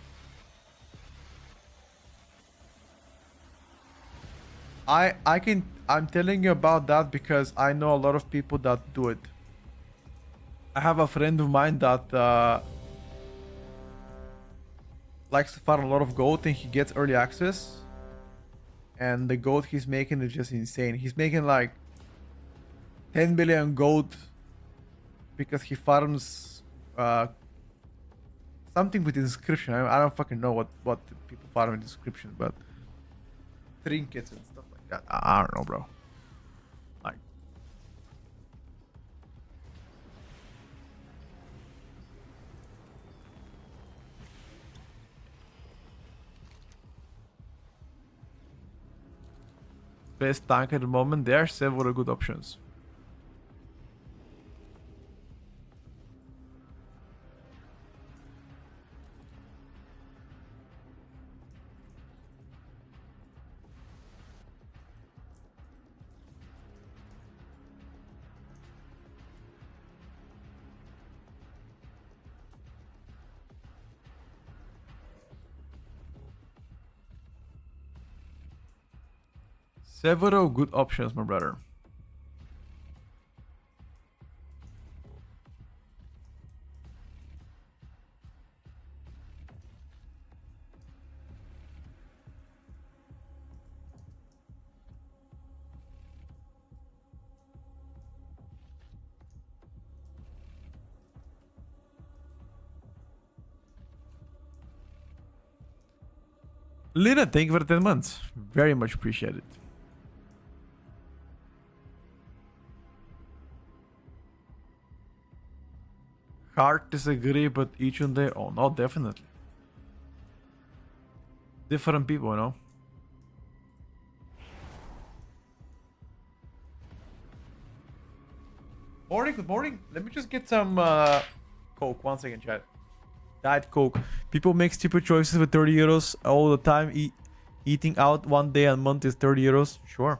I'm telling you about that because I know a lot of people that do it. I have a friend of mine that likes to farm a lot of gold and he gets early access. And the gold he's making is just insane. He's making like 10 billion gold because he farms something with inscription. I don't fucking know what people farm with inscription, but trinkets and stuff like that. I don't know, bro. Like, best tank at the moment. There are several good options. Several good options, my brother. Lina, thank you for the 10 months. Very much appreciated. Hard disagree, but each on their own. Oh, definitely. Different people, you know? Morning, good morning. Let me just get some Coke. 1 second, chat. Diet Coke. People make stupid choices with 30 euros all the time. Eating out one day a month is 30 euros. Sure.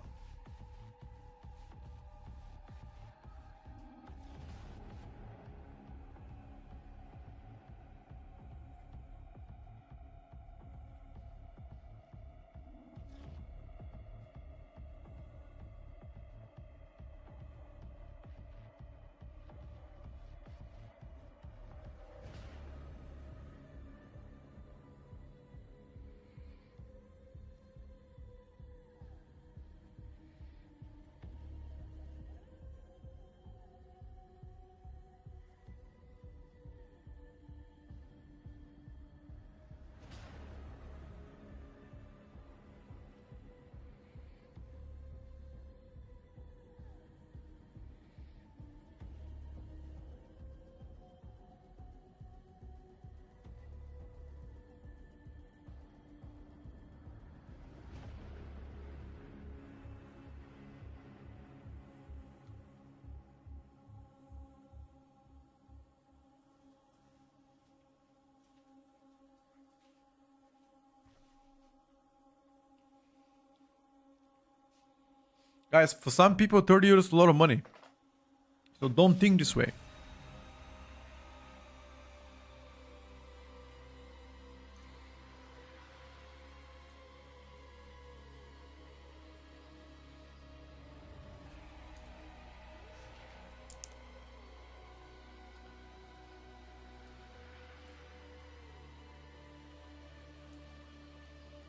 Guys, for some people, 30 euros is a lot of money. So don't think this way.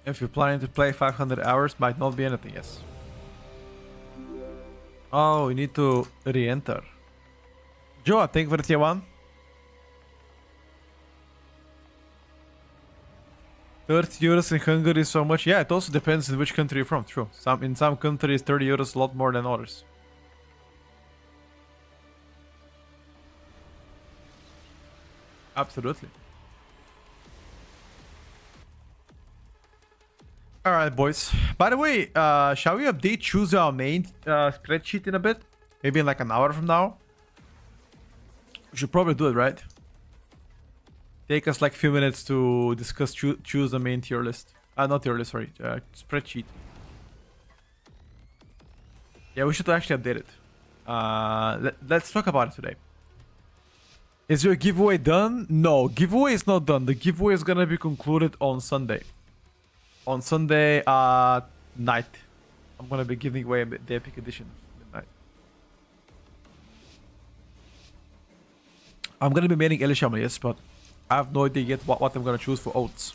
If you're planning to play 500 hours, might not be anything, yes. Oh, we need to re-enter. Joe, thank you for the tier 1. 30 euros in Hungary is so much. Yeah, it also depends on which country you're from, true. In some countries, 30 euros a lot more than others. Absolutely. Alright, boys. By the way, shall we update choose our main spreadsheet in a bit? Maybe in like an hour from now? We should probably do it, right? Take us like a few minutes to discuss choose the main tier list. Not tier list, sorry. Spreadsheet. Yeah, we should actually update it. Let's talk about it today. Is your giveaway done? No, giveaway is not done. The giveaway is gonna be concluded on Sunday. On Sunday night, I'm gonna be giving away the Epic Edition midnight. I'm gonna be making Elishama, yes, but I have no idea yet what I'm gonna choose for oaths.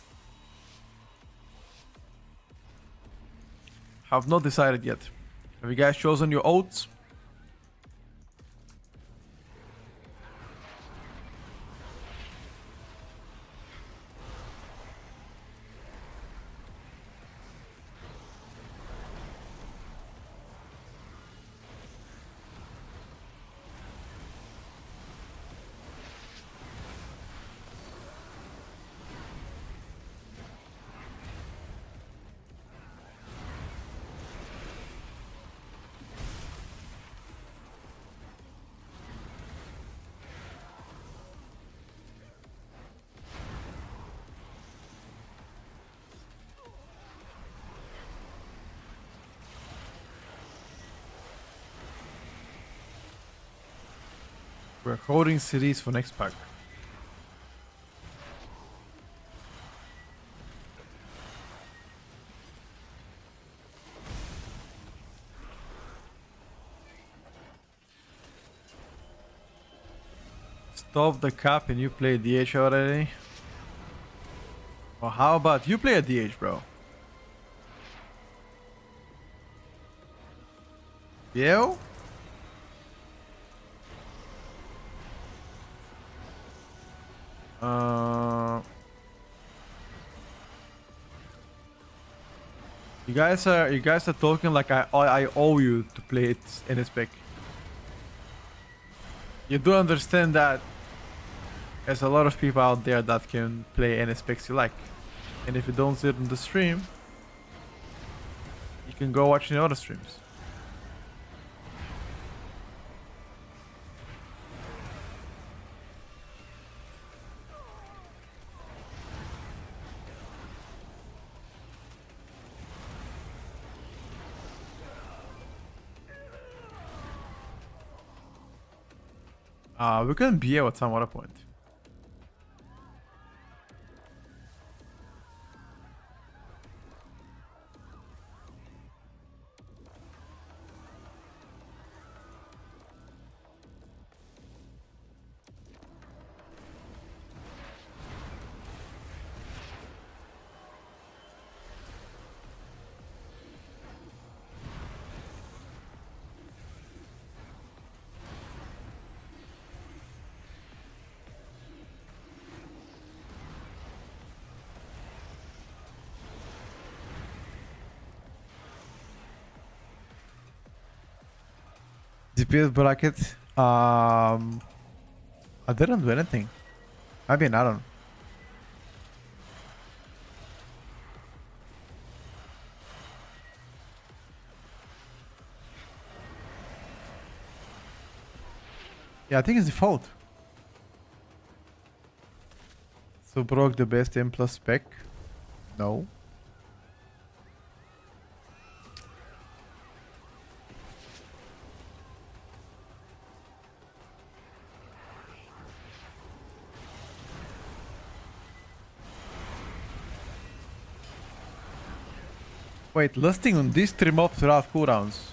Have not decided yet. Have you guys chosen your oaths? We're holding cities for next pack. Stop the cap and you play DH already? Or how about you play a DH, bro? Yeah? You guys are talking like I owe you to play it in a spec. You do understand that there's a lot of people out there that can play any specs you like. And if you don't see it on the stream, you can go watch the other streams. We can BA at some other point. DPS bracket. I didn't do anything. Maybe an add-on. Yeah, I think it's default. So broke the best M plus spec. No. Wait, listing on these 3 mobs without cooldowns.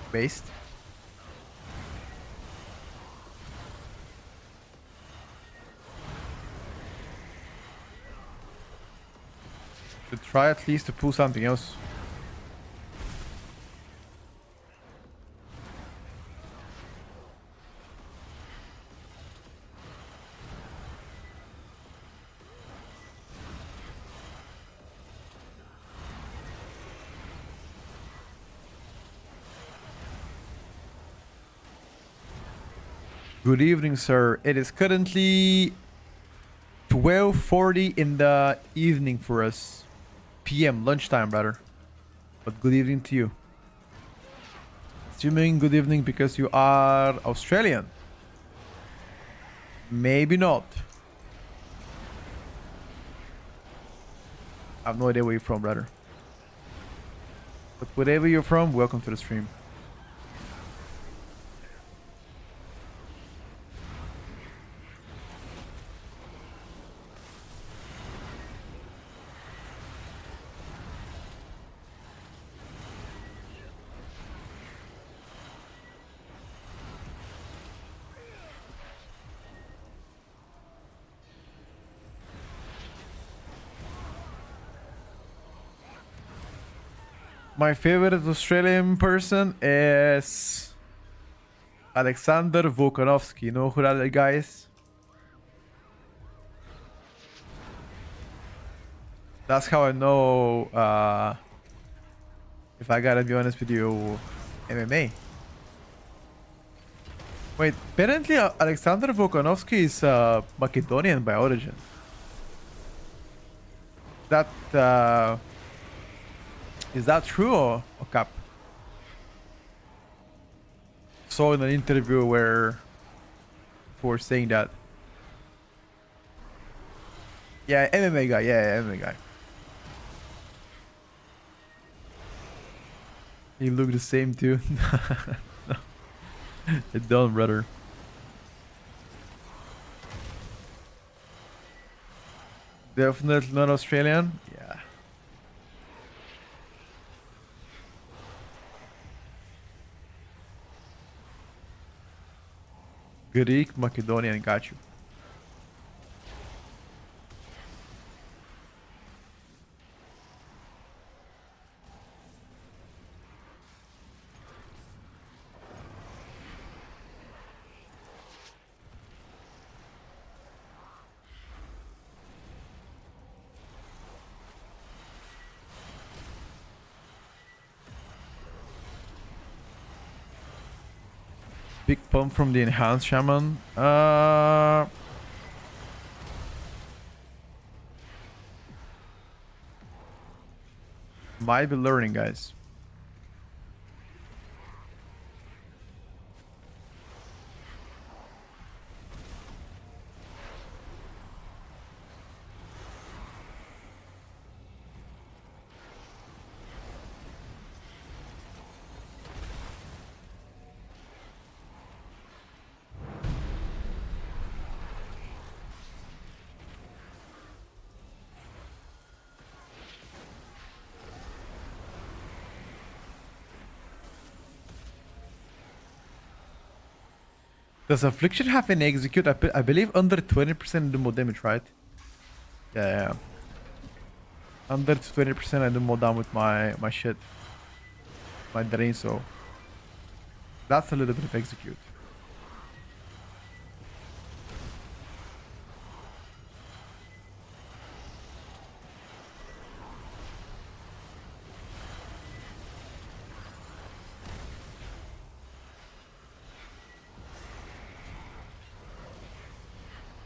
Based. Should try at least to pull something else. Good evening, sir. It is currently 12:40 in the evening for us. PM, lunchtime, brother. But good evening to you. Assuming good evening because you are Australian. Maybe not. I have no idea where you're from, brother. But wherever you're from, welcome to the stream. My favorite Australian person is Alexander Volkanovsky. You know who that guy is? That's how I know, if I gotta be honest with you, MMA. Wait, apparently Alexander Volkanovsky is Macedonian by origin. That, is that true or cap? Saw in an interview where for saying that. Yeah, MMA guy. Yeah, MMA guy. You look the same too. No, it don't, brother. Definitely not Australian. Yeah. Greek, Macedonian, got you. Big pump from the enhanced shaman. Might be learning, guys. Does Affliction have any execute? I believe under 20% I do more damage, right? Yeah. Under 20% I do more damage with my shit. My drain, so that's a little bit of execute.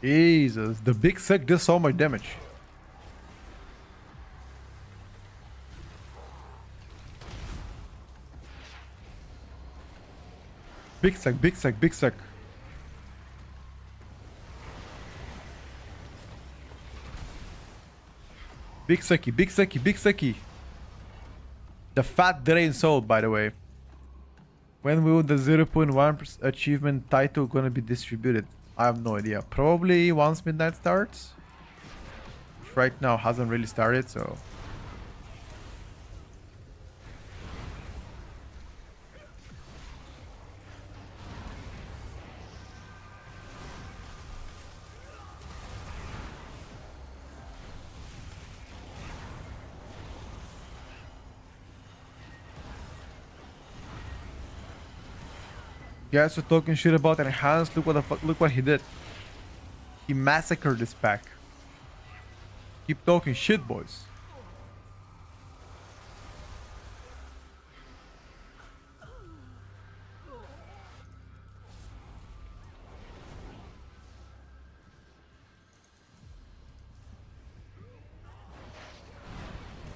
Jesus, the big sec does so much damage. Big sec, big sec, big sec. Big secky, big secky, big secky. The fat drain sold, by the way. When will the 0.1% achievement title gonna be distributed? I have no idea. Probably once midnight starts. right now hasn't really started, so. Guys are talking shit about enhanced. Look what the fuck, look what he did. He massacred this pack. Keep talking shit, boys.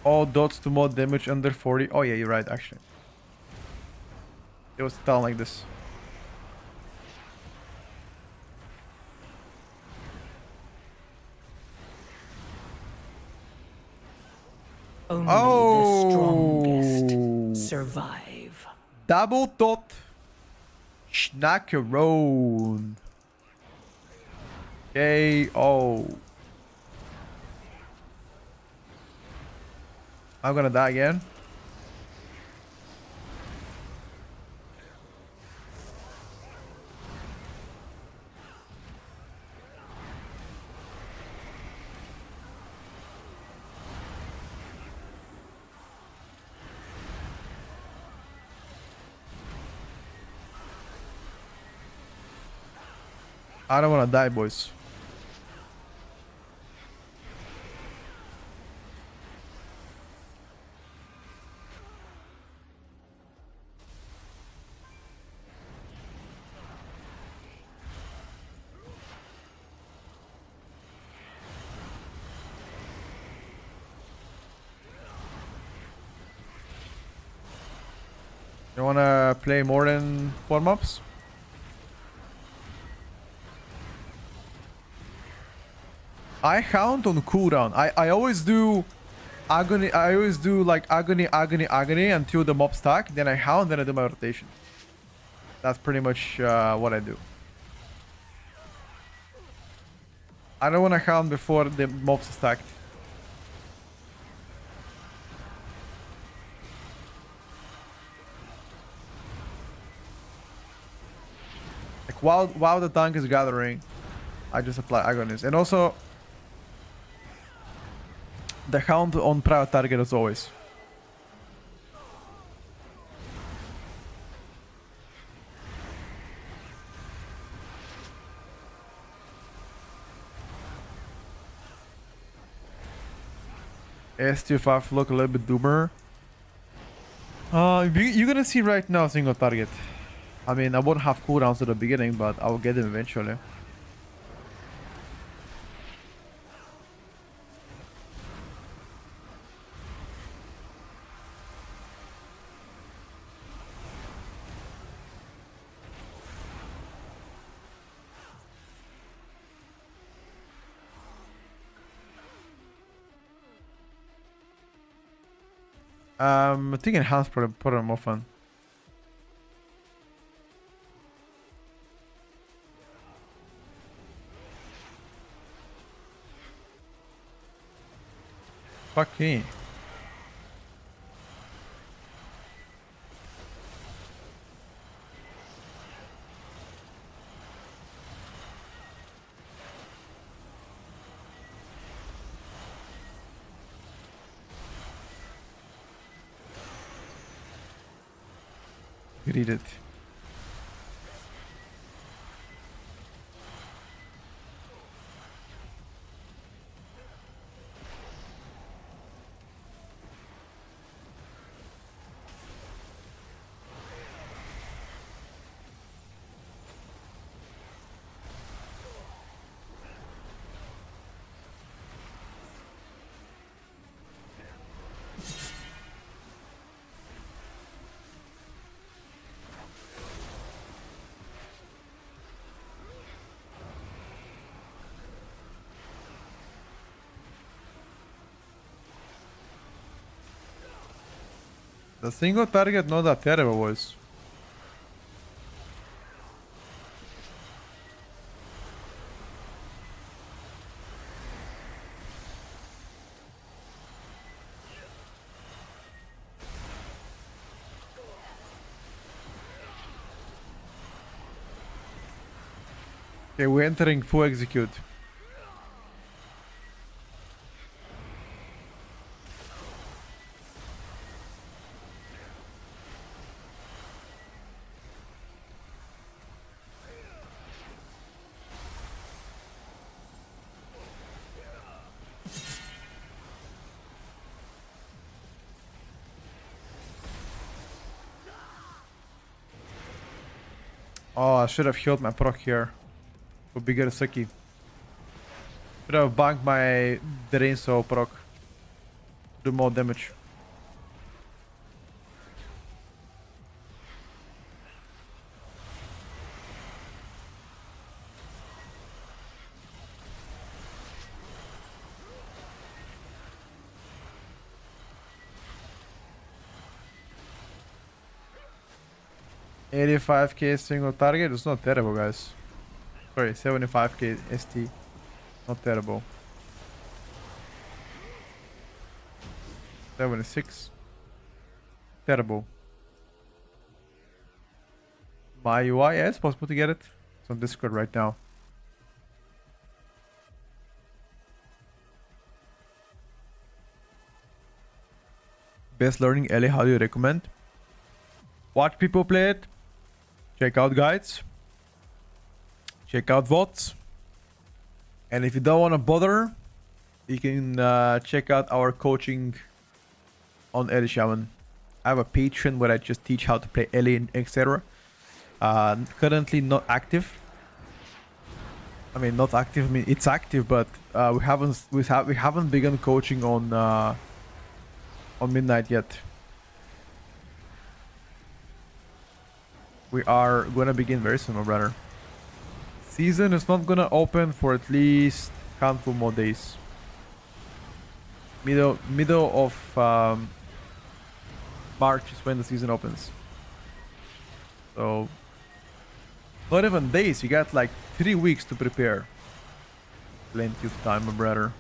All dots to more damage under 40. Oh yeah, you're right, actually. It was down like this. Only the strongest survive. Double dot. Schnackerone. KO. I'm gonna die again. I don't wanna die, boys. You wanna play more than 4 mobs? I hound on cooldown. I always do agony. I always do like agony until the mob stack. Then I hound. Then I do my rotation. That's pretty much what I do. I don't want to hound before the mobs are stacked. Like while the tank is gathering, I just apply agonies. And also the hound on prior target as always. ST5 look a little bit doomer. You're gonna see right now single target. I mean, I won't have cooldowns at the beginning, but I'll get them eventually. I think enhance probably more fun. Fuck me. Read it. The single target not that terrible, boys. Okay, we're entering full execute. Oh, I should have healed my proc here. For bigger Saki. Should have banked my drain so proc. Do more damage. $85k single target. It's not terrible, guys. Sorry, 75k ST. Not terrible. 76. Terrible. My UI, yeah, it's possible to get it. It's on Discord right now. Best learning LA, how do you recommend? Watch people play it. Check out guides. Check out VODs. And if you don't want to bother, you can check out our coaching on Ellie Shaman. I have a Patreon where I just teach how to play Ellie and etc. Currently not active. I mean, not active. I mean, it's active, but we haven't begun coaching on midnight yet. We are gonna begin very soon, my brother. Season is not gonna open for at least handful more days. Middle of March is when the season opens. So not even days. You got like 3 weeks to prepare. Plenty of time, my brother.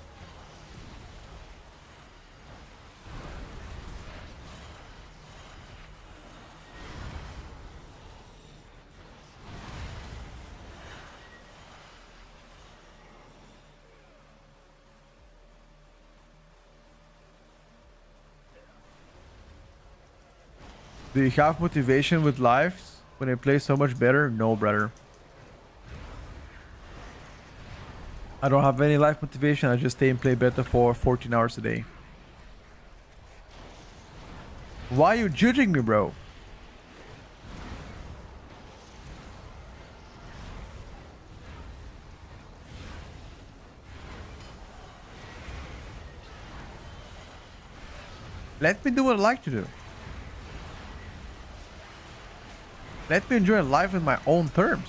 Do you have motivation with lives when you play so much better? No, brother. I don't have any life motivation. I just stay and play better for 14 hours a day. Why are you judging me, bro? Let me do what I like to do. Let me enjoy life in my own terms.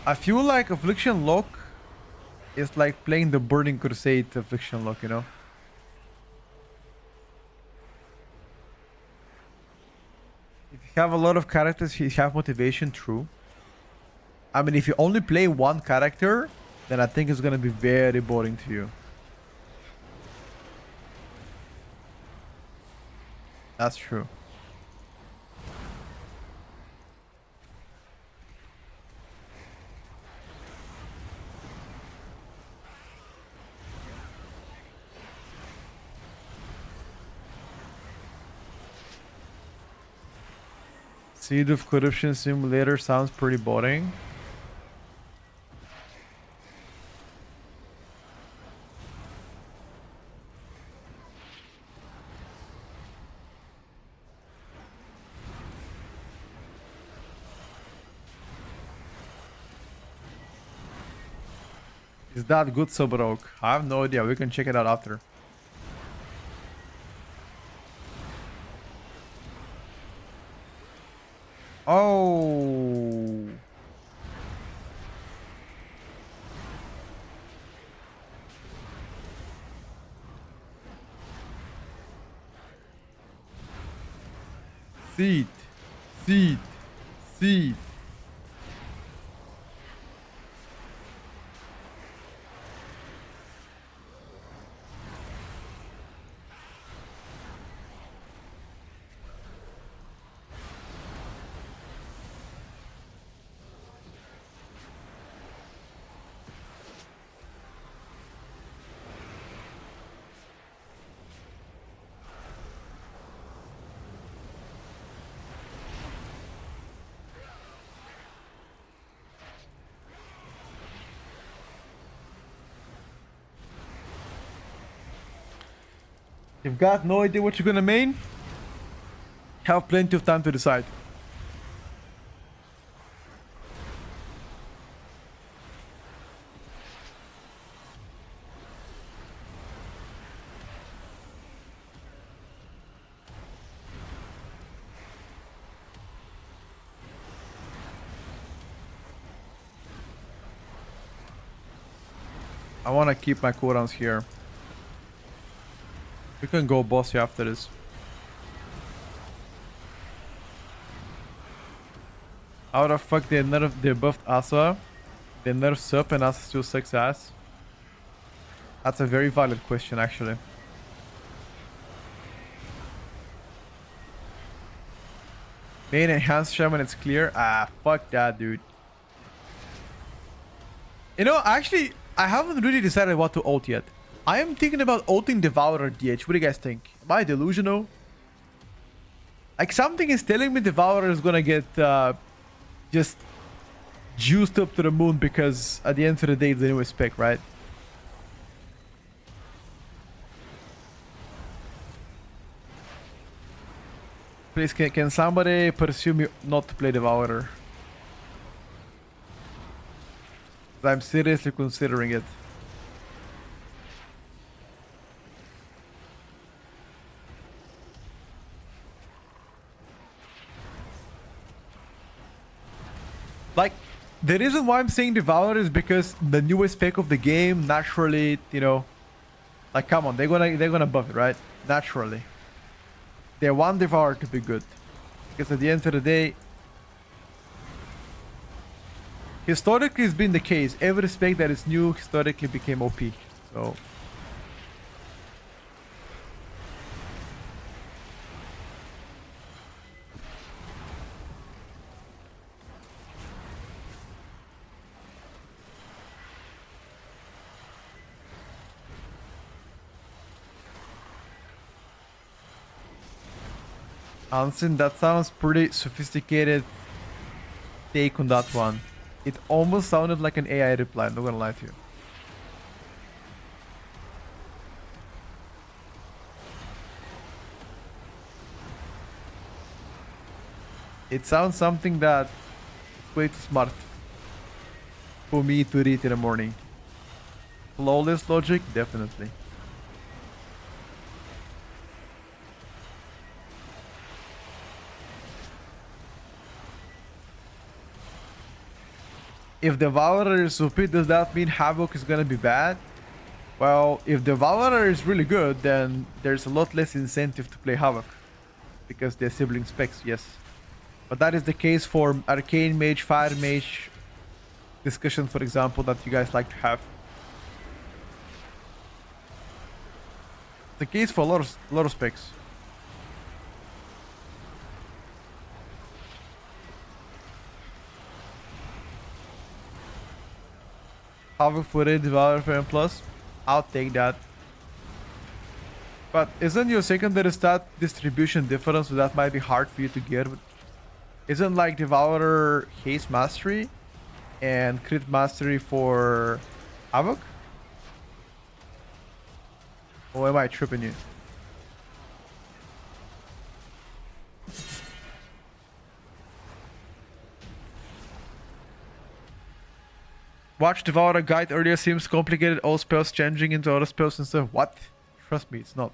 I feel like Affliction Lock is like playing the Burning Crusade Affliction Lock, you know? If you have a lot of characters, you have motivation, true. I mean, if you only play one character, then I think it's gonna be very boring to you. That's true. Seed of Corruption Simulator sounds pretty boring. Is that good, Sobrok? I have no idea. We can check it out after. Oh. Seed. Seed. Seed. You've got no idea what you're gonna main? Have plenty of time to decide. I want to keep my cooldowns here. We can go bossy after this. How the fuck they buffed Asa? They nerfed Sup and Asa still sucks ass? That's a very valid question actually. Main enhanced shaman, it's clear. Ah, fuck that, dude. You know, actually, I haven't really decided what to ult yet. I am thinking about ulting Devourer DH. What do you guys think? Am I delusional? Like, something is telling me Devourer is gonna get just juiced up to the moon because at the end of the day, it's the newest spec, right? Please, can somebody pursue me not to play Devourer? I'm seriously considering it. Like, the reason why I'm saying Devourer is because the newest spec of the game naturally, you know, like, come on, they're gonna buff it, right? Naturally. They want Devourer to be good. Because at the end of the day, historically it's been the case. Every spec that is new historically became OP. So Hansen, that sounds pretty sophisticated take on that one. It almost sounded like an AI reply, I'm not gonna lie to you. It sounds something that is way too smart for me to read in the morning. Flawless logic, definitely. If Devourer is OP, does that mean Havoc is gonna be bad? Well, if Devourer is really good, then there's a lot less incentive to play Havoc. Because they're sibling specs, yes. But that is the case for Arcane Mage, Fire Mage discussion, for example, that you guys like to have. The case for a lot of specs. Havoc for a Devourer and plus, I'll take that. But isn't your secondary stat distribution different, so that might be hard for you to get? Isn't like Devourer Haste Mastery and Crit Mastery for Havoc? Or am I tripping you? Watch Devourer guide earlier seems complicated, all spells changing into other spells and stuff. What? Trust me, it's not.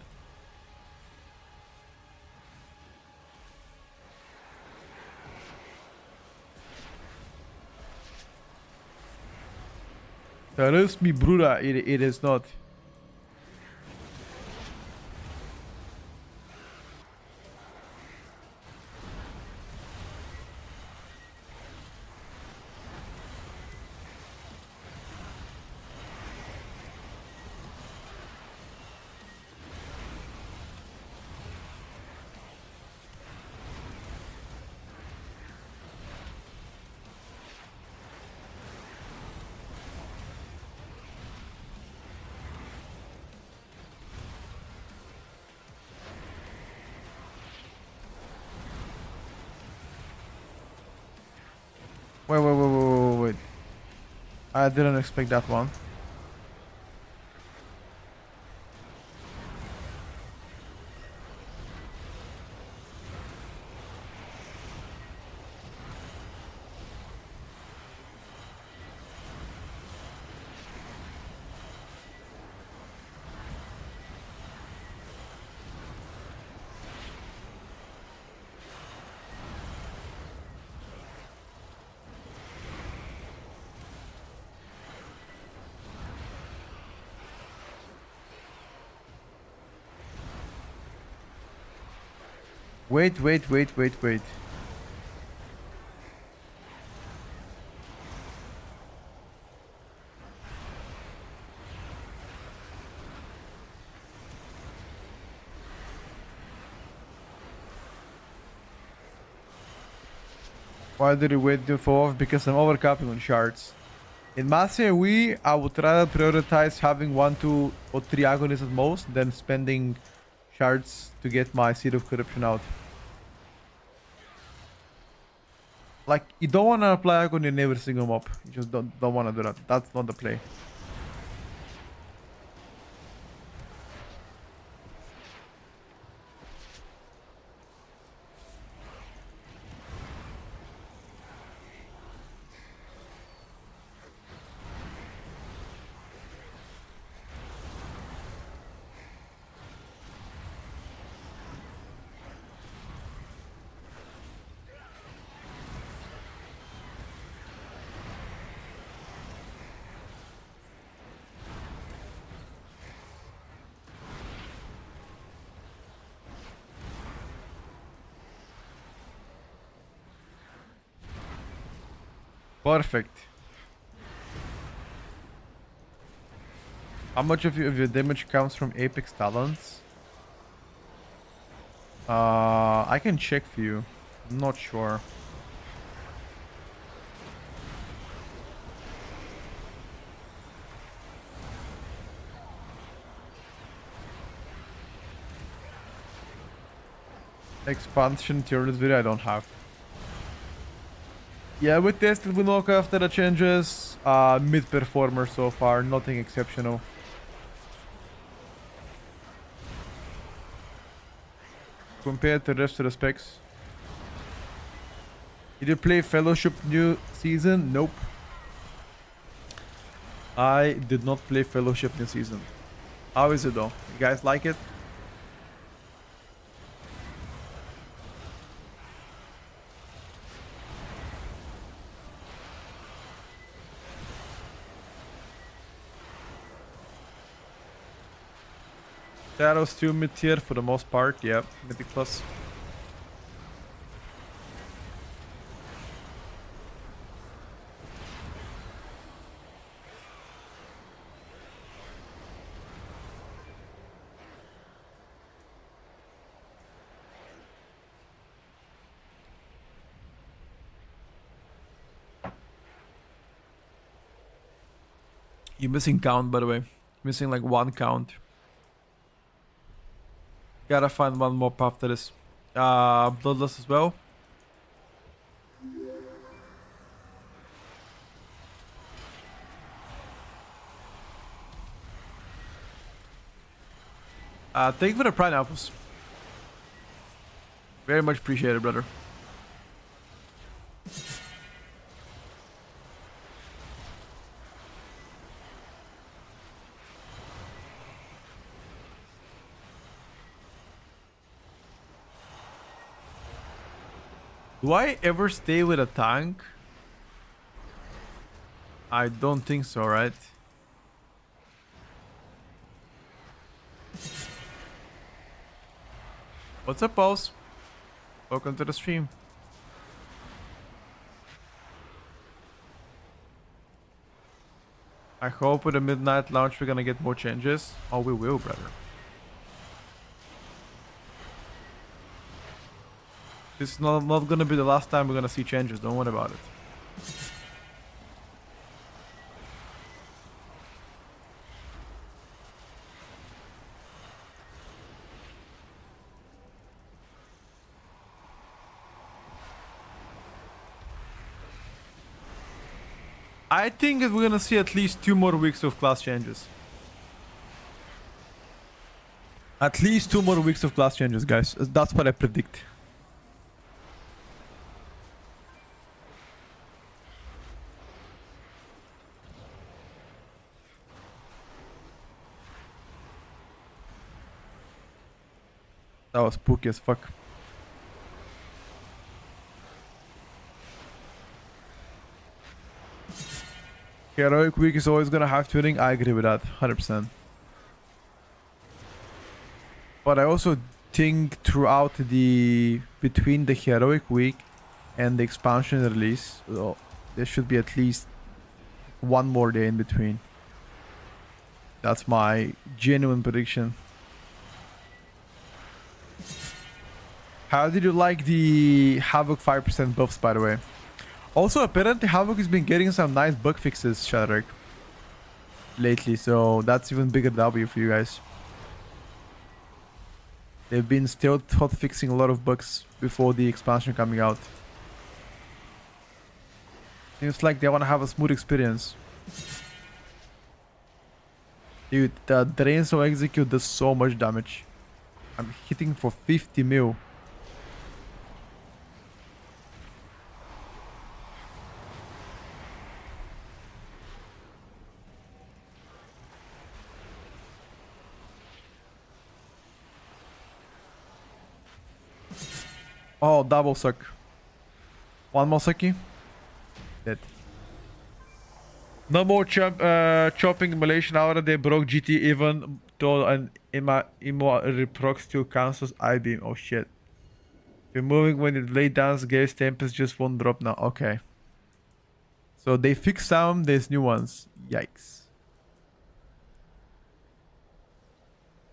Trust me, Bruda, it is not. Wait. I didn't expect that one. Wait. Why did you wait to fall off? Because I'm overcapping on shards. In Master Wii, I would rather prioritize having 1, 2, or 3 agonists at most than spending shards to get my Seed of Corruption out. Like, you don't want to apply agony in every single mob. You just don't want to do that. That's not the play. Perfect. How much of your damage comes from Apex Talents? I can check for you. I'm not sure. Expansion Tierlist video I don't have. Yeah, we tested Winoka after the changes. Mid performer so far, nothing exceptional. Compared to the rest of the specs. Did you play Fellowship new season? Nope. I did not play Fellowship new season. How is it though? You guys like it? Shadows 2 mid tier for the most part, yeah. Mythic plus. You're missing count, by the way. Missing like 1 count. Gotta find 1 more after this. Bloodlust as well. Thank you for the prime apples. Very much appreciated, brother. Do I ever stay with a tank? I don't think so, right? What's up, boss? Welcome to the stream. I hope with the midnight launch we're gonna get more changes. Oh, we will, brother. This is not gonna be the last time we're gonna see changes. Don't worry about it. I think that we're gonna see at least 2 more weeks of class changes. At least 2 more weeks of class changes, guys. That's what I predict. That was spooky as fuck. Heroic week is always gonna have tuning. I agree with that, 100%. But I also think throughout between the heroic week and the expansion release, well, there should be at least 1 more day in between. That's my genuine prediction. How did you like the Havoc 5% buffs, by the way? Also, apparently Havoc has been getting some nice bug fixes, Shadrach, lately, so that's even bigger W for you guys. They've been still hot fixing a lot of bugs before the expansion coming out. Seems like they want to have a smooth experience. Dude, the Drain So Execute does so much damage. I'm hitting for 50 mil. Oh, double suck. 1 more sucky. Dead. No more chopping Malaysian aura. They broke GT even though an Imo reproc still counts as I-beam. Oh shit. Removing when you lay down Gaze Tempest just won't drop now. Okay. So they fixed some, there's new ones. Yikes.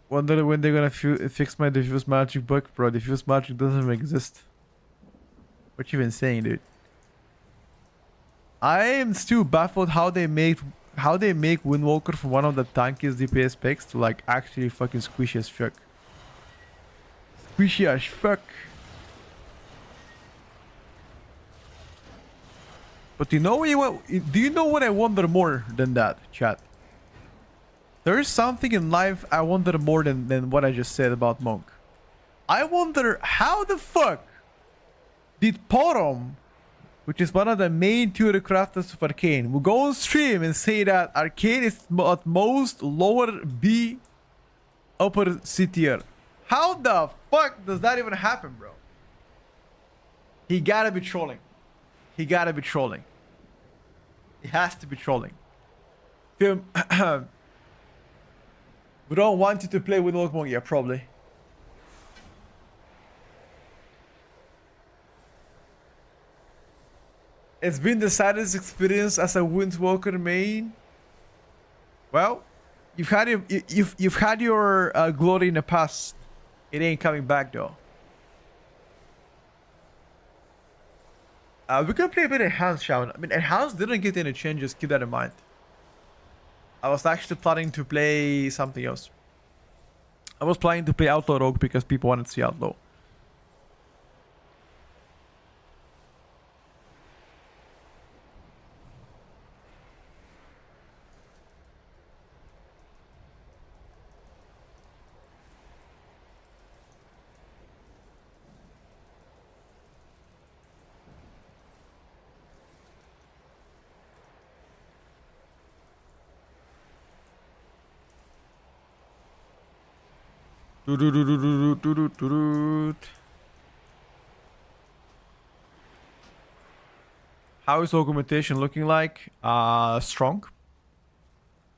Wonder when they're gonna fix my diffuse magic bug, bro. Diffuse magic doesn't exist. What you even saying, dude? I am still baffled how they make Windwalker from one of the tankiest DPS picks to like actually fucking squishy as fuck. Squishy as fuck. But you know what? Do you know what I wonder more than that, chat? There is something in life I wonder more than what I just said about Monk. I wonder how the fuck did Porom, which is one of the main theory crafters of Arcane, will go on stream and say that Arcane is at most lower B, upper C tier. How the fuck does that even happen, bro? He gotta be trolling. He gotta be trolling. He has to be trolling. Film. We don't want you to play with Windwalker. Yeah, probably. It's been the saddest experience as a Windwalker main. Well, you've had your glory in the past. It ain't coming back though. We can play a bit of Enhanced, shall we? I mean, Enhanced didn't get any changes. Keep that in mind. I was actually planning to play something else. I was planning to play Outlaw Rogue because people wanted to see Outlaw. How is augmentation looking like? Strong.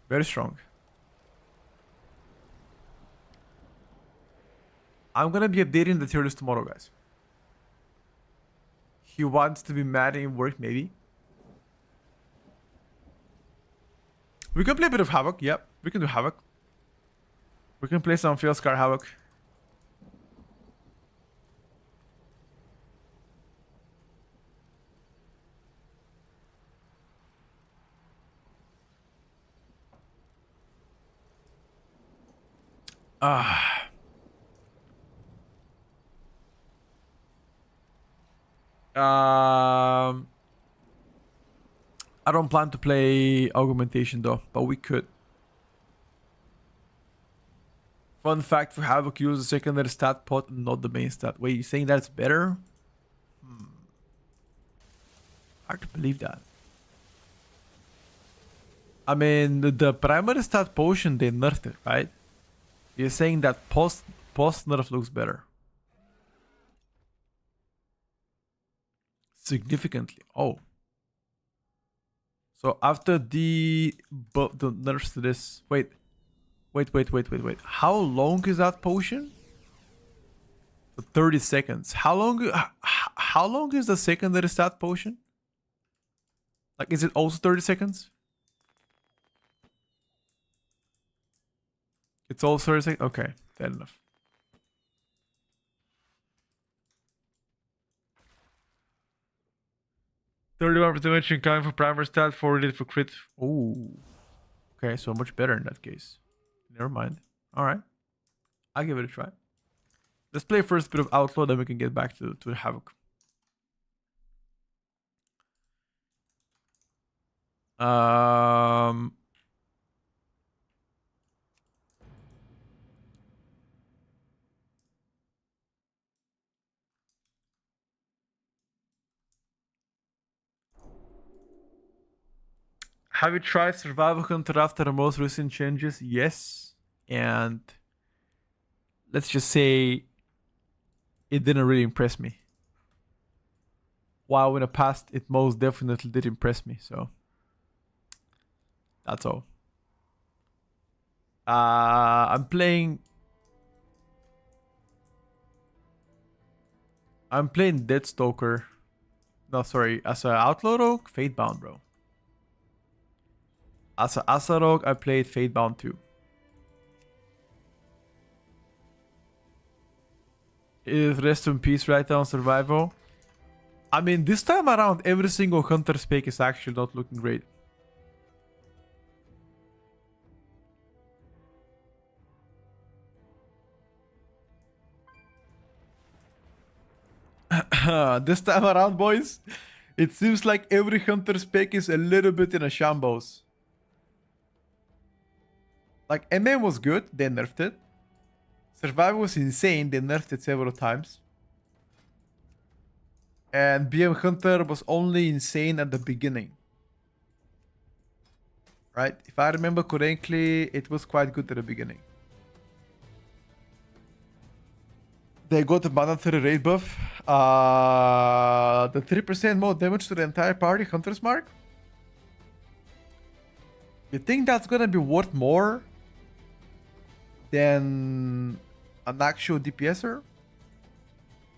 Very strong. I'm gonna be updating the tier list tomorrow, guys. He wants to be mad in work, maybe. We can play a bit of Havoc. Yep, we can do Havoc. We can play some Field Scar Havoc. I don't plan to play augmentation though, but we could. Fun fact for Havoc, use the secondary stat pot, not the main stat. Wait, you saying that's better? Hard to believe that. I mean, the primary stat potion, they nerfed it, right? You're saying that post nerf looks better. Significantly. Oh. So after the nerfs to this... Wait. How long is that potion? For 30 seconds. How long is the secondary stat potion? Like, is it also 30 seconds? It's also 30 seconds? Okay, fair enough. $31% damage incoming for primary stat, 40 for crit. Oh. Okay, so much better in that case. Never mind. Alright. I'll give it a try. Let's play first a bit of Outlaw, then we can get back to the Havoc. Have you tried Survival Hunter after the most recent changes? Yes. And let's just say it didn't really impress me. While in the past, it most definitely did impress me. So that's all. I'm playing Deathstalker. No, sorry. As an Outlaw Rogue, Fatebound, bro. As an Asa Rogue, I played Fatebound 2. Is rest in peace right now on Survival. I mean, this time around, every single Hunter spec is actually not looking great. This time around, boys, it seems like every Hunter spec is a little bit in a shambles. Like, MM was good, they nerfed it. Survival was insane, they nerfed it several times. And BM Hunter was only insane at the beginning. Right? If I remember correctly, it was quite good at the beginning. They got the mandatory raid buff. The 3% more damage to the entire party, Hunter's Mark. You think that's gonna be worth more than an actual DPSer?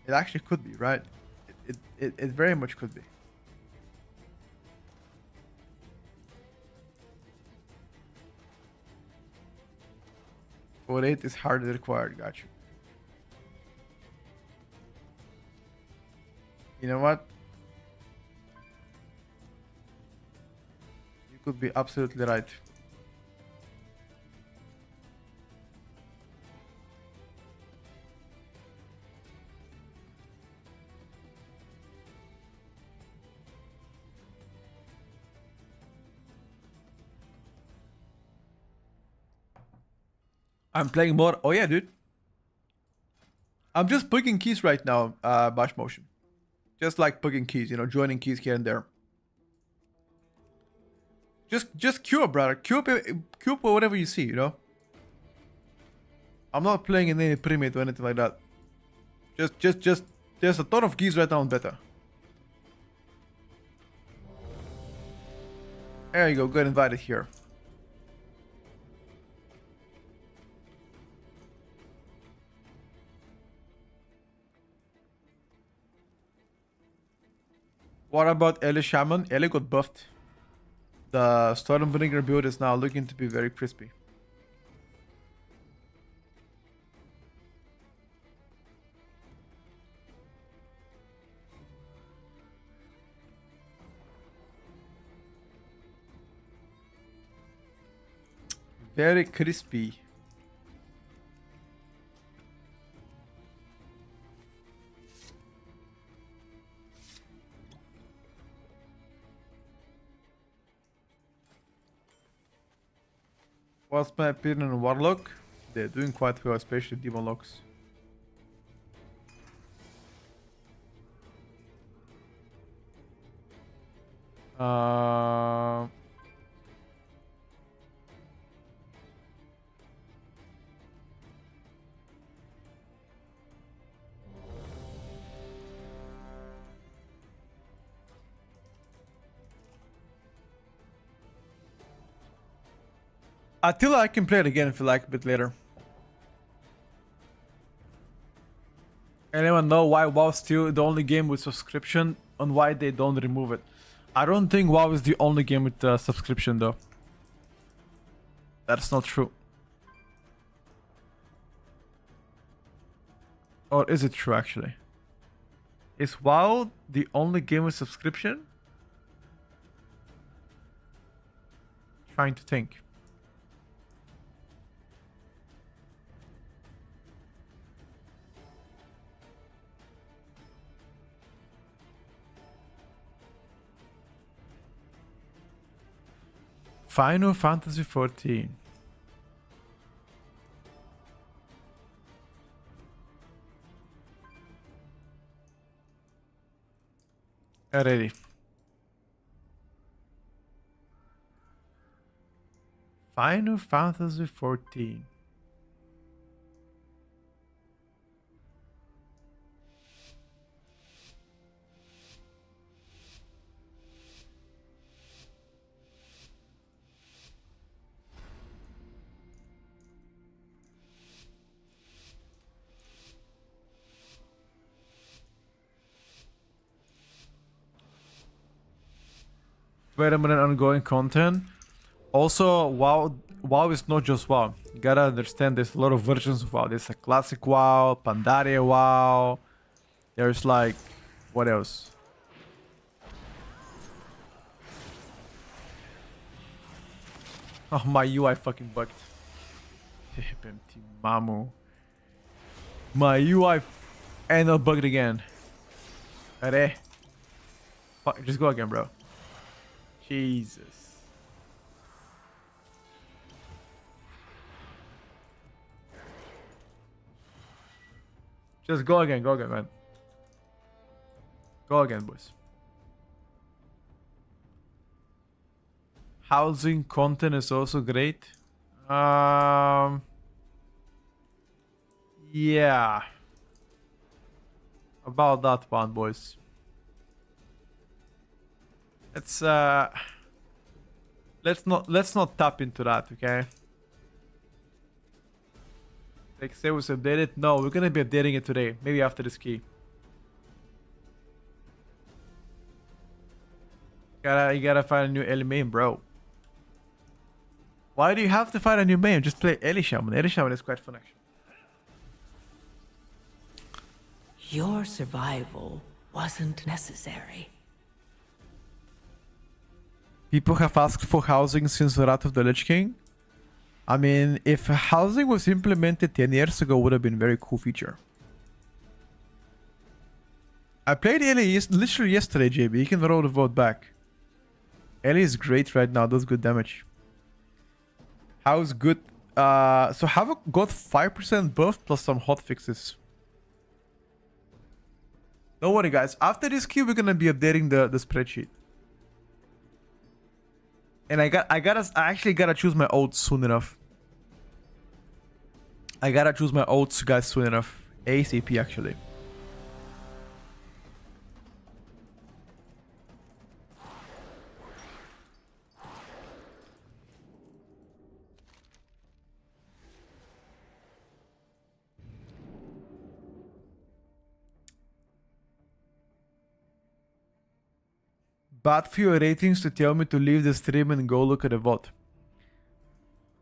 It actually could be, right? It very much could be. For 8 is hardly required, got you. You know what? You could be absolutely right. I'm playing more. Oh yeah, dude. I'm just plugging keys right now, Bash Motion. Just like plugging keys, you know, joining keys here and there. Just queue up, brother. Queue up whatever you see, you know. I'm not playing in any primate or anything like that. Just there's a ton of keys right now on beta. There you go, get invited here. What about Ellie Shaman? Ellie got buffed. The Stormbringer build is now looking to be very crispy. Very crispy. What's my opinion on warlock? They're doing quite well, especially demon locks. Uh, Attila, I can play it again if you like a bit later. Anyone know why WoW's still the only game with subscription and why they don't remove it? I don't think WoW is the only game with subscription though. That's not true. Or is it true actually? Is WoW the only game with subscription? Trying to think. Final Fantasy 14. Alrighty. Final Fantasy 14. Permanent ongoing content. Also, WoW is not just WoW. You gotta understand there's a lot of versions of WoW. There's a classic WoW, Pandaria WoW. There's like, what else? Oh, my UI fucking bugged. Empty Mamu. My UI and not bugged again. Are. Fuck, just go again, bro. Jesus. Just go again, man. Go again, boys. Housing content is also great. Yeah. About that one, boys. Let's not tap into that, okay? Like say was updated. No, we're gonna be updating it today. Maybe after this key. You gotta find a new Ellie main, bro. Why do you have to find a new main? Just play Ellie Shaman. Ellie Shaman is quite fun actually. Your survival wasn't necessary. People have asked for housing since the Wrath of the Lich King. I mean, if housing was implemented 10 years ago, would have been a very cool feature. I played Ellie literally yesterday, JB. You can roll the vote back. Ellie is great right now, does good damage. How's good? So Havoc got 5% buff plus some hotfixes. Don't worry, guys. After this queue, we're gonna be updating the spreadsheet. And I actually gotta choose my oats soon enough. I gotta choose my oats, guys, soon enough. ASAP, actually. Bad for your ratings to tell me to leave the stream and go look at the VOD.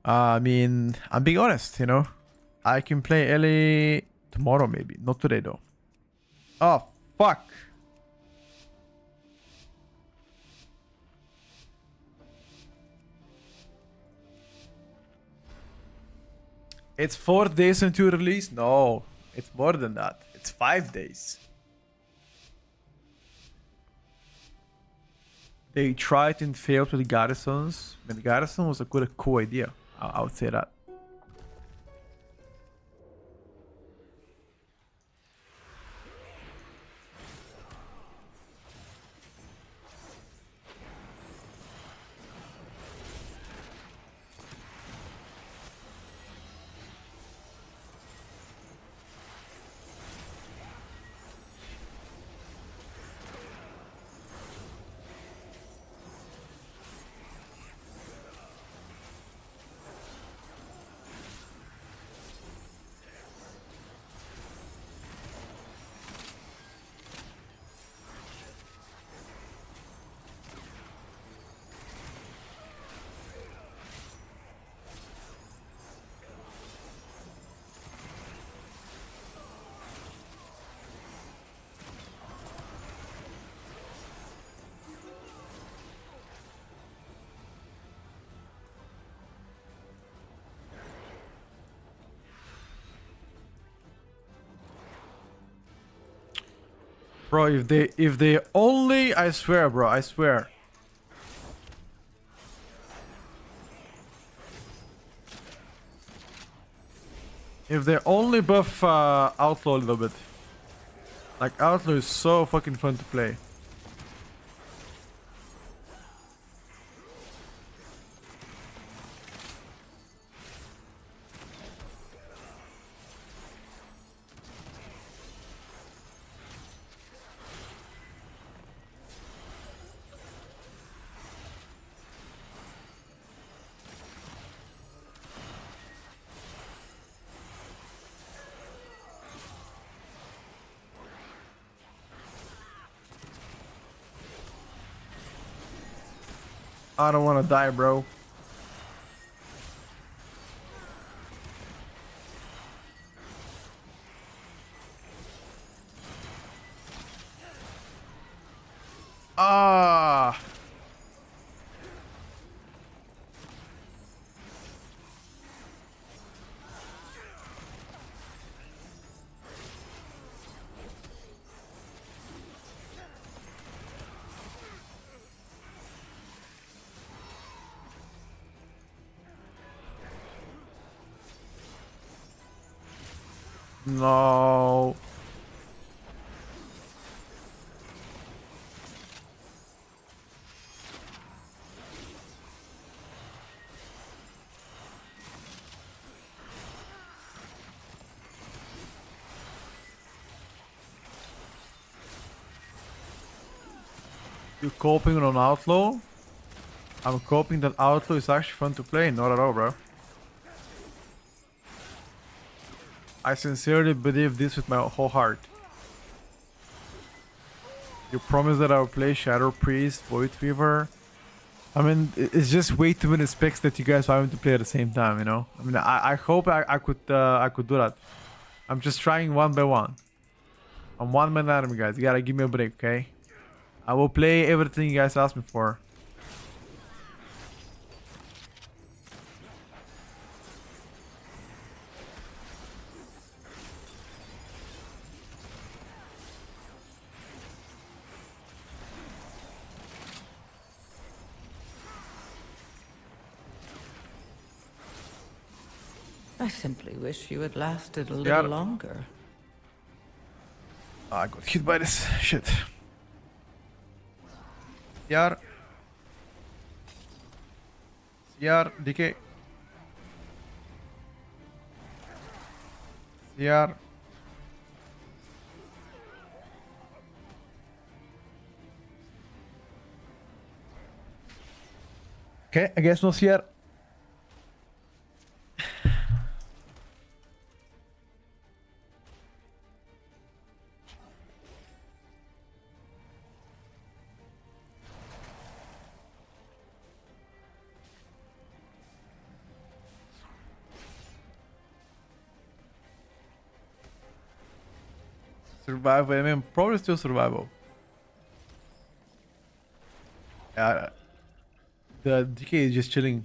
I mean, I'm being honest, you know. I can play Ellie tomorrow maybe. Not today though. Oh, fuck. It's 4 days until release? No, it's more than that. It's 5 days. They tried and failed with the garrisons. And the garrison was a cool idea. I would say that. Bro, if they only, I swear, bro, I swear. If they only buff Outlaw a little bit. Like, Outlaw is so fucking fun to play. I don't want to die, bro. Ah. No. You're coping on Outlaw? I'm coping that Outlaw is actually fun to play. Not at all, bro. I sincerely believe this with my whole heart. You promised that I would play Shadow Priest, Void Weaver. I mean, it's just way too many specs that you guys want me to play at the same time, you know? I mean, I hope I could do that. I'm just trying one by one. I'm one man enemy, guys. You gotta give me a break, okay? I will play everything you guys asked me for. I simply wish you had lasted a little longer. I got hit by this shit. CR. CR, DK. CR. Okay, I guess no CR. Survival, I mean, probably still survival. Yeah, the DK is just chilling.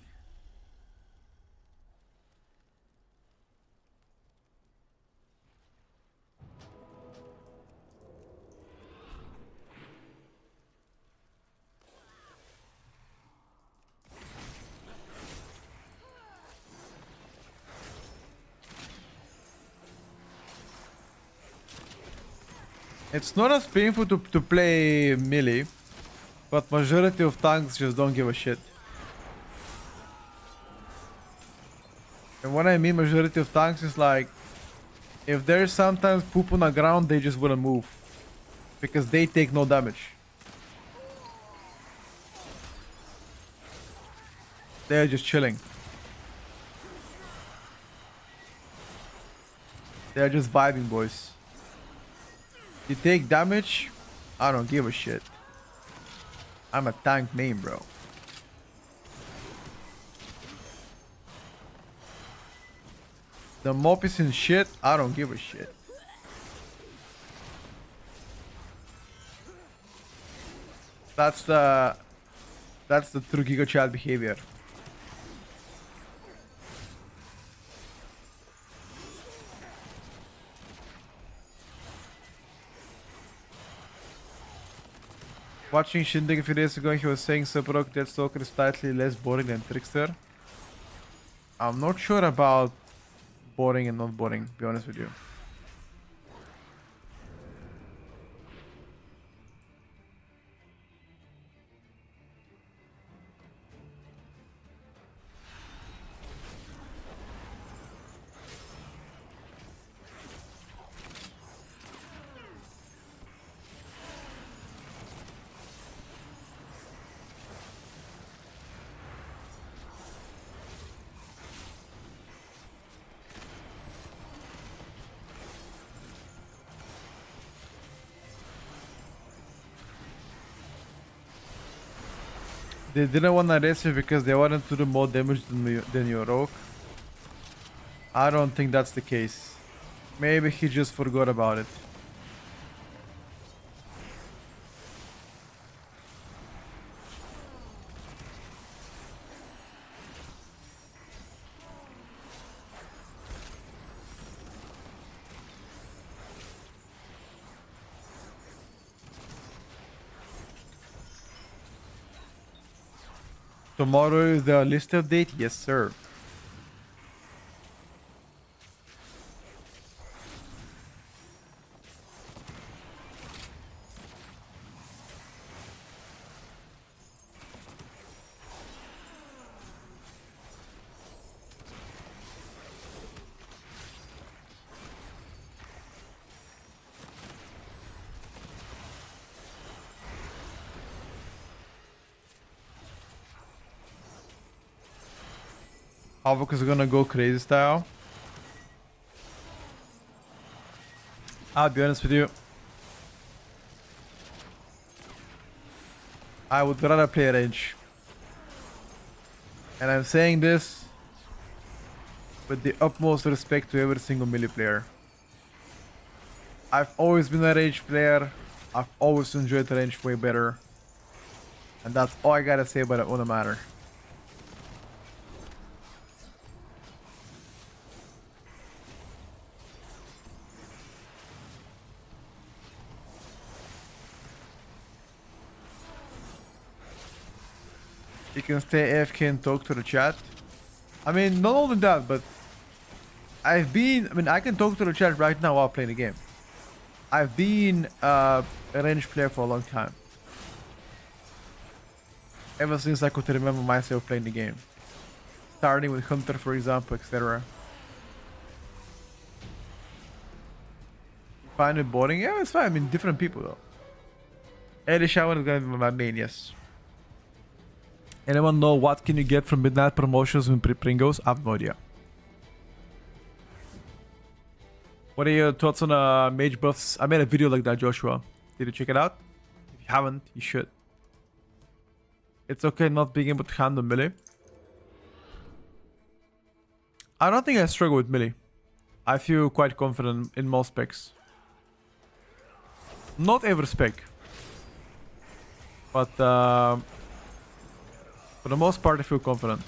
It's not as painful to play melee, but majority of tanks just don't give a shit. And what I mean majority of tanks is like, if there's sometimes poop on the ground, they just wouldn't move. Because they take no damage. They're just chilling. They're just vibing, boys. You take damage, I don't give a shit. I'm a tank main, bro. The mop is in shit, I don't give a shit. That's the true Giga Child behavior. Watching Shindig a few days ago, he was saying Superrock Deathstalker is slightly less boring than Trickster. I'm not sure about boring and not boring, to be honest with you. They didn't want to arrest you because they wanted to do more damage than your rogue. I don't think that's the case. Maybe he just forgot about it. Tomorrow is the list update? Yes, sir. Havoc is gonna go crazy style. I'll be honest with you. I would rather play range. And I'm saying this with the utmost respect to every single melee player. I've always been a range player. I've always enjoyed the range way better. And that's all I gotta say about it on the matter. You can stay AFK and talk to the chat. I mean, not only that, but I can talk to the chat right now while playing the game. I've been a range player for a long time. Ever since I could remember myself playing the game. Starting with Hunter, for example, etc. Find it boring? Yeah, it's fine. I mean, different people though. Early Shower is gonna be my main, yes. Anyone know what can you get from midnight promotions when Pringles? I have no idea. What are your thoughts on mage buffs? I made a video like that, Joshua. Did you check it out? If you haven't, you should. It's okay not being able to handle melee. I don't think I struggle with melee. I feel quite confident in most specs. Not every spec. But for the most part, I feel confident.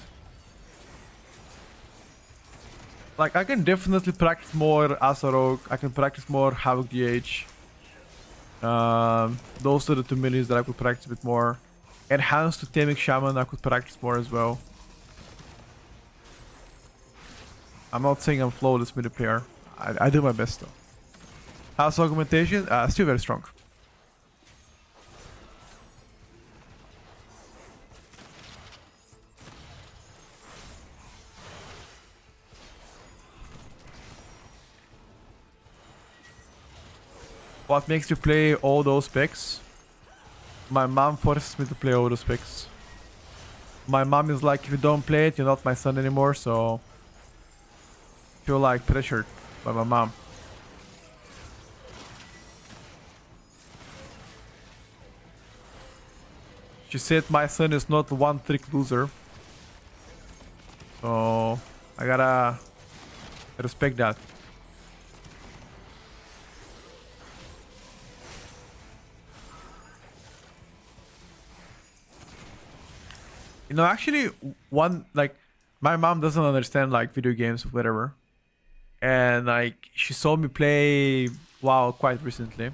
Like, I can definitely practice more as a rogue. I can practice more Havoc DH. Those are the two melees that I could practice a bit more. Enhanced to Taming Shaman, I could practice more as well. I'm not saying I'm flawless melee player. I do my best though. How's augmentation? Still very strong. What makes you play all those picks? My mom forces me to play all those picks. My mom is like, if you don't play it, you're not my son anymore, so... I feel like pressured by my mom. She said my son is not a one-trick loser. So... I gotta... respect that. You know, actually, my mom doesn't understand, like, video games or whatever. And, like, she saw me play WoW quite recently.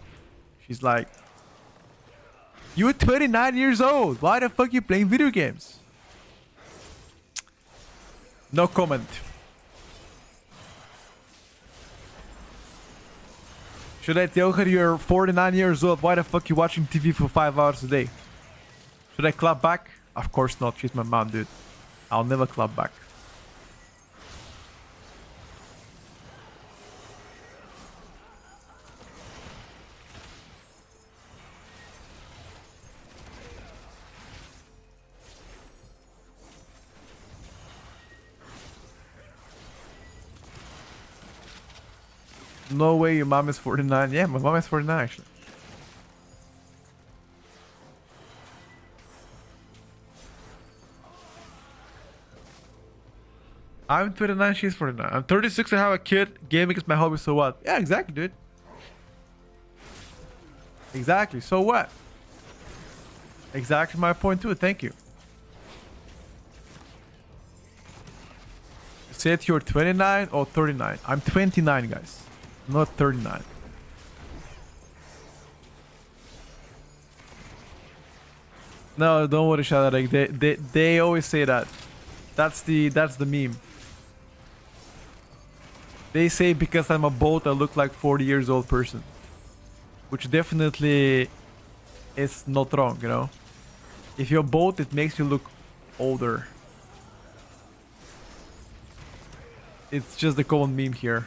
She's like, you're 29 years old. Why the fuck you playing video games? No comment. Should I tell her you're 49 years old? Why the fuck you watching TV for 5 hours a day? Should I clap back? Of course not, she's my mom, dude. I'll never clap back. No way your mom is 49. Yeah, my mom is 49 actually. I'm 29, she's 49. I'm 36 and have a kid. Gaming is my hobby, so what? Yeah, exactly, dude. Exactly, so what? Exactly my point too, thank you. You said you're 29 or 39? I'm 29, guys. Not 39. No, don't worry, Shadarek. They always say that. That's the meme. They say because I'm a boat, I look like 40 years old person. Which definitely is not wrong, you know? If you're a boat, it makes you look older. It's just the common meme here.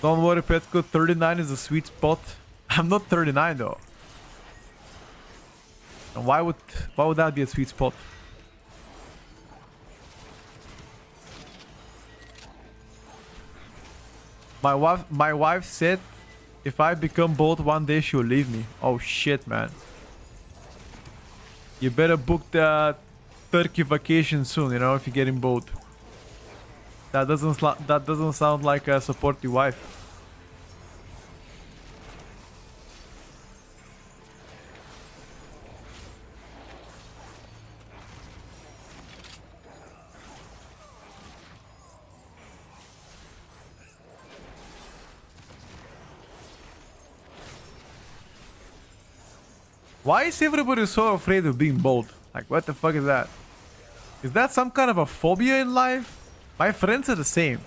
Don't worry, Petco, 39 is a sweet spot. I'm not 39 though. And why would that be a sweet spot? My wife said if I become bald one day she'll leave me. Oh shit, man. You better book the Turkey vacation soon, you know, if you're getting bald. That doesn't sound like a supportive wife. Why is everybody so afraid of being bald? Like, what the fuck is that? Is that some kind of a phobia in life? My friends are the same.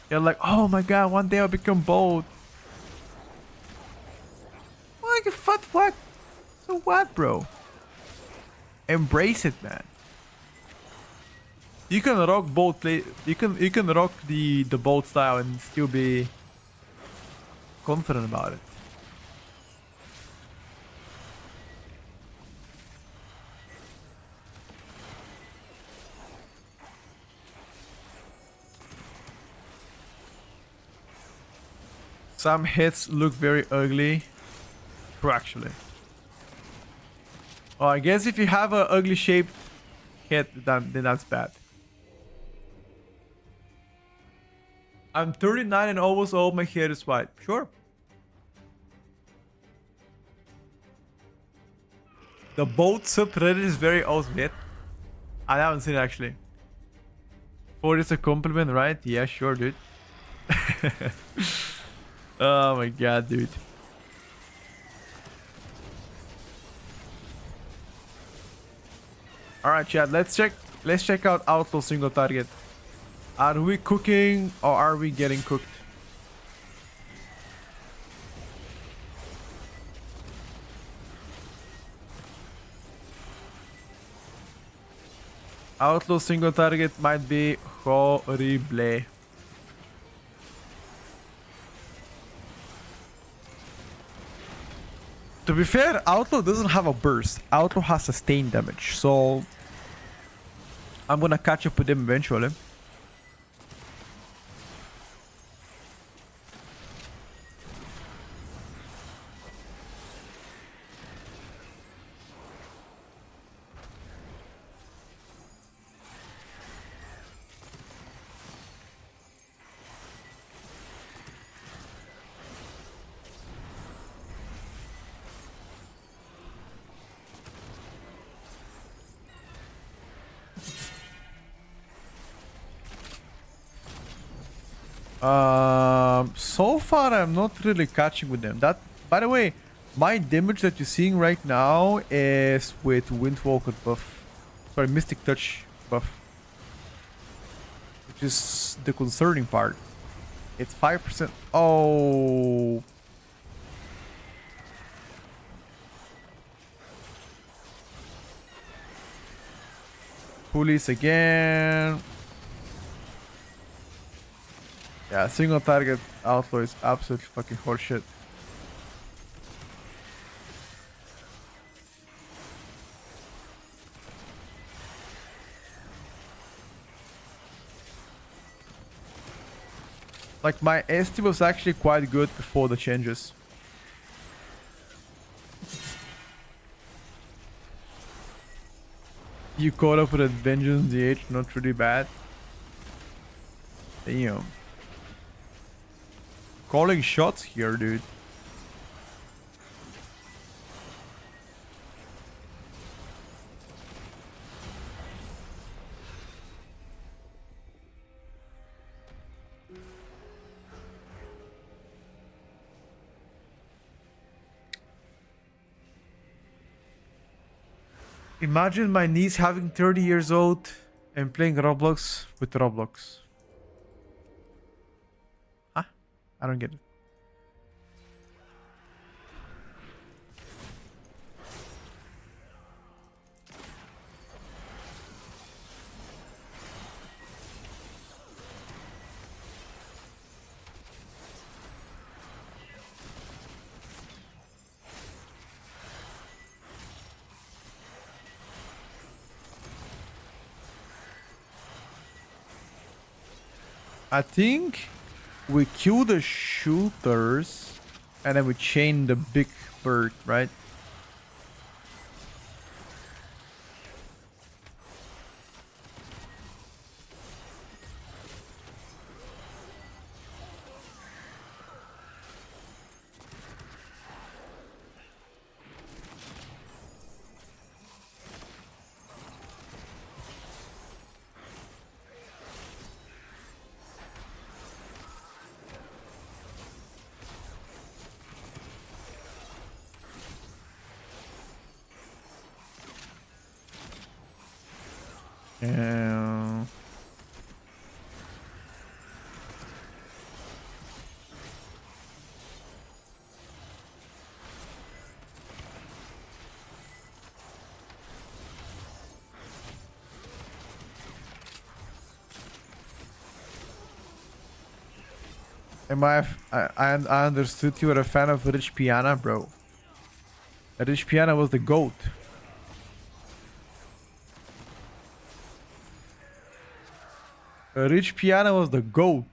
They're like, oh my god, one day I'll become bald. Like, what? So what, bro? Embrace it, man. You can rock bold play. You can rock the bold style and still be confident about it. Some hits look very ugly. True, actually. Oh, I guess if you have an ugly shaped hit, then that's bad. I'm 39 and almost all my hair is white. Sure. The boat subreddit is very awesome yet. I haven't seen it actually. For it's a compliment, right? Yeah, sure, dude. Oh my god, dude. All right, chat. Let's check out Outlaw single target. Are we cooking or are we getting cooked? Outlaw single target might be horrible. To be fair, Outlaw doesn't have a burst. Outlaw has sustained damage, so I'm gonna catch up with him eventually. So far I'm not really catching with them. That, by the way, my damage that you're seeing right now is with Windwalker buff. Sorry, Mystic Touch buff. Which is the concerning part. It's 5%. Oh. Police again. Yeah, single target Outlaw is absolutely fucking horseshit. Like, my ST was actually quite good before the changes. You caught up with a Vengeance DH, not really bad. Damn. Calling shots here, dude. Imagine my niece having 30 years old and playing Roblox with Roblox. Huh? I don't get it. I think we kill the shooters and then we chain the big bird, right? Yeah. I understood you were a fan of Rich Piana, bro. Rich Piana was the GOAT. Rich Piana was the GOAT.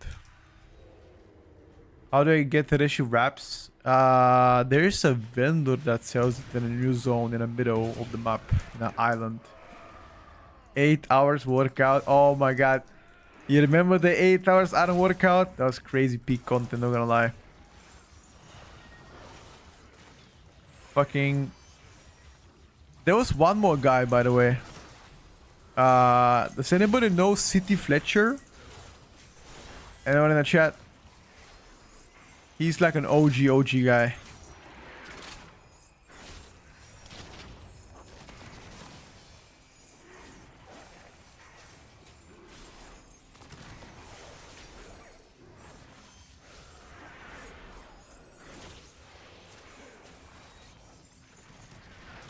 How do I get the Rishi wraps? There's a vendor that sells it in a new zone in the middle of the map, in an island. 8 hours workout. Oh my god. You remember the 8 hours I don't workout? That was crazy peak content, not gonna lie. Fucking... There was one more guy, by the way. Does anybody know City Fletcher? Anyone in the chat? He's like an OG guy.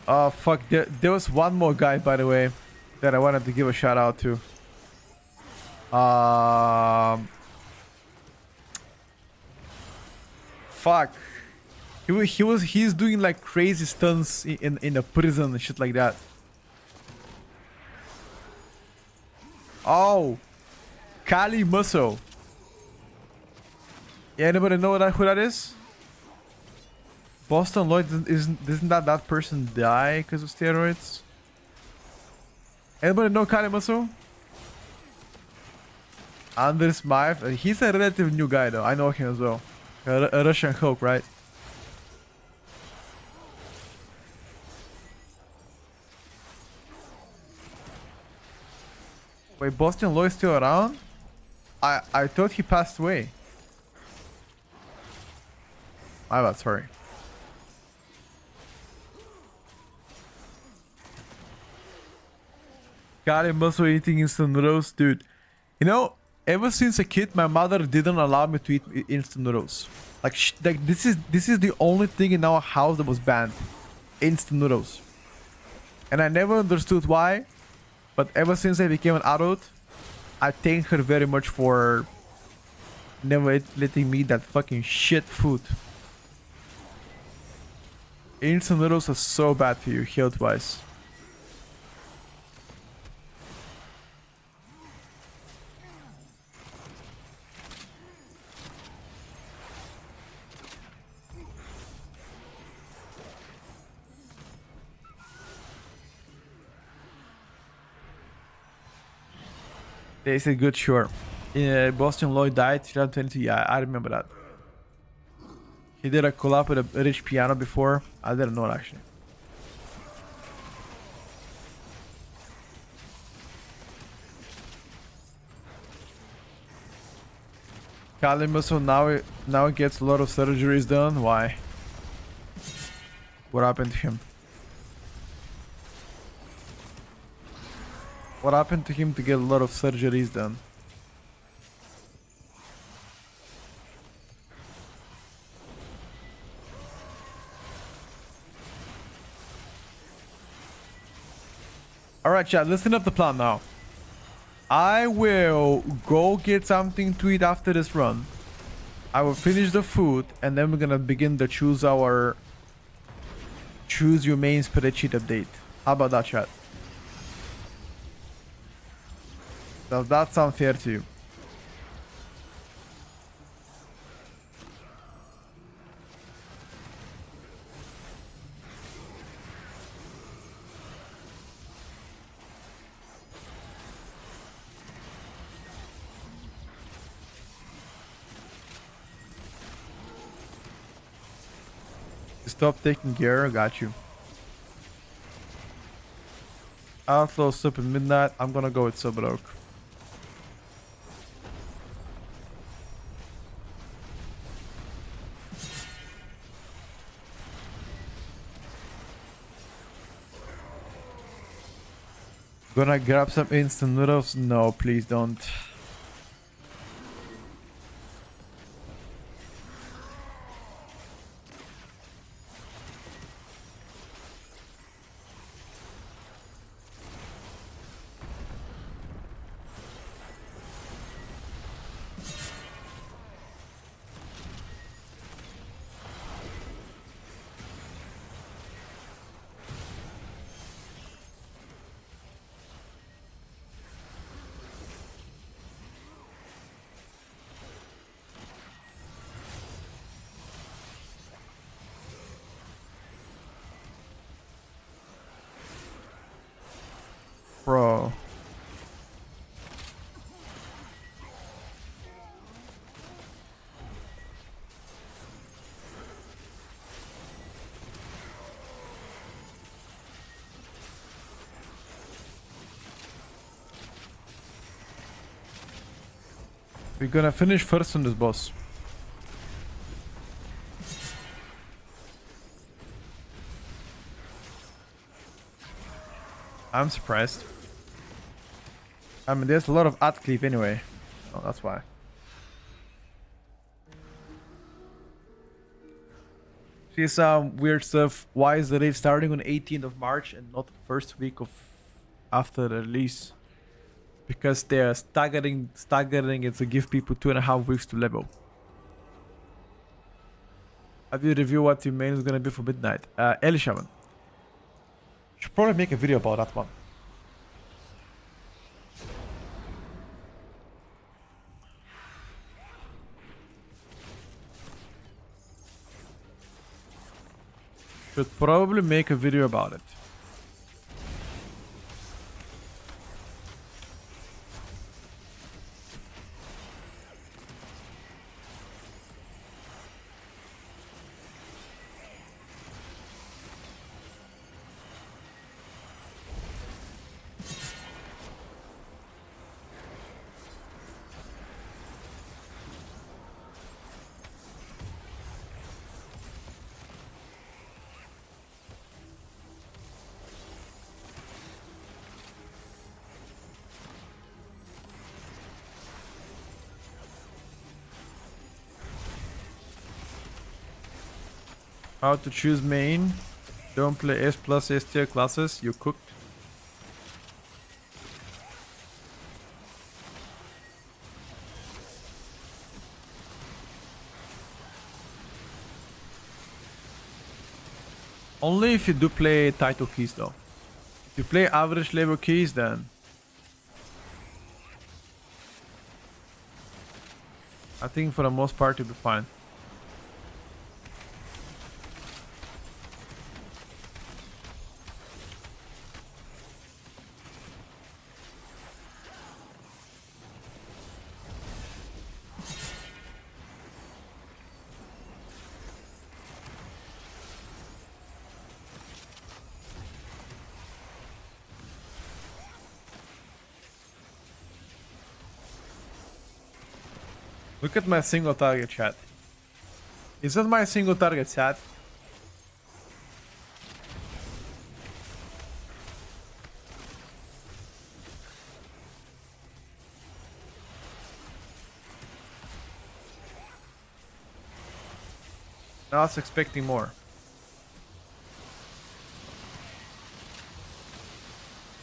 Oh fuck, there was one more guy, by the way, that I wanted to give a shout out to. Fuck. He's doing like crazy stunts in a prison and shit like that. Oh, Kali Muscle. Yeah, anybody know who that is? Boston Lloyd doesn't that person die because of steroids? Anybody know Kali Muscle? Anders Maif. He's a relative new guy though. I know him as well. A Russian Hulk, right? Wait, Boston Lloyd still around? I thought he passed away. My bad, sorry. God, I must be eating instant noodles, dude. You know, ever since a kid, my mother didn't allow me to eat instant noodles. Like, this is the only thing in our house that was banned. Instant noodles. And I never understood why. But ever since I became an adult, I thank her very much for never letting me eat that fucking shit food. Instant noodles are so bad for you, health-wise. They said good, sure. Boston Lloyd died 2022. Yeah, I remember that. He did a collab with a rich piano before. I didn't know it actually. Kalimuso now he gets a lot of surgeries done. Why? What happened to him? What happened to him to get a lot of surgeries done? Alright, chat, listen up the plan now. I will go get something to eat after this run. I will finish the food and then we're gonna begin the choose your main spreadsheet update. How about that, chat? Does that sound fair to you? Stop taking gear, got you. Outlaw Super Midnight, I'm gonna go with Subroke. Gonna grab some instant noodles? No, please don't. Bro. We're gonna finish first on this boss. I'm surprised. I mean, there's a lot of ad cleave anyway. Oh, that's why. See some weird stuff. Why is the raid starting on 18th of March and not the first week of after the release? Because they are staggering it to give people 2.5 weeks to level. Have you review what your main is gonna be for midnight? Elishaman. Should probably make a video about that one. Should probably make a video about it. How to choose main. Don't play S plus S tier classes. You cooked. Only if you do play title keys though. If you play average level keys, then I think for the most part you'll be fine. Look at my single target chat. Is that my single target chat? I was expecting more.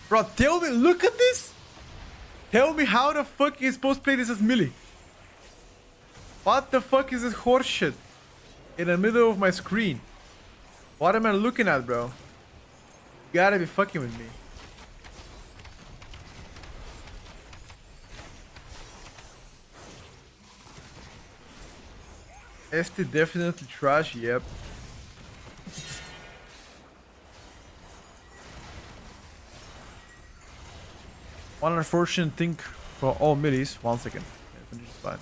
Bro, tell me, look at this! Tell me how the fuck you supposed to play this as melee? What the fuck is this horse shit? In the middle of my screen. What am I looking at, bro? You gotta be fucking with me. ST definitely trash, yep. One unfortunate thing for all melees. 1 second. Yeah, finish fine.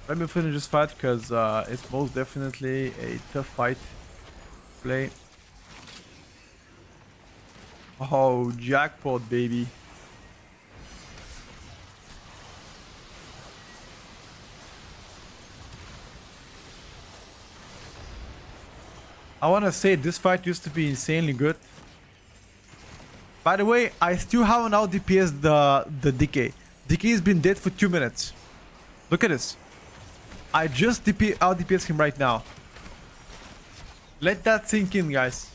Let me finish this fight because it's most definitely a tough fight to play. Oh, jackpot, baby. I want to say this fight used to be insanely good. By the way, I still haven't out DPS the DK. DK has been dead for 2 minutes. Look at this. I just out DPS him right now. Let that sink in, guys.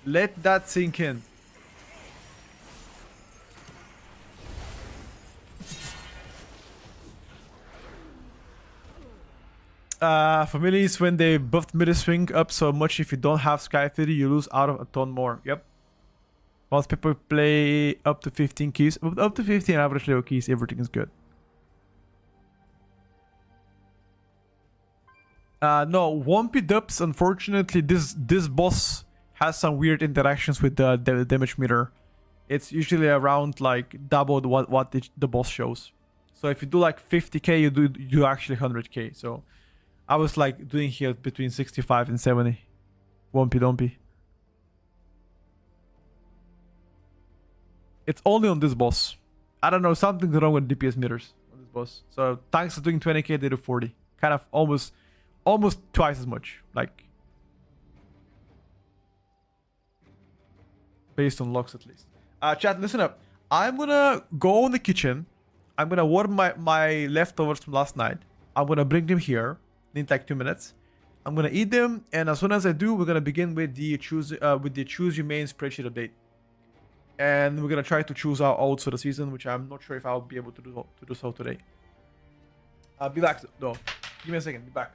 Let that sink in. Families, when they buffed mid swing up so much, if you don't have Sky Fury, you lose out of a ton more. Yep. Most people play up to 15 keys. Up to 15 average level keys, everything is good. No, 1p dubs, unfortunately, this boss has some weird interactions with the damage meter. It's usually around like double what the boss shows. So if you do like 50k, you do actually 100k. So I was like doing here between 65 and 70. 1p don't. It's only on this boss. I don't know, something's wrong with DPS meters on this boss. So tanks are doing 20k, they do 40. Kind of almost twice as much. Like, based on logs at least. Chat, listen up. I'm gonna go in the kitchen. I'm gonna warm my leftovers from last night. I'm gonna bring them here. Need like 2 minutes. I'm gonna eat them, and as soon as I do, we're gonna begin with the choose your main spreadsheet update. And we're gonna try to choose our odds for the season, which I'm not sure if I'll be able to do so today. Be back though. Give me a second. Be back.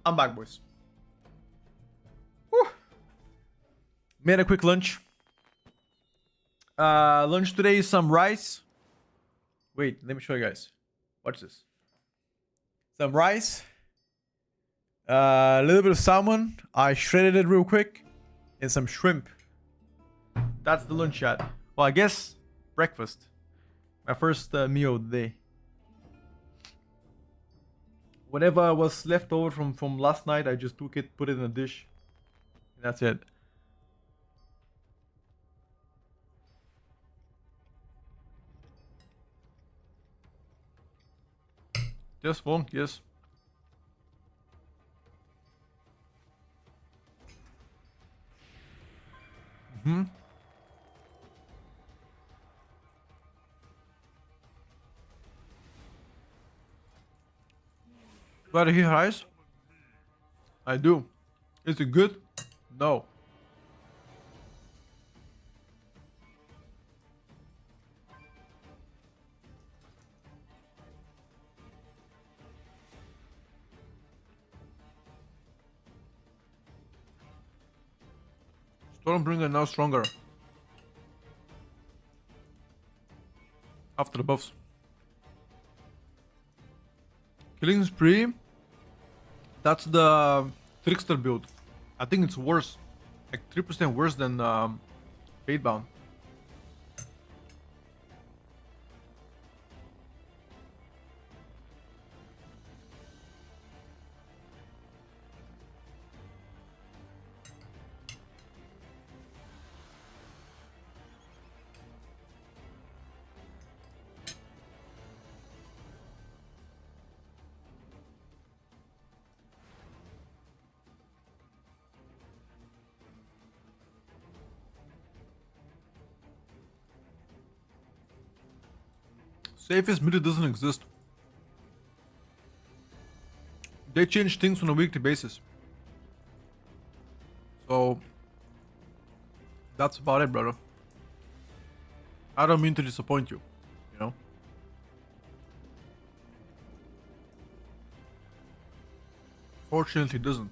I'm back, boys. Whew. Made a quick lunch. Lunch today is some rice. Wait, let me show you guys. Watch this. Some rice. A little bit of salmon. I shredded it real quick. And some shrimp. That's the lunch chat. Well, I guess breakfast. My first meal of the day. Whatever was left over from last night, I just took it, put it in a dish. And that's it. Just one, yes. Gotta hear highs? I do. Is it good? No. Stormbringer now stronger. After the buffs. Killing Spree. That's the Trickster build. I think it's worse. Like 3% worse than Fatebound. Safest mid doesn't exist. They change things on a weekly basis. So that's about it, brother. I don't mean to disappoint you, you know? Fortunately, it doesn't.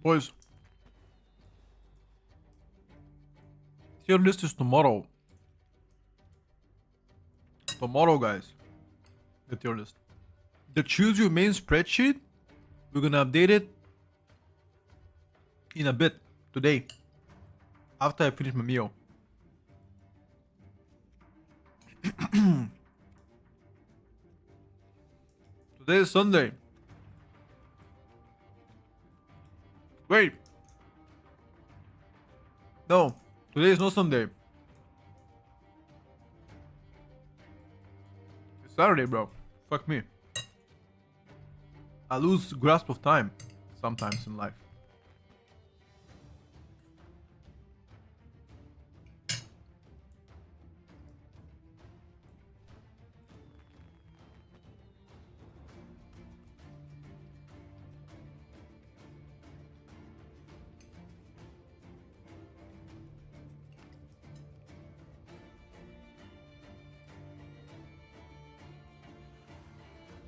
Boys, Tierlist is tomorrow. Tomorrow, guys. The Tierlist. The choose your main spreadsheet. We're gonna update it in a bit today. After I finish my meal. Today is Sunday. Wait. No, today is not Sunday. It's Saturday, bro. Fuck me. I lose grasp of time sometimes in life.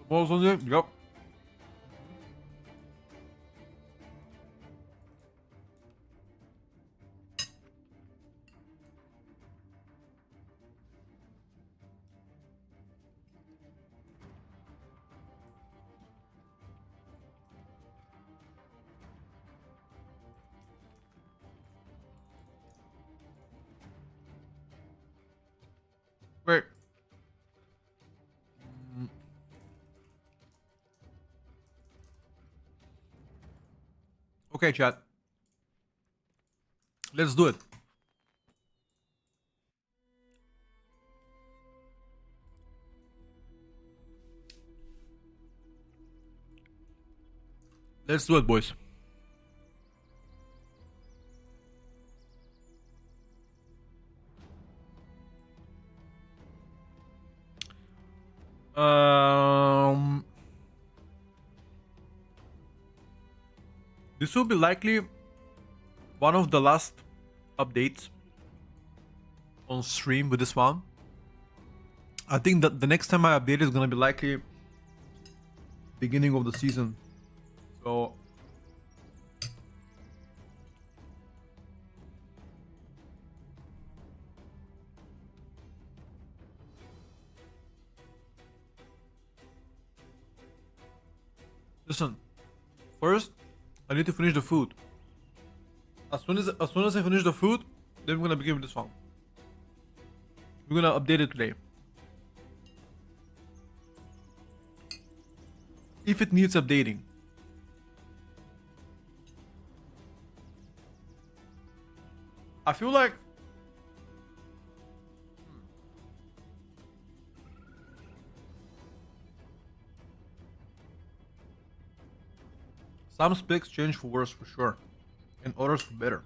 Tomorrow's Sunday? Yep. Wait. Okay, chat. Let's do it. Let's do it, boys. This will be likely one of the last updates on stream with this one. I think that the next time I update is gonna be likely beginning of the season. So listen, first I need to finish the food. As soon as I finish the food, then we're gonna begin with this one. We're gonna update it today. If it needs updating. I feel like some specs change for worse for sure, and others for better.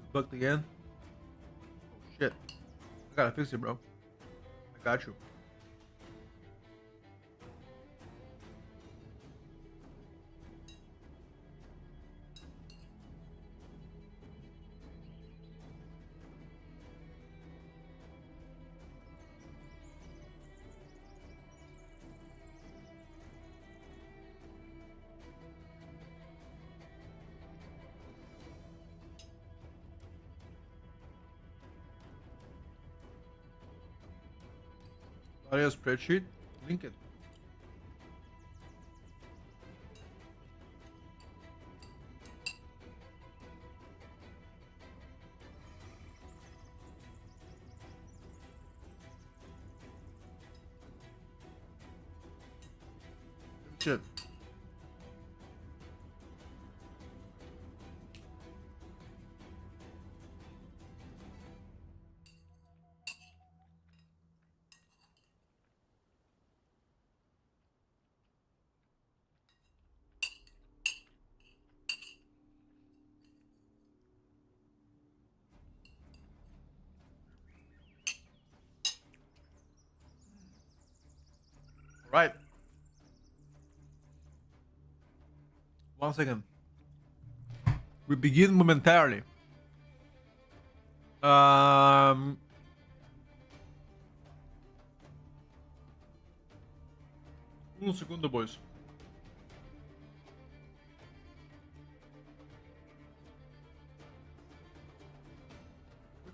It's bugged again. Oh shit. I gotta fix it, bro. I got you. Audio spreadsheet, link it. Shit. Right. 1 second. We begin momentarily. Un segundo, boys.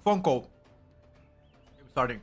Phone call. I'm starting.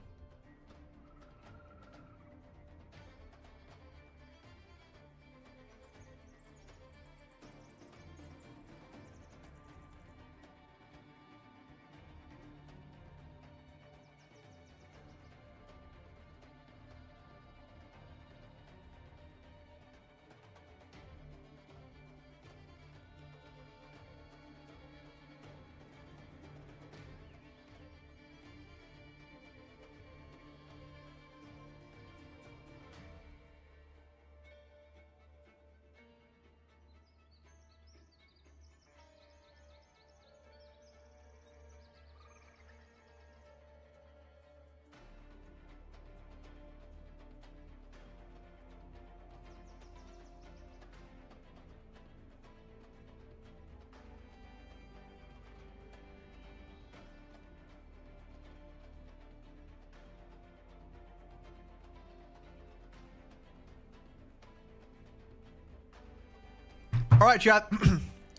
All right, chat.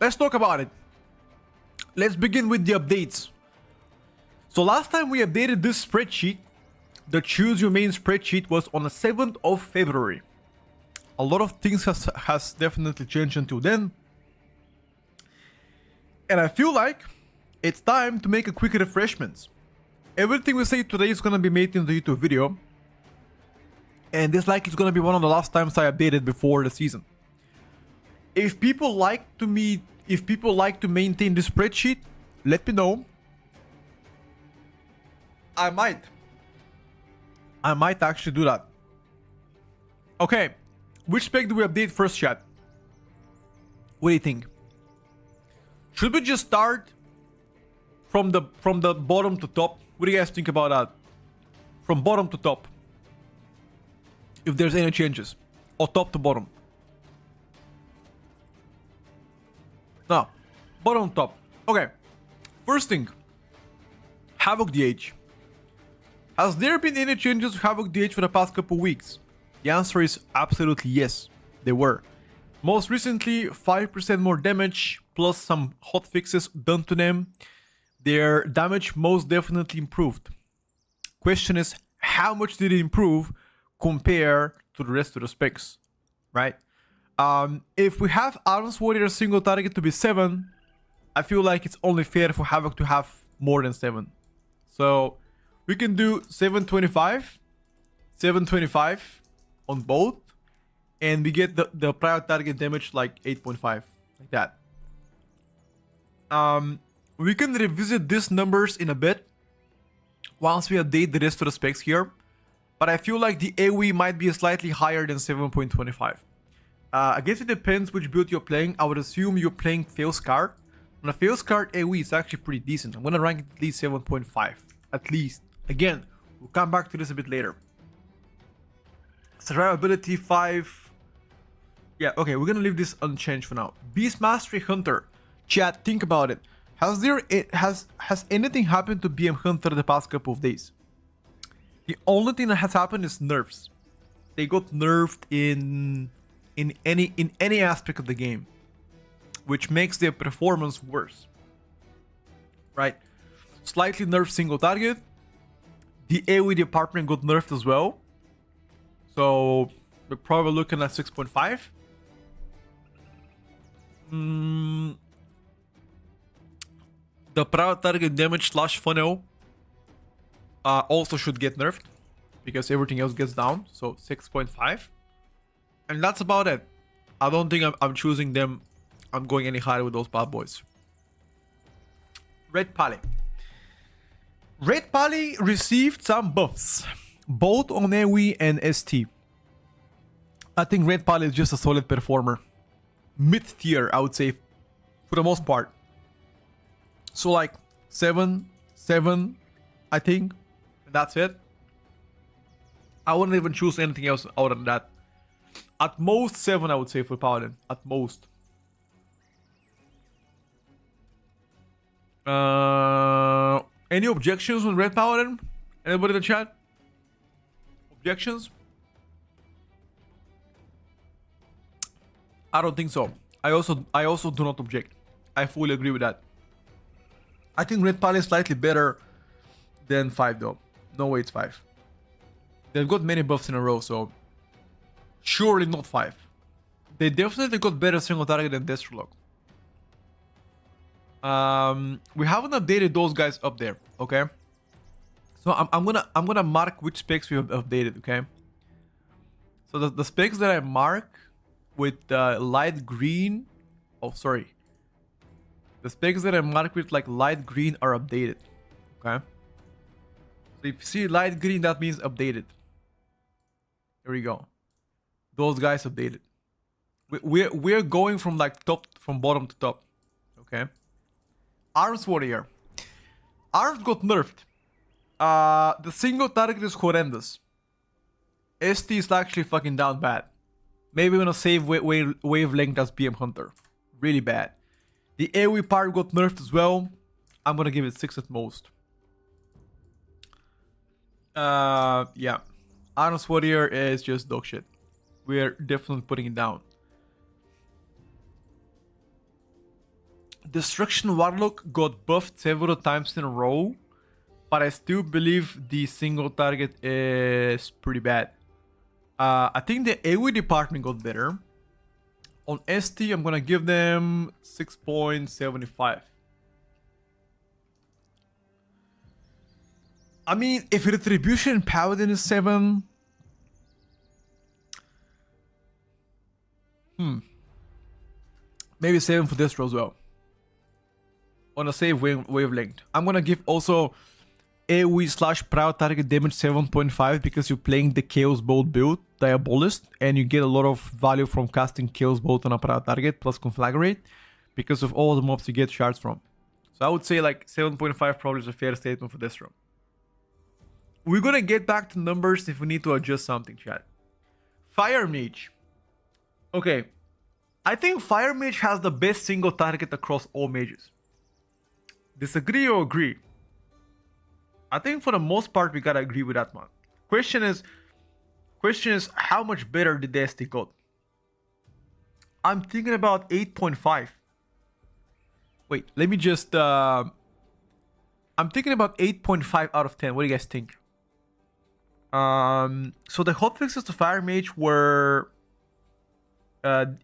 Let's talk about it. Let's begin with the updates. So last time we updated this spreadsheet, the choose your main spreadsheet was on the 7th of February. A lot of things has definitely changed until then. And I feel like it's time to make a quick refreshment. Everything we say today is gonna be made in the YouTube video. And this likely is gonna be one of the last times I updated before the season. If people like to maintain this spreadsheet, let me know. I might actually do that. Okay, which spec do we update first, chat? What do you think? Should we just start from the bottom to top? What do you guys think about that? From bottom to top, if there's any changes, or top to bottom? No, bottom to top. Okay, first thing, Havoc DH. Has there been any changes to Havoc DH for the past couple weeks? The answer is absolutely yes, there were. Most recently, 5% more damage, plus some hotfixes done to them. Their damage most definitely improved. Question is, how much did it improve compared to the rest of the specs, right? If we have Arms Warrior single target to be 7, I feel like it's only fair for Havoc to have more than 7. So we can do 725 on both, and we get the prior target damage like 8.5, like that. We can revisit these numbers in a bit once we update the rest of the specs here, but I feel like the AoE might be slightly higher than 7.25. I guess it depends which build you're playing. I would assume you're playing Fail Scar. On a Fail Scar AoE, it's actually pretty decent. I'm gonna rank it at least 7.5, at least. Again, we'll come back to this a bit later. Survivability 5. Yeah, okay, we're gonna leave this unchanged for now. Beast Mastery Hunter. Chat, think about it. Has anything happened to BM Hunter the past couple of days? The only thing that has happened is nerfs. They got nerfed in any aspect of the game, which makes their performance worse. Right? Slightly nerfed single target. The AoE department got nerfed as well. So we're probably looking at 6.5. The prior target damage / funnel also should get nerfed because everything else gets down. So 6.5. And that's about it. I don't think I'm choosing them. I'm going any higher with those bad boys. Red Pally. Red Pally received some buffs, both on AoE and ST. I think Red Pally is just a solid performer. Mid-tier, I would say, for the most part. So like 7, I think. That's it. I wouldn't even choose anything else other than that. At most 7, I would say, for Paladin. At most. Any objections on Red Paladin? Anybody in the chat? Objections? I don't think so. I also do not object. I fully agree with that. I think Red Pally is slightly better than 5 though. No way it's 5. They've got many buffs in a row, so surely not 5. They definitely got better single target than Destrolog. We haven't updated those guys up there, okay? So I'm gonna mark which specs we have updated, okay? So the specs that I mark with light green, the specs that I mark with like light green are updated, okay? So if you see light green, that means updated. There we go. Those guys updated. We're going from like from bottom to top, okay? Arms Warrior. Arms got nerfed. The single target is horrendous. ST is actually fucking down bad. Maybe gonna save wavelength as BM Hunter. Really bad. The AoE part got nerfed as well. I'm gonna give it 6 at most. Yeah. Arms Warrior is just dog shit. We're definitely putting it down. Destruction Warlock got buffed several times in a row, but I still believe the single target is pretty bad. I think the AoE department got better. On ST, I'm gonna give them 6.75. I mean, if Retribution Paladin is 7... Maybe 7 for Destro as well. On a save wavelength. I'm gonna give also AoE slash proud target damage 7.5 because you're playing the Chaos Bolt build, Diabolist, and you get a lot of value from casting Chaos Bolt on a proud target plus Conflagrate because of all the mobs you get shards from. So I would say like 7.5 probably is a fair statement for this room. We're gonna get back to numbers if we need to adjust something, chat. Fire Mage. Okay. I think Fire Mage has the best single target across all mages. Disagree or agree? I think for the most part we gotta agree with that one. Question is how much better did the ST got? I'm thinking about 8.5. Wait, let me just I'm thinking about 8.5 out of 10. What do you guys think? So the hotfixes to Fire Mage were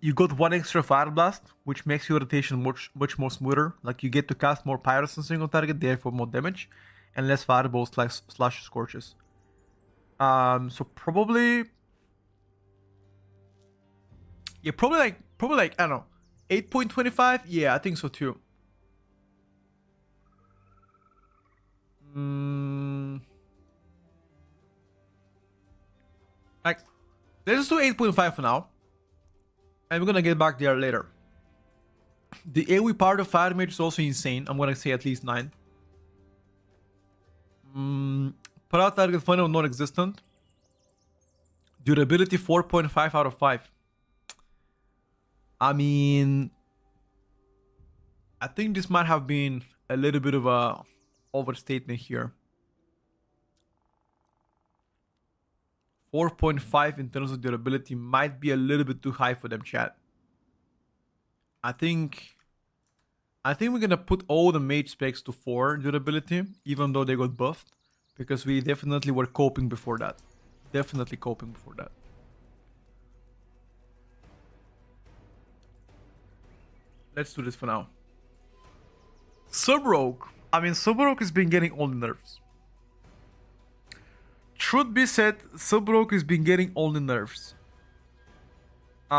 you got one extra Fire Blast, which makes your rotation much more smoother. Like you get to cast more Pyros on single target, therefore more damage, and less Fireballs slash Scorches. So probably, yeah, probably like I don't know, 8.25. Yeah, I think so too. Like, let's do 8.5 for now. And we're gonna get back there later. The AoE part of Fire Mage is also insane. I'm gonna say at least 9. Proud target funnel non-existent. Durability 4.5 out of 5. I mean, I think this might have been a little bit of a overstatement here. 4.5 in terms of durability might be a little bit too high for them, chat. I think we're gonna put all the mage specs to 4 durability, even though they got buffed, because we definitely were coping before that. Definitely coping before that. Let's do this for now. Sub-Rogue. I mean, Sub-Rogue has been getting all the nerfs. Truth be said, Sub-Rogue has been getting all the nerfs. What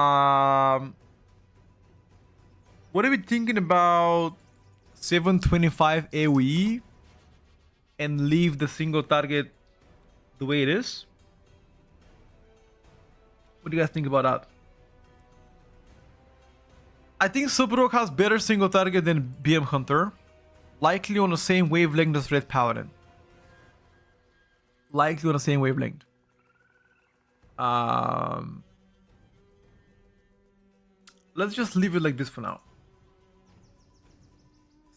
are we thinking about 725 AoE and leave the single target the way it is? What do you guys think about that? I think Sub-Rogue has better single target than BM Hunter. Likely on the same wavelength as Red Paladin. Likely on the same wavelength. Let's just leave it like this for now.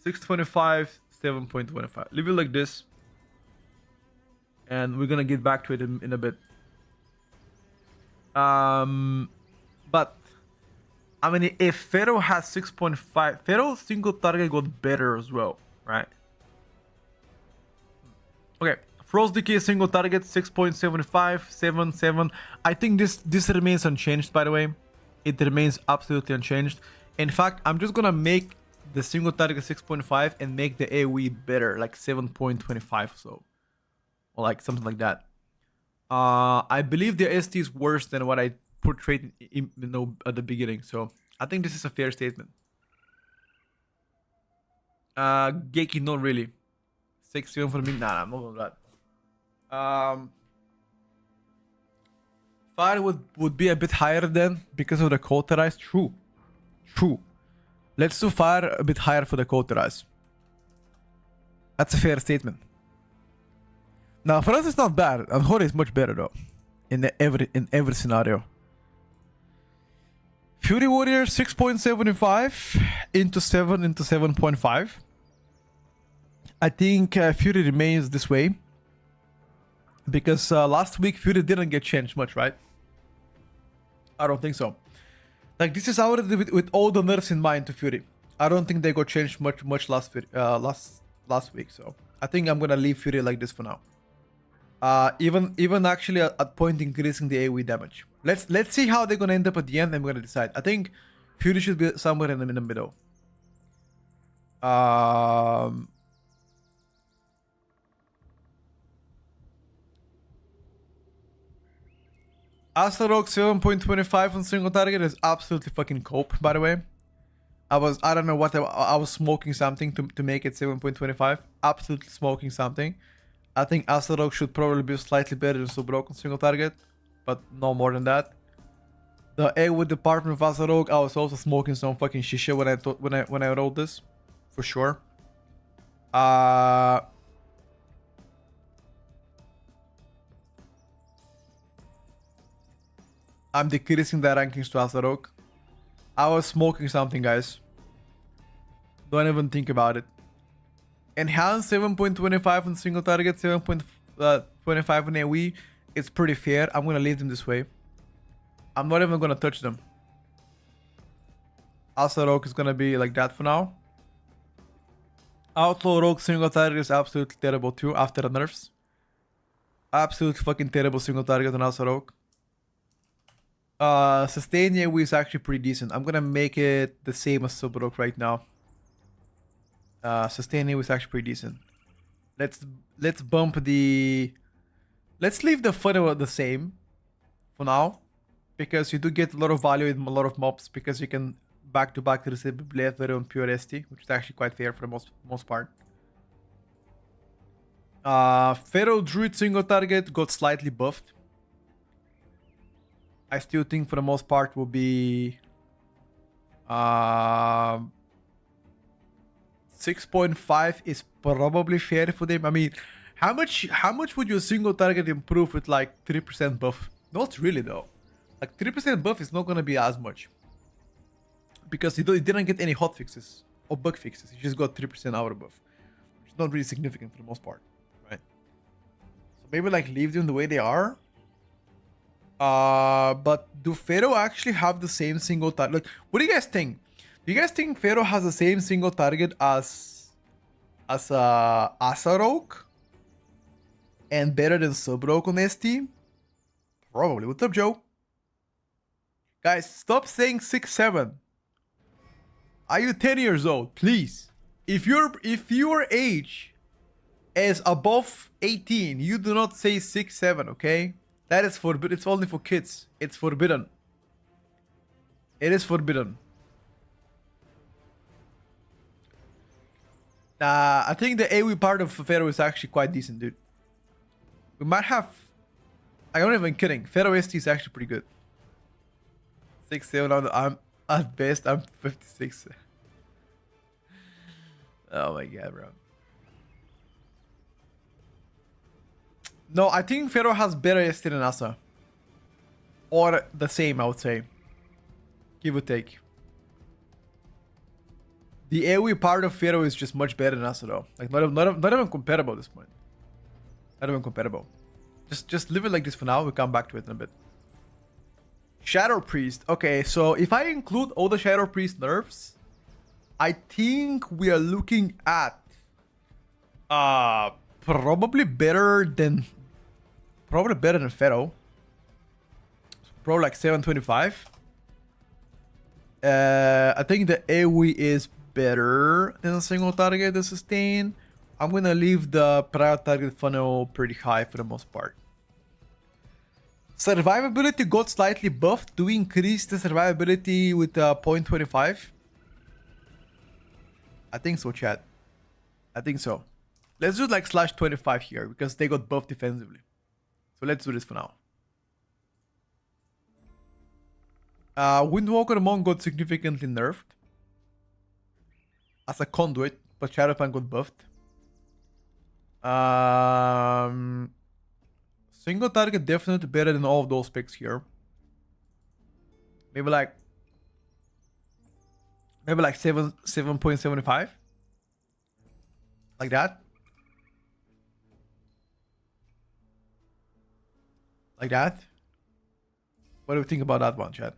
625, 7.25. Leave it like this. And we're gonna get back to it in a bit. But I mean, if Pharaoh has 6.5, Pharaoh's single target got better as well, right? Okay, Frost Decay single target 6.75, 7. I think this remains unchanged, by the way. It remains absolutely unchanged. In fact, I'm just gonna make the single target 6.5 and make the AoE better, like 7.25 or so, or like something like that. I believe the ST is worse than what I portrayed at the beginning, so I think this is a fair statement. Geki, not really. 6-7 for me. Nah, I'm not on that. Fire would be a bit higher then because of the cauterize. True. Let's do fire a bit higher for the cauterize. That's a fair statement. Now for us it's not bad, and Hori is much better though. In every scenario. Fury Warrior 6.75 into 7 into 7.5. I think Fury remains this way. Because last week Fury didn't get changed much, right? I don't think so. Like, this is already with all the nerfs in mind to Fury. I don't think they got changed much last week, so I think I'm gonna leave Fury like this for now. Even actually at point increasing the AoE damage. Let's see how they're gonna end up at the end, and we're gonna decide. I think Fury should be somewhere in the middle. Astaroth 7.25 on single target is absolutely fucking cope, by the way. I don't know what I was smoking something to make it 7.25. Absolutely smoking something. I think Asadok should probably be slightly better than Subroke on single target, but no more than that. The AoE department of Asadok, I was also smoking some fucking shisha when I wrote this, for sure. I'm decreasing the rankings to Asadok. I was smoking something, guys. Don't even think about it. Enhance 7.25 on single target, 7.25 on AoE. It's pretty fair. I'm gonna leave them this way. I'm not even gonna touch them. Asa Rogue is gonna be like that for now. Outlaw Rogue single target is absolutely terrible too after the nerfs. Absolutely fucking terrible single target on Asa Rogue. Sustain AoE is actually pretty decent. I'm gonna make it the same as Sub Rogue right now. Sustain AoE is actually pretty decent. Let's bump the... Let's leave the funnel the same for now. Because you do get a lot of value in a lot of mobs, because you can back-to-back receive Blade on pure ST, which is actually quite fair for the most part. Pharaoh Druid single target got slightly buffed. I still think for the most part will be 6.5 is probably fair for them. I mean, how much would your single target improve with like 3% buff? Not really though. Like 3% buff is not gonna be as much. Because it didn't get any hotfixes or bug fixes. It just got 3% hour buff. Which is not really significant for the most part. Right? So maybe like leave them the way they are. But do Pharaoh actually have the same single target? Like, what do you guys think? Do you guys think Pharaoh has the same single target as Asarok? And better than Subrok on ST? Probably. What's up, Joe? Guys, stop saying 6-7. Are you 10 years old? Please. If your age is above 18, you do not say 6-7, okay? That is forbidden. It's only for kids. It's forbidden. It is forbidden. I think the AoE part of Pharaoh is actually quite decent, dude. We might have... I'm not even kidding. Pharaoh ST is actually pretty good. 6-7, I'm at best, I'm 56. Oh my god, bro. No, I think Pharaoh has better ST than Asa. Or the same, I would say. Give or take. The AoE part of Pharaoh is just much better than Asa though. Like not even comparable at this point. Not even comparable. Just leave it like this for now, we'll come back to it in a bit. Shadow Priest. Okay, so if I include all the Shadow Priest nerfs, I think we are looking at probably better than Pharaoh. Probably like 725. I think the AoE is better than a single target, the sustain. I'm gonna leave the prior target funnel pretty high for the most part. Survivability got slightly buffed. Do we increase the survivability with 0.25? I think so, chat. I think so. Let's do like /25 here because they got buffed defensively. So let's do this for now. Windwalker Monk got significantly nerfed as a conduit, but Shadowpan got buffed. Single target definitely better than all of those picks here. Maybe like 7.75. Like that. Like that. What do you think about that one, chat?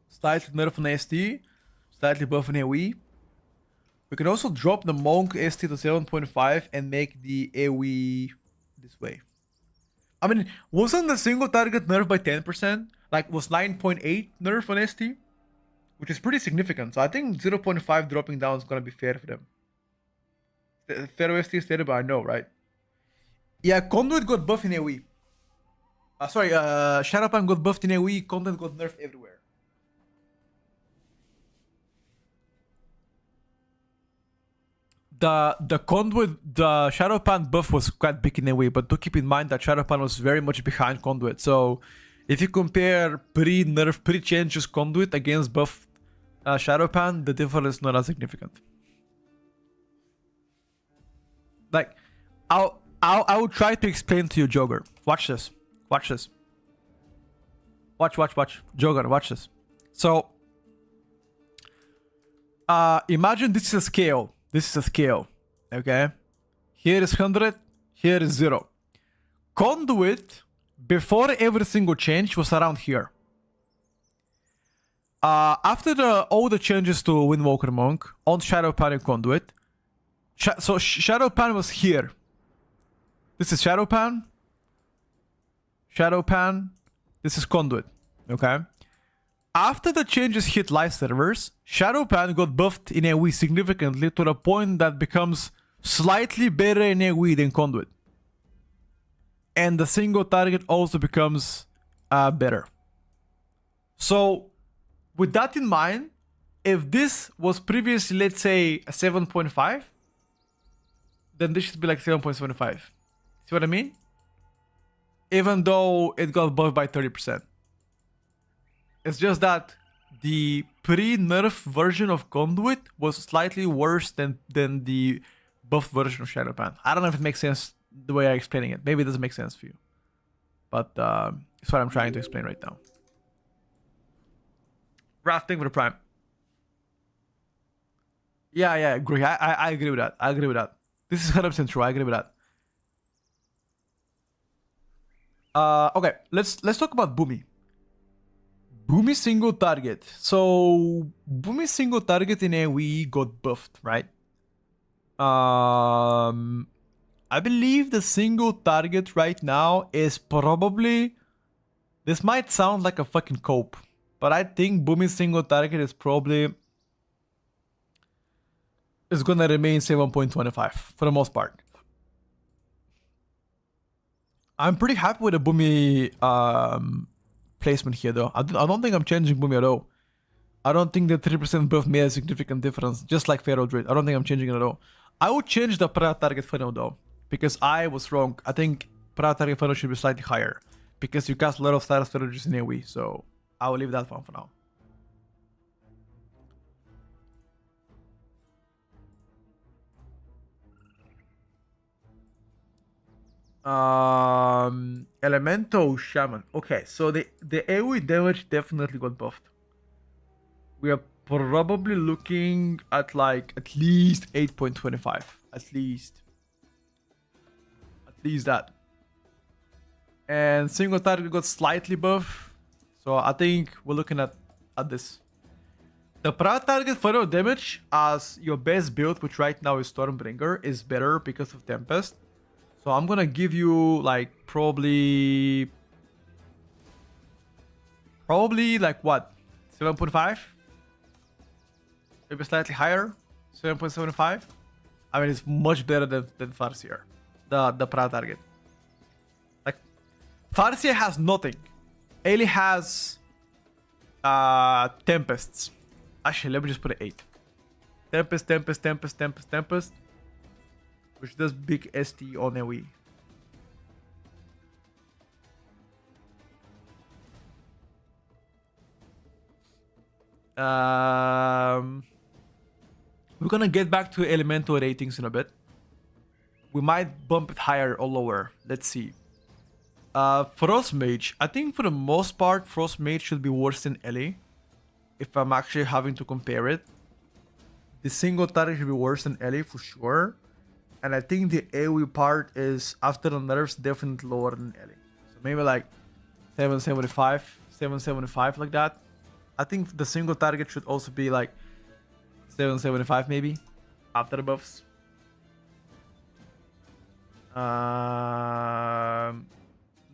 Slightly nerf on ST, slightly buff on AoE. We can also drop the Monk ST to 7.5 and make the AoE this way. I mean, wasn't the single target nerf by 10%? Like, was 9.8 nerf on ST? Which is pretty significant. So I think 0.5 dropping down is going to be fair for them. Pharaoh ST is terrible, I know, right? Yeah, Conduit got buffed in AoE. Shadowpan got buffed in AoE, Content got nerfed everywhere. the conduit, the shadow pan buff was quite big in a way, but do keep in mind that shadow pan was very much behind conduit. So if you compare pre-nerf, pre-changes conduit against buff shadow pan, the difference is not as significant. Like, I will try to explain to you, Jogger. Watch this. Watch this. Watch. Jogger, watch this. So, imagine this is a scale. This is a scale, okay? Here is 100, here is 0. Conduit, before every single change, was around here. After all the changes to Windwalker Monk, on Shadow Pan and Conduit, so Shadow Pan was here. This is Shadow Pan. Shadow Pan. This is Conduit, okay? After the changes hit live servers, Shadow Pan got buffed in AoE significantly to the point that becomes slightly better in AoE than Conduit. And the single target also becomes better. So, with that in mind, if this was previously, let's say, a 7.5, then this should be like 7.75. See what I mean? Even though it got buffed by 30%. It's just that the pre-nerf version of Conduit was slightly worse than the buff version of Shadow Pan. I don't know if it makes sense the way I'm explaining it. Maybe it doesn't make sense for you. But it's what I'm trying to explain right now. Rafting for the Prime. Yeah, I agree. I agree with that. I agree with that. This is 100% true. I agree with that. Okay, let's talk about Boomy. Boomy single target. So Boomy single target in AoE got buffed, right? I believe the single target right now is probably, this might sound like a fucking cope, but I think Boomy single target is probably gonna remain 7.25 for the most part. I'm pretty happy with the Boomy placement here though. I don't think I'm changing Boomy at all. I don't think the 3% buff made a significant difference, just like Pharaoh Druid. I don't think I'm changing it at all. I would change the prior target funnel though, because I was wrong. I think prior target funnel should be slightly higher, because you cast a lot of style strategies in AoE, so I will leave that one for now. Elemental Shaman. Okay, so the AoE damage definitely got buffed. We are probably looking at like at least 8.25. At least that. And single target got slightly buff. So I think we're looking at this. The prior target funnel damage as your best build, which right now is Stormbringer, is better because of Tempest. So I'm gonna give you like probably like what, 7.5? Maybe slightly higher, 7.75. I mean, it's much better than Farseer, the prior target. Like Farseer has nothing. Ailey has Tempests. Actually, let me just put it 8. Tempest. Which does big ST on AoE. We're gonna get back to elemental ratings in a bit. We might bump it higher or lower. Let's see. Frost Mage. I think for the most part, Frost Mage should be worse than Ellie. If I'm actually having to compare it. The single target should be worse than Ellie for sure. And I think the AoE part is, after the nerfs, definitely lower than Ellie. So maybe like 775 like that. I think the single target should also be like 775 maybe, after the buffs.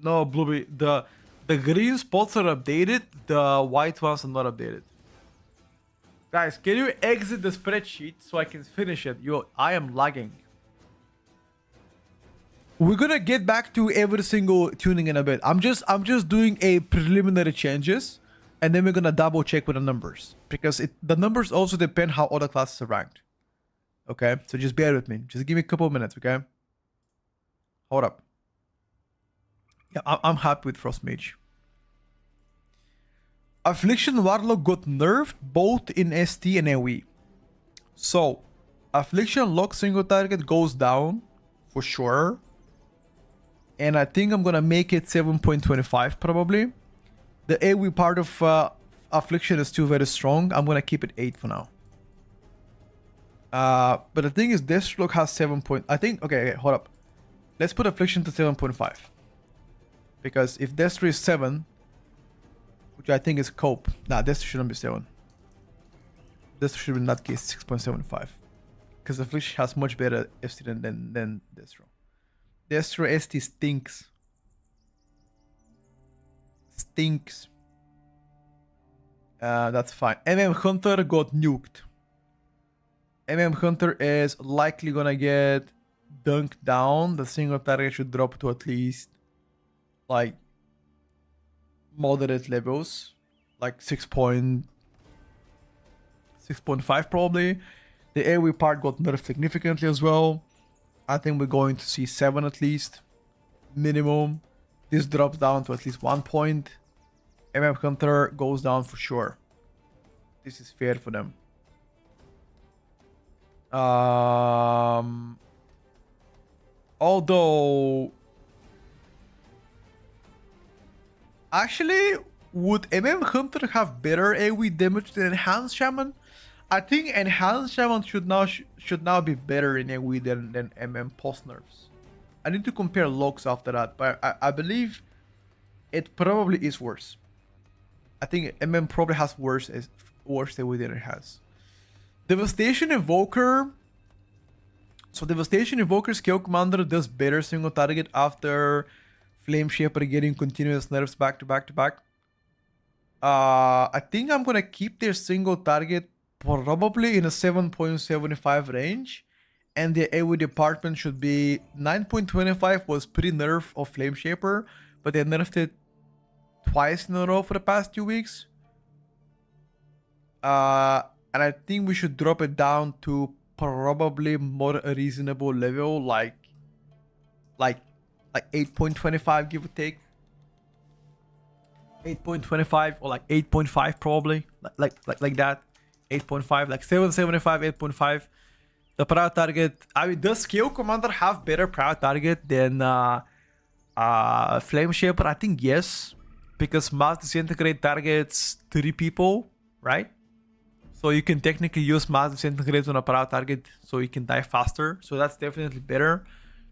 No, Blueberry. The green spots are updated, the white ones are not updated. Guys, can you exit the spreadsheet so I can finish it? I am lagging. We're gonna get back to every single tuning in a bit. I'm just doing a preliminary changes, and then we're gonna double check with the numbers, because the numbers also depend how other classes are ranked. Okay, so just bear with me. Just give me a couple of minutes, okay? Hold up. Yeah, I'm happy with Frost Mage. Affliction Warlock got nerfed both in ST and AoE. So, Affliction lock single target goes down for sure. And I think I'm gonna make it 7.25 probably. The AoE part of Affliction is still very strong. I'm gonna keep it 8 for now. But the thing is, Deathstroke has 7. I think, okay, hold up. Let's put Affliction to 7.5. Because if Deathstroke is 7, which I think is cope. Nah, this shouldn't be 7. This should be in that case 6.75. Because Affliction has much better ST than Destro. Destro ST stinks. Stinks. That's fine. Hunter got nuked. Hunter is likely gonna get dunked down. The single target should drop to at least like moderate levels, like 6.5 probably. The AoE part got nerfed significantly as well. I think we're going to see 7 at least, minimum. This drops down to at least 1 point. Hunter goes down for sure. This is fair for them. Although actually, would Hunter have better AoE damage than Enhanced Shaman? I think Enhanced Shaman should now be better in AoE than post nerfs. I need to compare logs after that, but I believe it probably is worse. I think probably has worse AoE than it has. Devastation Evoker. So Devastation Evoker Scale Commander does better single target after Flame Shaper getting continuous nerfs back to back to back. I think I'm gonna keep their single target probably in a 7.75 range, and the AoE department should be 9.25 was pre-nerf of Flame Shaper, but they nerfed it twice in a row for the past 2 weeks. And I think we should drop it down to probably more a reasonable level, like 8.25 give or take. 8.25 or like 8.5 probably, like that. 8.5, like 7.75, 8.5. The prior target, I mean, does Scale Commander have better prior target than Flame Shaper? I think yes, because Mass Disintegrate targets 3 people, right? So you can technically use Mass Disintegrate on a prior target so you can die faster. So that's definitely better.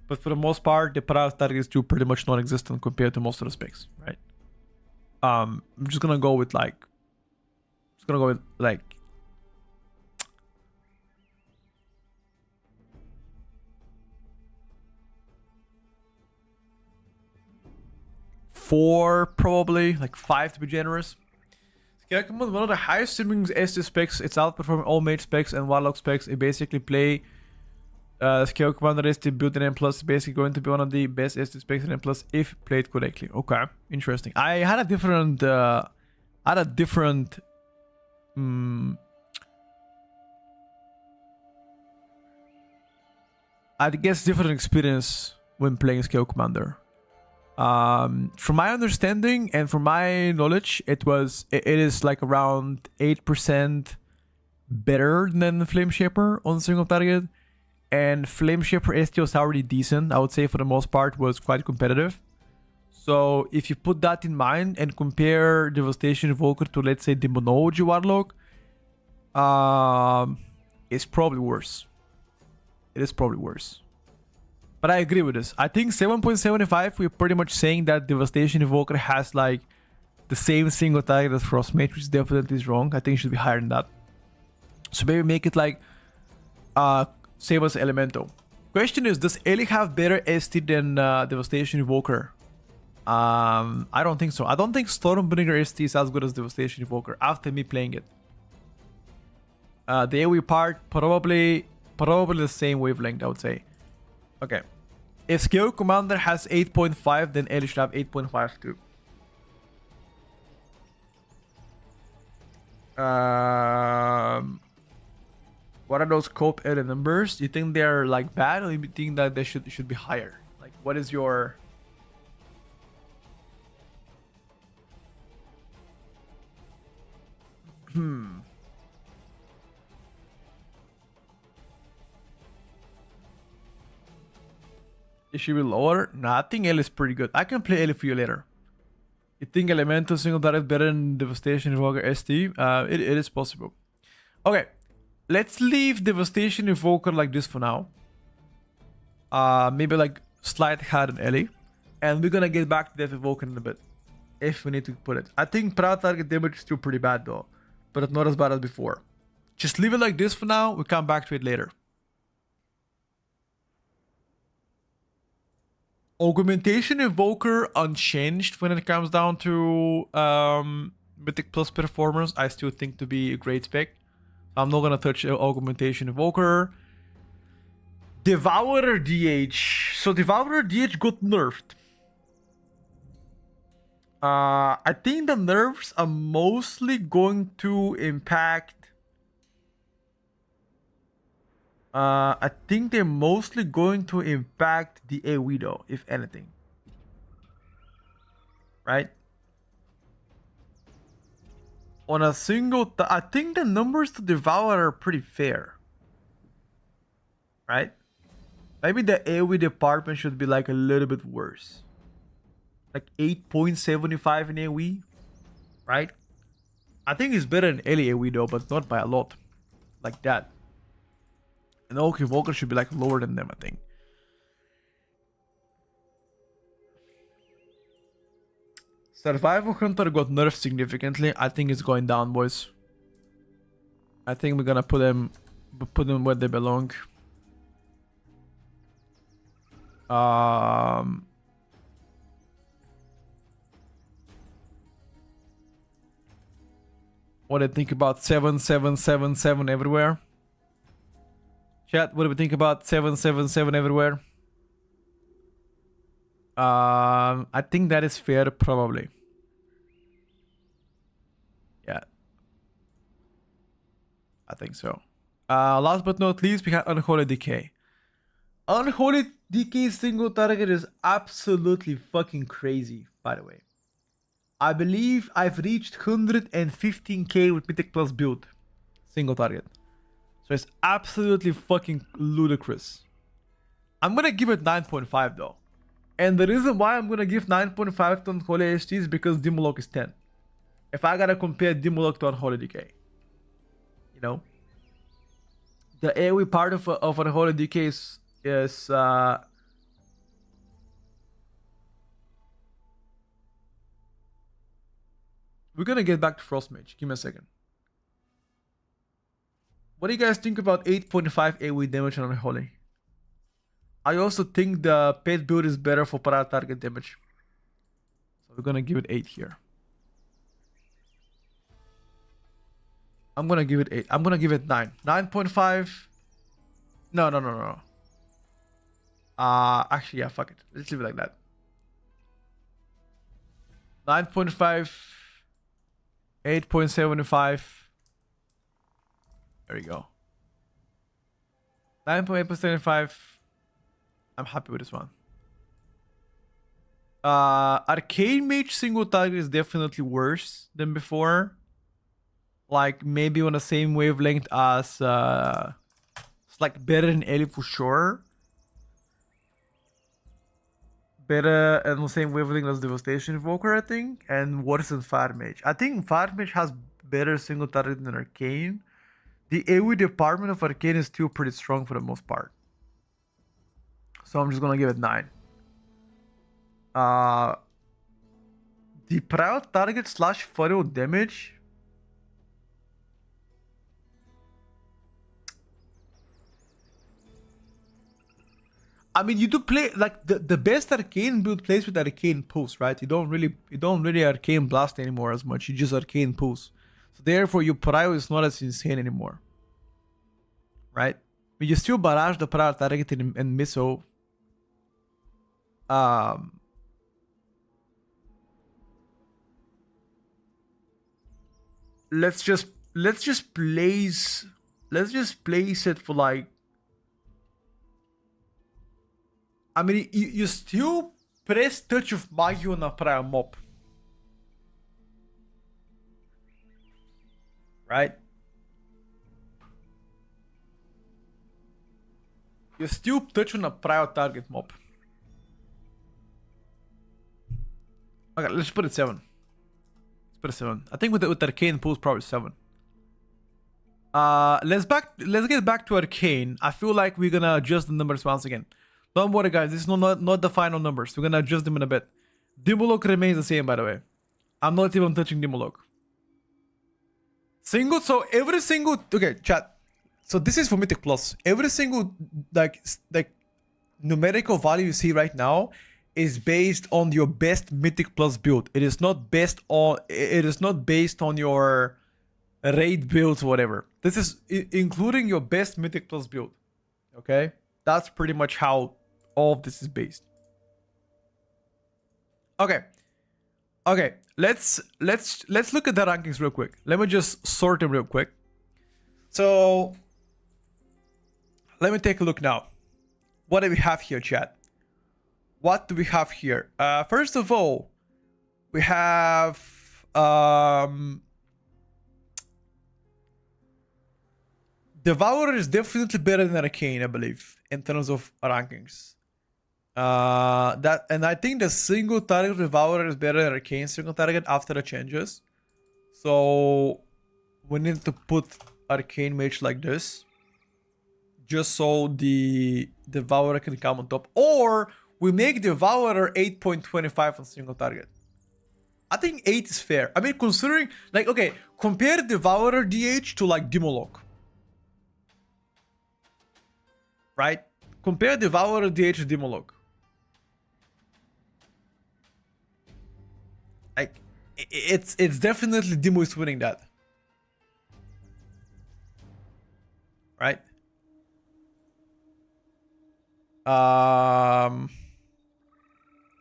But for the most part, the prior target is still pretty much non-existent compared to most of the specs, right? I'm just gonna go with like 4 probably, like 5 to be generous. Scale Commander, one of the highest simming ST specs. It's outperforming all mage specs and warlock specs. It basically play Scale Commander ST built in M+, basically going to be one of the best ST specs in M+, if played correctly. Okay, interesting. I had a different I guess different experience when playing Scale Commander. From my understanding and from my knowledge, it is like around 8% better than Flame Shaper on single target, and Flame Shaper ST was already decent. I would say for the most part was quite competitive. So if you put that in mind and compare Devastation Evoker to, let's say, Demonology Warlock, it's probably worse. It is probably worse. But I agree with this. I think 7.75, we're pretty much saying that Devastation Evoker has like the same single target as Frostmage, which definitely is wrong. I think it should be higher than that. So maybe make it like same as Elemental. Question is, does Eli have better ST than Devastation Evoker? I don't think so. I don't think Stormbringer ST is as good as Devastation Evoker after me playing it. The AoE part, probably the same wavelength, I would say. Okay. If Scale Commander has 8.5, then Eli should have 8.5 too. What are those cope edit numbers? You think they're like bad, or you think that they should be higher? Like, what is your... It should be lower? Nah, I think L is pretty good. I can play L for you later. You think Elemental single direct better than Devastation Evoker ST? It is possible. Okay, let's leave Devastation Evoker like this for now. Maybe like slight higher than Ellie. And we're gonna get back to Death Evoker in a bit. If we need to put it. I think Proud Target damage is still pretty bad though. But it's not as bad as before. Just leave it like this for now. We'll come back to it later. Augmentation Evoker unchanged when it comes down to Mythic Plus performance. I still think to be a great spec. I'm not gonna touch Augmentation Evoker. Devourer DH. So Devourer DH got nerfed. I think the nerfs are mostly going to impact... I think they're mostly going to impact the AoE though, if anything. Right? On a single... I think the numbers to Devour are pretty fair. Right? Maybe the AoE department should be like a little bit worse. Like 8.75 in AoE. Right? I think it's better than early AoE though, but not by a lot. Like that. And Oak Evoker should be like lower than them, I think. Survival Hunter got nerfed significantly. I think it's going down, boys. I think we're gonna put them where they belong. What do you think about 7777 everywhere? Chat, what do we think about 777 everywhere? I think that is fair, probably. Yeah. I think so. Last but not least, we have Unholy Decay. Unholy Decay single target is absolutely fucking crazy, by the way. I believe I've reached 115k with Mythic Plus build. Single target. So it's absolutely fucking ludicrous. I'm gonna give it 9.5 though. And the reason why I'm gonna give 9.5 to Unholy HT is because Demolock is 10. If I gotta compare Demolock to Unholy Decay. You know? The AoE part of Unholy Decay is we're gonna get back to Frostmage. Give me a second. What do you guys think about 8.5 AoE damage on Unholy? I also think the pet build is better for para target damage. So we're gonna give it 8 here. I'm gonna give it 8. I'm gonna give it 9. 9.5. No. Actually, yeah, fuck it. Let's leave it like that. 9.5. 8.75. There you go. 9.8.75. I'm happy with this one. Arcane Mage single target is definitely worse than before. Like maybe on the same wavelength as it's like better than Ellie for sure. Better and on the same wavelength as Devastation Evoker, I think, and worse than Fire Mage. I think Fire Mage has better single target than Arcane. The AoE department of Arcane is still pretty strong for the most part. So I'm just gonna give it 9. The proud target / funnel damage. I mean, you do play like the best Arcane build plays with Arcane Pulse, right? You don't really Arcane Blast anymore as much. You just Arcane Pulse. So therefore, your prio is not as insane anymore, right? But you still barrage the proud target and missile. Let's just place let's just place it for like, I mean, you still press Touch of Magia on a prior mob, right? You still touch on a prior target mob. Okay, let's put it 7. Let's put it 7. I think with Arcane pulls probably 7. Let's get back to Arcane. I feel like we're gonna adjust the numbers once again. Don't worry, guys. This is not the final numbers. We're gonna adjust them in a bit. Dimulok remains the same, by the way. I'm not even touching Dimulok. So every single, okay, chat. So this is for Mythic Plus. Every single like numerical value you see right now is based on your best Mythic Plus build. It is not based on your raid builds or whatever. This is including your best Mythic Plus build. Okay? That's pretty much how all of this is based. Okay. Okay, let's look at the rankings real quick. Let me just sort them real quick. So let me take a look now. What do we have here, chat? What do we have here? First of all, we have Devourer is definitely better than Arcane, I believe, in terms of rankings. And I think the single target Devourer is better than Arcane single target after the changes. So we need to put Arcane Mage like this, just so the Devourer can come on top. Or we make Devourer 8.25 on single target. I think 8 is fair. I mean, considering, like, okay, compare Devourer DH to like Dimulok. Right? Compare Devourer DH to Dimulok. Like, it's definitely Dimo is winning that. Right?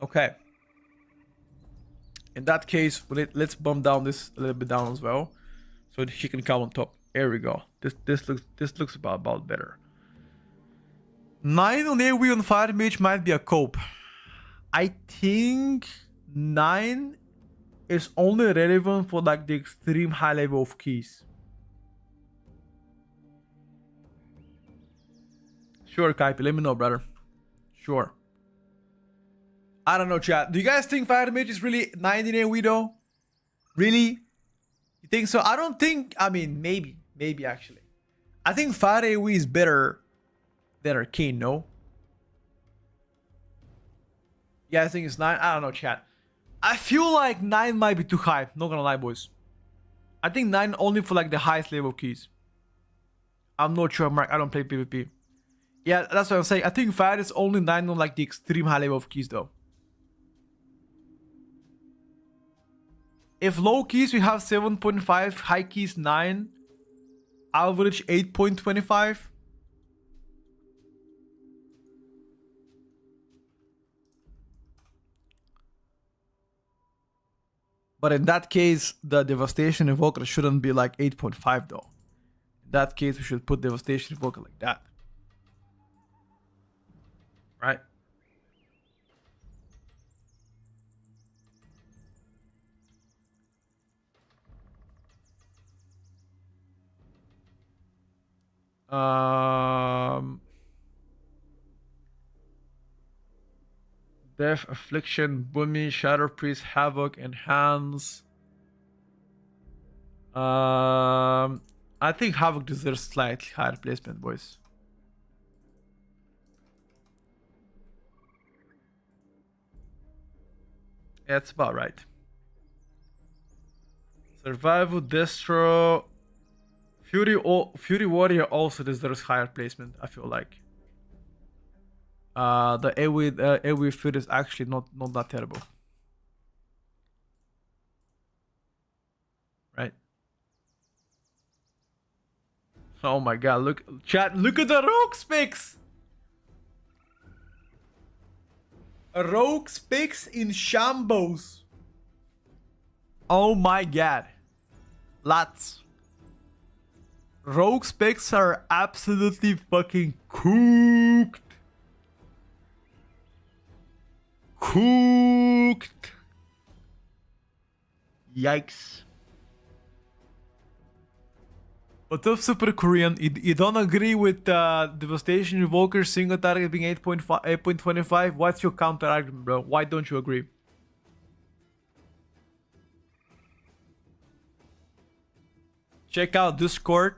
Okay. In that case, let's bump down this a little bit down as well, so that he can come on top. There we go. This looks about better. 9 on AoE on Fire Mage might be a cope. I think 9 is only relevant for like the extreme high level of keys. Sure, Kaipi, let me know, brother. Sure. I don't know, chat. Do you guys think Fire Mage is really 9 in AoE though? Really? You think so? I don't think, I mean, maybe actually. I think Fire AoE is better than Arcane, no? Yeah, I think it's 9. I don't know, chat. I feel like 9 might be too high. Not gonna lie, boys. I think 9 only for like the highest level keys. I'm not sure, Mark. I don't play PvP. Yeah, that's what I'm saying. I think Fire is only 9 on like the extreme high level of keys though. If low keys we have 7.5, high keys 9, average 8.25. But in that case, the Devastation Evoker shouldn't be like 8.5 though. In that case, we should put Devastation Evoker like that. Right? Death, Affliction, Boomy, Shadow Priest, Havoc, Enhance. I think Havoc deserves slightly higher placement, boys. Yeah, that's about right. Survival, Destro, Fury Warrior also deserves higher placement, I feel like. The AoE Fury is actually not that terrible. Right? Oh my god, look chat, look at the rogue specs! Rogue specs in Shambos. Oh my god. Lots. Rogue specs are absolutely fucking cooked. Cooked. Yikes. What's up, Super Korean? You don't agree with Devastation Evoker single target being 8.5, 8.25? What's your counter argument, bro? Why don't you agree? Check out Discord.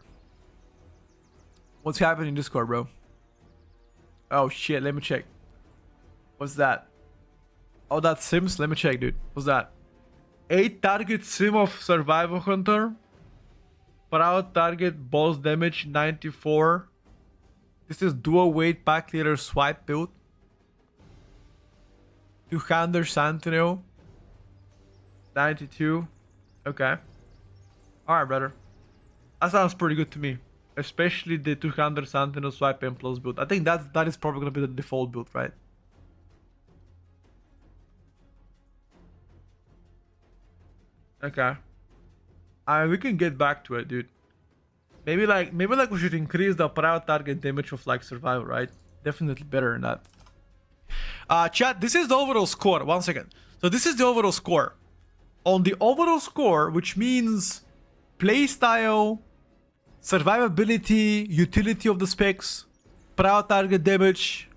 What's happening in Discord, bro? Oh shit, let me check. What's that? Oh, that's Sims? Let me check, dude. What's that? 8 target sim of Survival Hunter. Per out target boss damage 94. This is dual weight pack leader swipe build. 200 Sentinel. 92. Okay. Alright, brother. That sounds pretty good to me. Especially the 200 Sentinel swipe and plus build. I think that is probably gonna be the default build, right? Okay. We can get back to it, dude. Maybe like we should increase the per out target damage of like survival, right? Definitely better than that. Chat, this is the overall score. 1 second. So this is the overall score. On the overall score, which means playstyle, survivability, utility of the specs, per out target damage,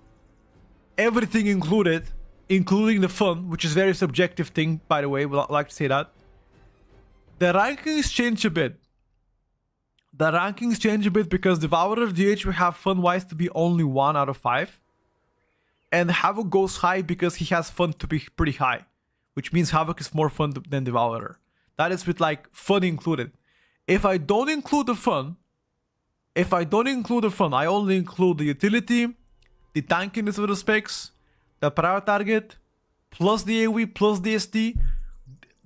everything included, including the fun, which is very subjective thing, by the way. Would like to say that. The rankings change a bit. The rankings change a bit because Devourer DH will have fun-wise to be only 1 out of 5. And Havoc goes high because he has fun to be pretty high. Which means Havoc is more fun than Devourer. That is with like fun included. If I don't include the fun, I only include the utility, the tankiness of the specs, the prior target, plus the AoE, plus the SD.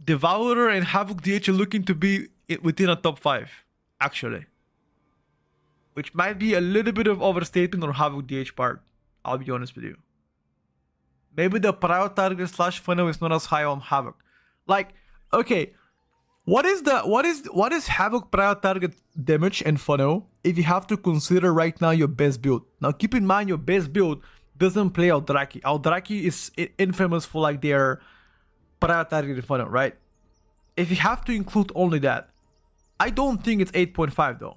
Devourer and Havoc DH are looking to be within a top 5, actually. Which might be a little bit of overstatement on Havoc DH part, I'll be honest with you. Maybe the prior target slash funnel is not as high on Havoc. Like, okay, what is Havoc prior target damage and funnel if you have to consider right now your best build? Now keep in mind your best build doesn't play Aldraki. Aldraki is infamous for like their prior target funnel, right? If you have to include only that, I don't think it's 8.5 though.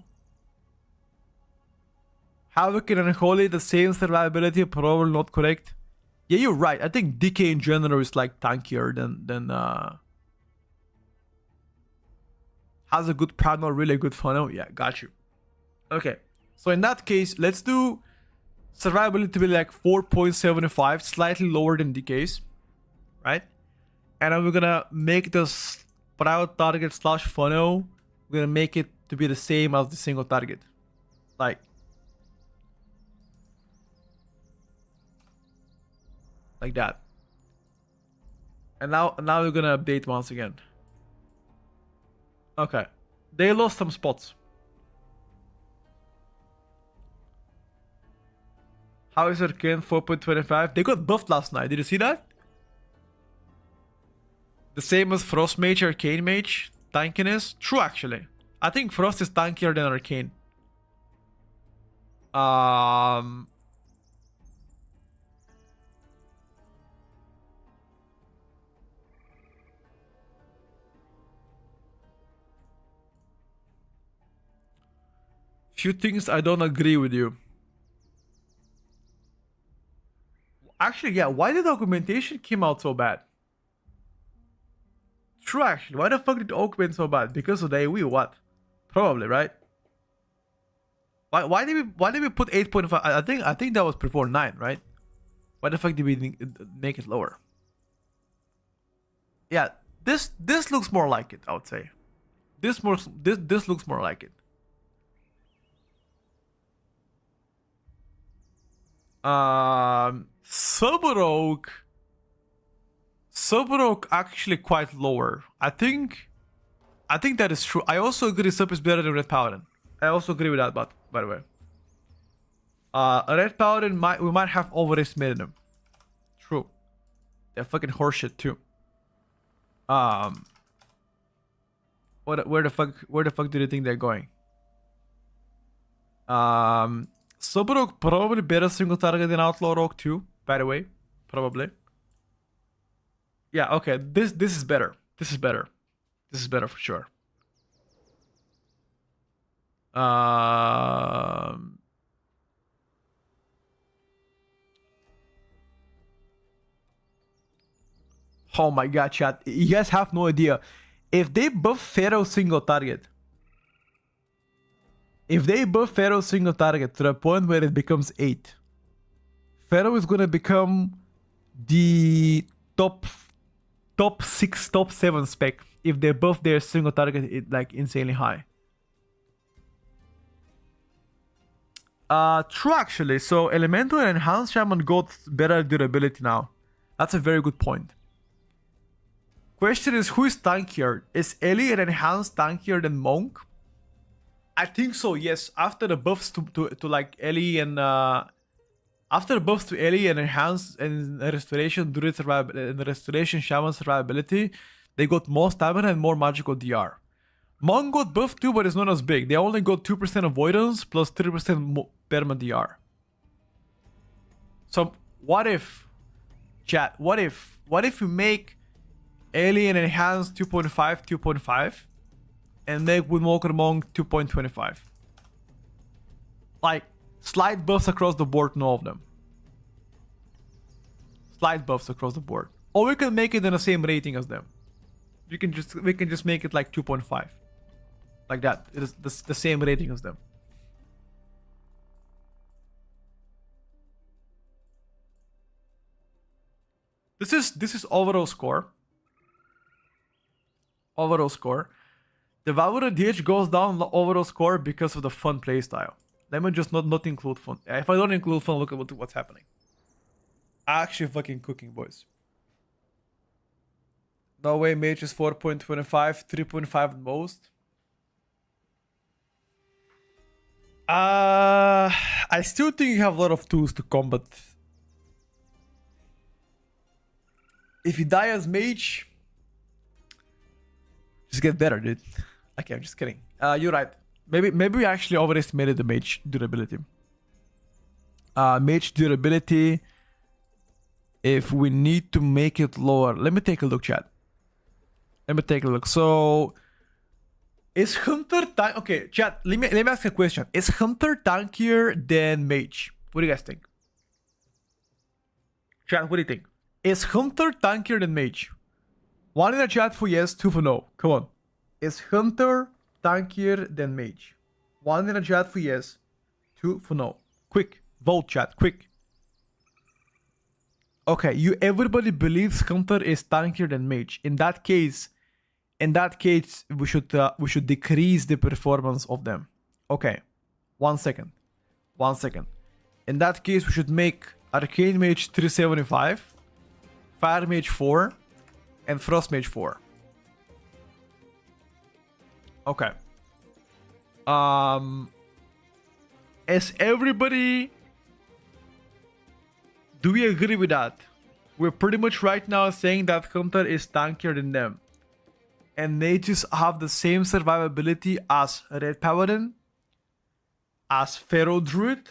Havoc and Unholy, the same survivability, probably not correct. Yeah, you're right. I think DK in general is like tankier than has a good panel, really good funnel. Yeah, got you. Okay, so in that case, let's do survivability to be like 4.75, slightly lower than DK's, right? And then we're gonna make this proud target slash funnel. We're gonna make it to be the same as the single target, like that. And now we're gonna update once again. Okay, they lost some spots. How is Arcane 4.25? They got buffed last night. Did you see that? The same as Frost Mage, Arcane Mage, tankiness. True, actually. I think Frost is tankier than Arcane. Few things I don't agree with you. Actually, yeah, why did the augmentation came out so bad? True, actually. Why the fuck did the augment so bad? Because of the AoE or what? Probably, right? Why did we put 8.5? I think that was before 9, right? Why the fuck did we make it lower? Yeah, this looks more like it, I would say. This looks more like it. Subaroak actually quite lower. I think that is true. I also agree Sub is better than Red Paladin. I also agree with that, but by the way. Red Paladin we might have overestimated him. True. They're fucking horseshit too. Where the fuck do you think they're going? Sober Rogue probably better single target than Outlaw Rogue too, by the way. Probably. Yeah, okay. This is better. This is better. This is better for sure. Oh my god, chat. You guys have no idea. If they buff Pharaoh single target, to the point where it becomes 8, Pharaoh is gonna become the top 6, top 7 spec if they buff their single target like insanely high. True actually. So Elemental and Enhanced Shaman got better durability now. That's a very good point. Question is, who is tankier? Is Ellie and Enhanced tankier than Monk? I think so, yes. After the buffs to like Ellie and after the buffs to Ellie and Enhanced and Restoration Druid survivability and Restoration Shaman survivability, they got more stamina and more magical DR. Monk got buffed too, but it's not as big. They only got 2% avoidance plus 3% perma DR. So what if, chat? What if you make Alien Enhanced 2.5, and make Windwalker Monk 2.25? Like, slight buffs across the board, no of them. Slight buffs across the board. Or we can make it in the same rating as them. We can just make it like 2.5. Like that. It is the same rating as them. This is overall score. Overall score. The Valor DH goes down the overall score because of the fun playstyle. Let me just not include fun. If I don't include fun, look at what's happening. Actually fucking cooking, boys. No way, mage is 4.25, 3.5 at most. I still think you have a lot of tools to combat. If you die as mage, just get better, dude. Okay, I'm just kidding. You're right. Maybe we actually overestimated the mage durability. Mage durability. If we need to make it lower, let me take a look, chat. Let me take a look. So, is Hunter tank? Okay, chat. Let me ask a question. Is Hunter tankier than mage? What do you guys think? Chat, what do you think? Is Hunter tankier than mage? 1 in the chat for yes, 2 for no. Come on. Is Hunter tankier than mage? 1 in the chat for yes, 2 for no. Quick. Vote, chat. Quick. Okay, everybody believes Hunter is tankier than mage. In that case, we should decrease the performance of them. Okay. 1 second. In that case, we should make Arcane Mage 375, Fire Mage 4, and Frost Mage 4. Okay. As everybody, do we agree with that? We're pretty much right now saying that Hunter is tankier than them. And mages have the same survivability as Red Paladin, as Pharaoh Druid.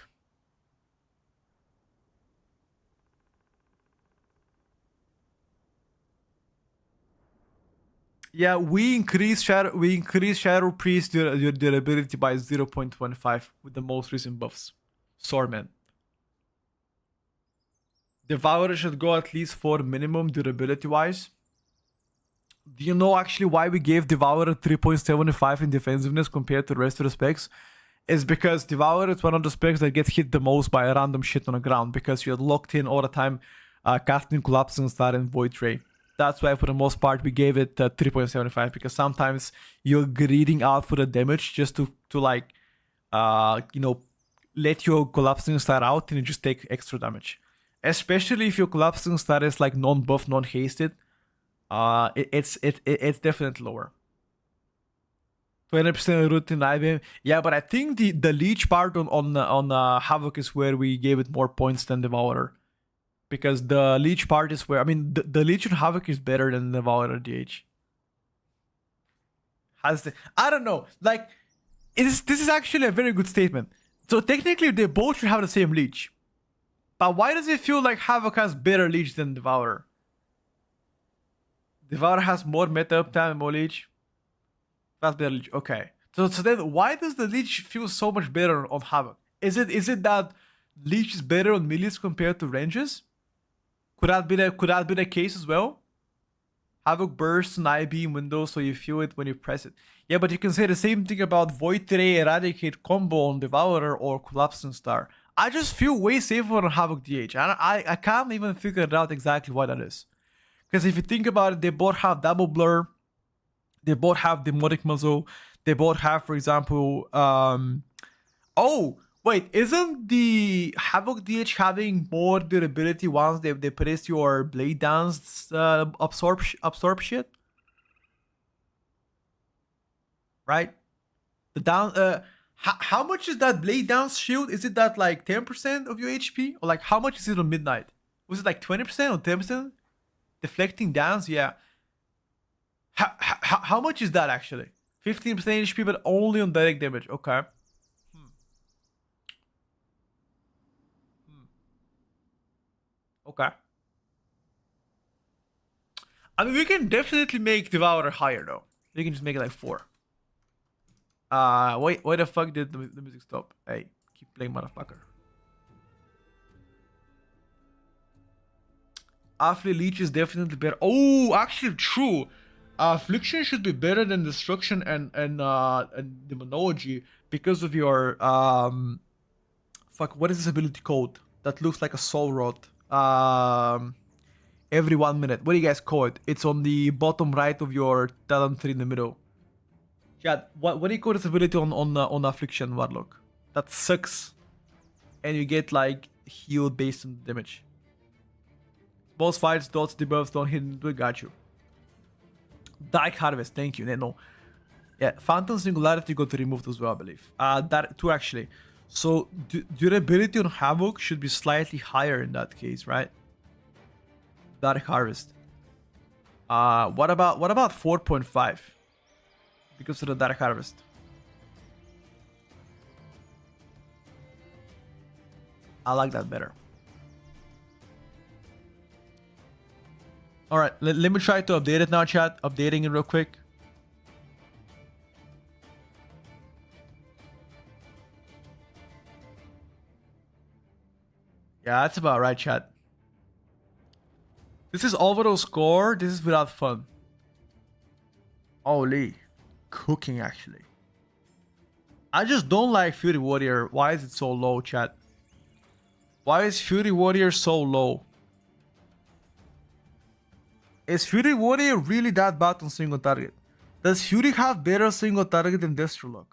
Yeah, we increase Shadow Priest durability by 0.25 with the most recent buffs. Swordman. Devourer should go at least 4 minimum durability wise. Do you know actually why we gave Devourer 3.75 in defensiveness compared to the rest of the specs? It's because Devourer is one of the specs that gets hit the most by a random shit on the ground because you're locked in all the time casting Collapsing Star and Void Ray. That's why for the most part we gave it 3.75 because sometimes you're greeding out for the damage just to like let your Collapsing Star out and you just take extra damage. Especially if your Collapsing Star is like non-buff, non-hasted. It's definitely lower. 20% routine IBM. Yeah, but I think the leech part on Havoc is where we gave it more points than Devourer. Because the leech part is where, I mean, the leech on Havoc is better than Devourer DH. I don't know. Like, this is actually a very good statement. So technically, they both should have the same leech. But why does it feel like Havoc has better leech than Devourer? Devourer has more meta uptime and more leech. That's better leech. Okay. So then why does the leech feel so much better on Havoc? Is it that leech is better on melees compared to ranges? Could that be the case as well? Havoc bursts an IB in window, so you feel it when you press it. Yeah, but you can say the same thing about Void Ray Eradicate combo on Devourer or Collapsing Star. I just feel way safer on Havoc DH. I can't even figure out exactly why that is. Because if you think about it, they both have Double Blur. They both have Demonic Muzzle. They both have, for example... Oh! Wait, isn't the Havoc DH having more durability once they place your Blade Dance absorb shit? Right? The down how much is that Blade Dance shield? Is it that like 10% of your HP? Or like how much is it on Midnight? Was it like 20% or 10%? Deflecting dance? Yeah. How much is that actually? 15% HP but only on direct damage. Okay. Okay. I mean, we can definitely make Devourer higher though. We can just make it like 4. Wait, why the fuck did the music stop? Hey, keep playing, motherfucker. Affliction Leech is definitely better. Oh, actually true. Affliction should be better than Destruction and Demonology because of your fuck, what is this ability called? That looks like a soul rod. Every 1 minute. What do you guys call it? It's on the bottom right of your talent tree in the middle. Yeah, what do you call this ability on Affliction Warlock? That sucks. And you get like heal based on damage. Boss fights, dots, debuffs, don't hit, we got you. Dark Harvest, thank you. No. Yeah, Phantom Singularity got removed as well, I believe. That too actually. So durability on Havoc should be slightly higher in that case, right? Dark Harvest. What about 4.5? Because of the Dark Harvest. I like that better. Alright, let me try to update it now, chat. Updating it real quick. Yeah, that's about right, chat. This is overall score. This is without fun. Holy. Cooking, actually. I just don't like Fury Warrior. Why is it so low, chat? Why is Fury Warrior so low? Is Fury Warrior really that bad on single target? Does Fury have better single target than Destrolock?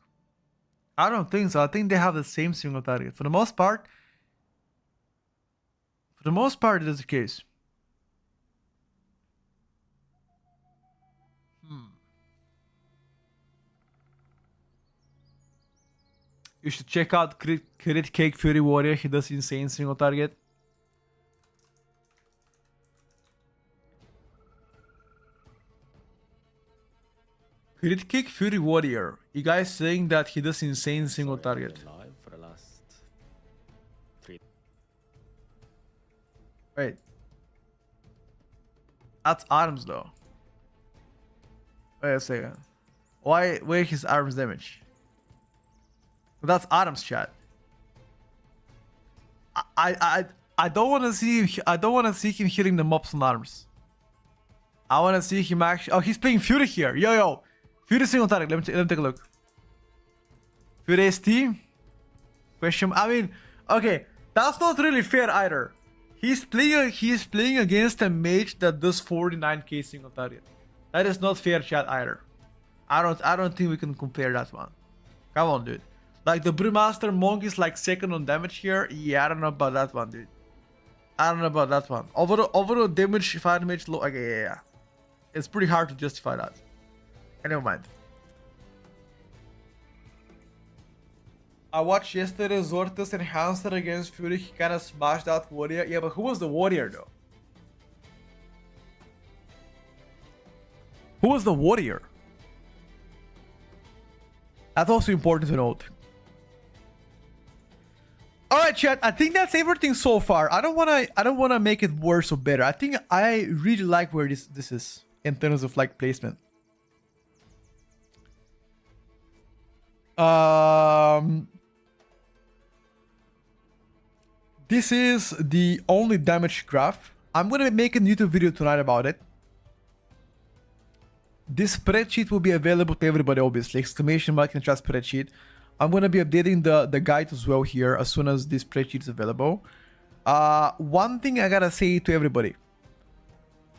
I don't think so. I think they have the same single target. For the most part, it is the case. You should check out Crit Cake Fury Warrior. He does insane single target. Crit Cake Fury Warrior. You guys saying that he does insane single target. For the last 3. Wait. That's arms though. Wait a second. Where his arms damage? That's Adam's chat. I don't want to see him. I don't want to see him hitting the mobs on arms. I want to see him actually. Oh, he's playing Fury here. Yo, Fury single target. Let me take a look. Fury ST. Question. I mean, okay, that's not really fair either. He's playing against a mage that does 49k single target. That is not fair, chat either. I don't think we can compare that one. Come on, dude. Like the Brewmaster Monk is like second on damage here. Yeah, I don't know about that one, dude. I don't know about that one. Overall damage, fire damage low. Okay, yeah. It's pretty hard to justify that. Never mind. I watched yesterday Zortus Enhancer against Fury. He kind of smashed that warrior. Yeah, but who was the warrior though? Who was the warrior? That's also important to note. right, chat. I think that's everything so far. I don't wanna make it worse or better. I think I really like where this is in terms of like placement. This is the only damage graph. I'm gonna make a YouTube video tonight about it. This spreadsheet will be available to everybody, obviously. Exclamation mark and chat spreadsheet. I'm gonna be updating the guide as well here as soon as this spreadsheet is available. One thing I gotta say to everybody.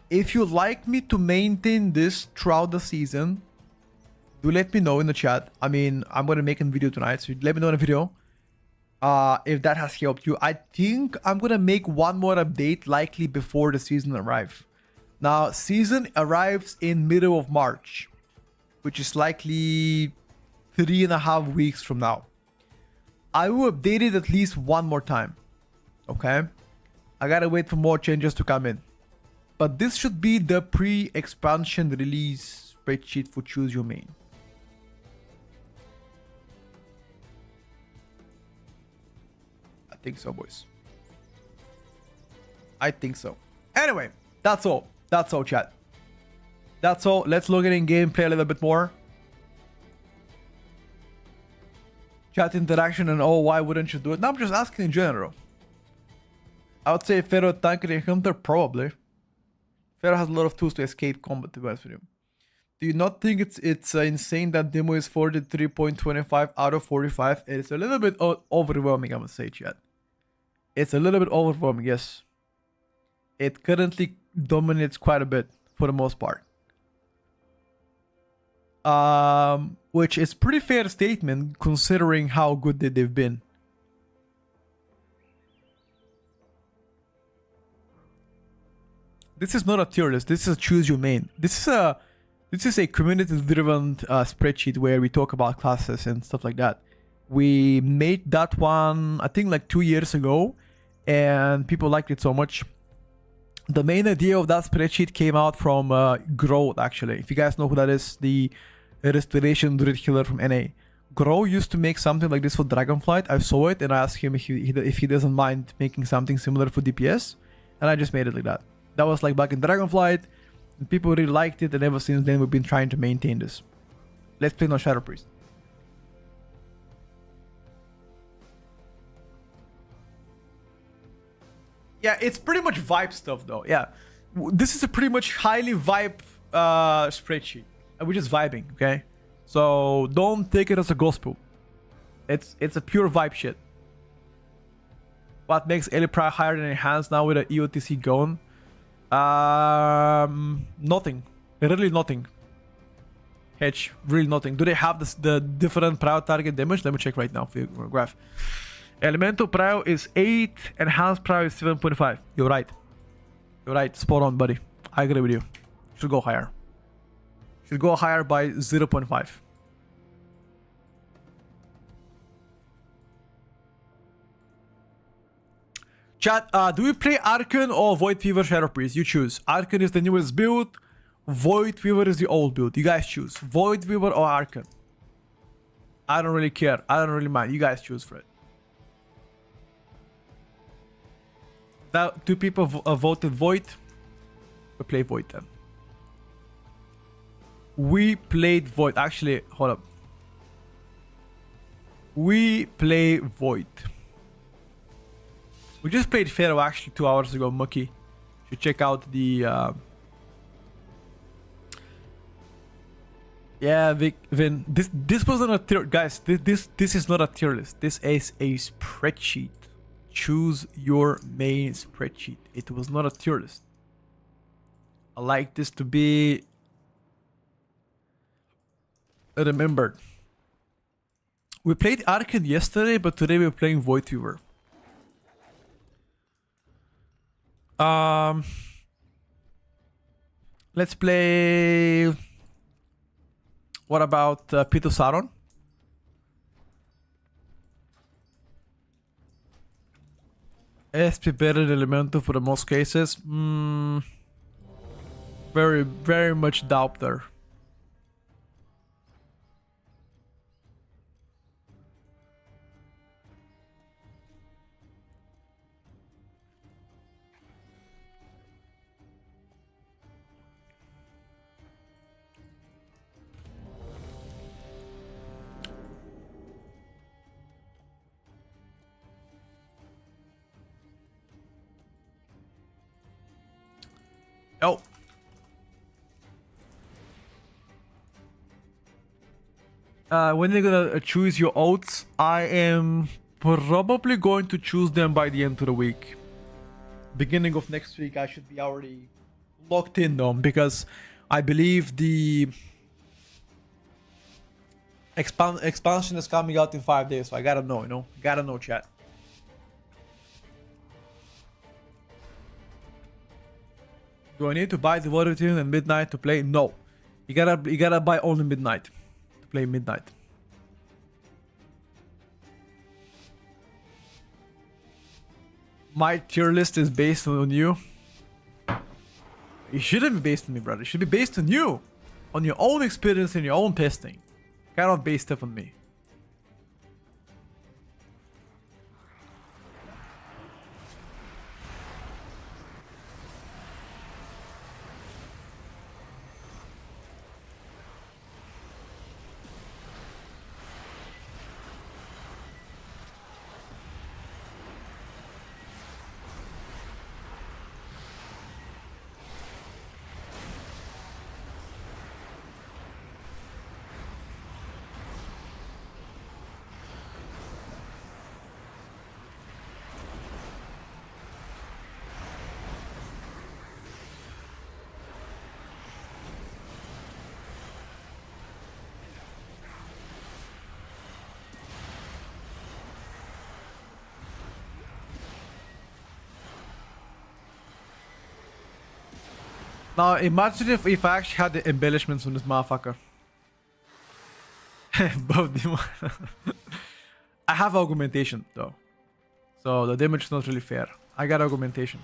If you like me to maintain this throughout the season, do let me know in the chat. I mean, I'm gonna make a video tonight, so let me know in a video. If that has helped you. I think I'm gonna make one more update likely before the season arrives. Now, season arrives in middle of March, which is likely 3.5 weeks from now. I will update it at least one more time. Okay? I gotta wait for more changes to come in. But this should be the pre-expansion release spreadsheet for Choose Your Main. I think so, boys. I think so. Anyway, that's all. That's all, chat. That's all. Let's log in game, play a little bit more. Chat interaction and oh, why wouldn't you do it? No, I'm just asking in general. I would say Pharaoh, Tanker, and Hunter, probably. Pharaoh has a lot of tools to escape combat, to be honest with you. Do you not think it's insane that demo is 43.25 out of 45? It's a little bit overwhelming, I would say, chat. It's a little bit overwhelming, yes. It currently dominates quite a bit for the most part. Which is pretty fair statement considering how good they've been. This is not a tier list. This is a choose your main. This is a community-driven spreadsheet where we talk about classes and stuff like that. We made that one, I think, like 2 years ago, and people liked it so much. The main idea of that spreadsheet came out from Grow, actually. If you guys know who that is, the restoration druid healer from NA. Grow used to make something like this for Dragonflight. I saw it and I asked him if he doesn't mind making something similar for DPS, and I just made it like that. That was like back in Dragonflight, and people really liked it, and ever since then we've been trying to maintain this. Let's play no Shadow Priest. Yeah, it's pretty much vibe stuff though. Yeah, this is a pretty much highly vibe spreadsheet. We're just vibing, okay? So don't take it as a gospel. It's a pure vibe shit. What makes Elipri higher than Enhanced now with the EOTC going? Nothing. Really nothing. Hedge, really nothing. Do they have the different prior target damage? Let me check right now for your graph. Elemental Prio is 8, Enhanced Prio is 7.5. You're right. You're right. Spot on, buddy. I agree with you. Should go higher. Should go higher by 0.5. Chat, do we play Archon or Void Weaver Shadow Priest? You choose. Archon is the newest build. Void Weaver is the old build. You guys choose. Void Weaver or Archon. I don't really care. I don't really mind. You guys choose for it. Now, 2 people voted Void. We play Void then. We played Void. Actually, hold up. We play Void. We just played Pharaoh actually 2 hours ago, Mucky. Should check out the... Yeah, Vin. This wasn't a tier... Guys, this is not a tier list. This is a spreadsheet. Choose your main spreadsheet. It was not a tier list. I like this to be remembered. We played Archon yesterday, but today we're playing Void Weaver. Let's play... What about Pit of Sauron? SP better than Elemental for the most cases. Very, very much doubt there. When you're gonna choose your oats, I am probably going to choose them by the end of the week. Beginning of next week, I should be already locked in though, because I believe the expansion is coming out in 5 days, so I gotta know, gotta know, chat. Do I need to buy the water tune and midnight to play? No, you gotta buy only midnight to play midnight. My tier list is based on you. It shouldn't be based on me, brother. It should be based on you, on your own experience and your own testing. Cannot base stuff on me. Now imagine if I actually had the embellishments on this motherfucker. Both I have augmentation though, so the damage is not really fair. I got augmentation.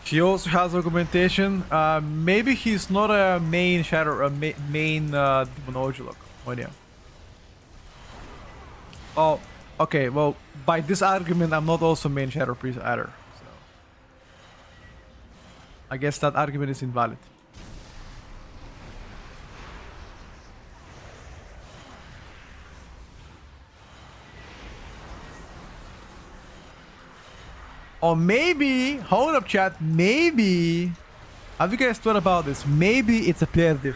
He also has augmentation. Maybe he's not a main shadow, main demonology look. Oh yeah. Oh, okay. Well, by this argument, I'm not also main shadow priest either. So I guess that argument is invalid. Or maybe, hold up chat, maybe, have you guys thought about this? Maybe it's a player diff.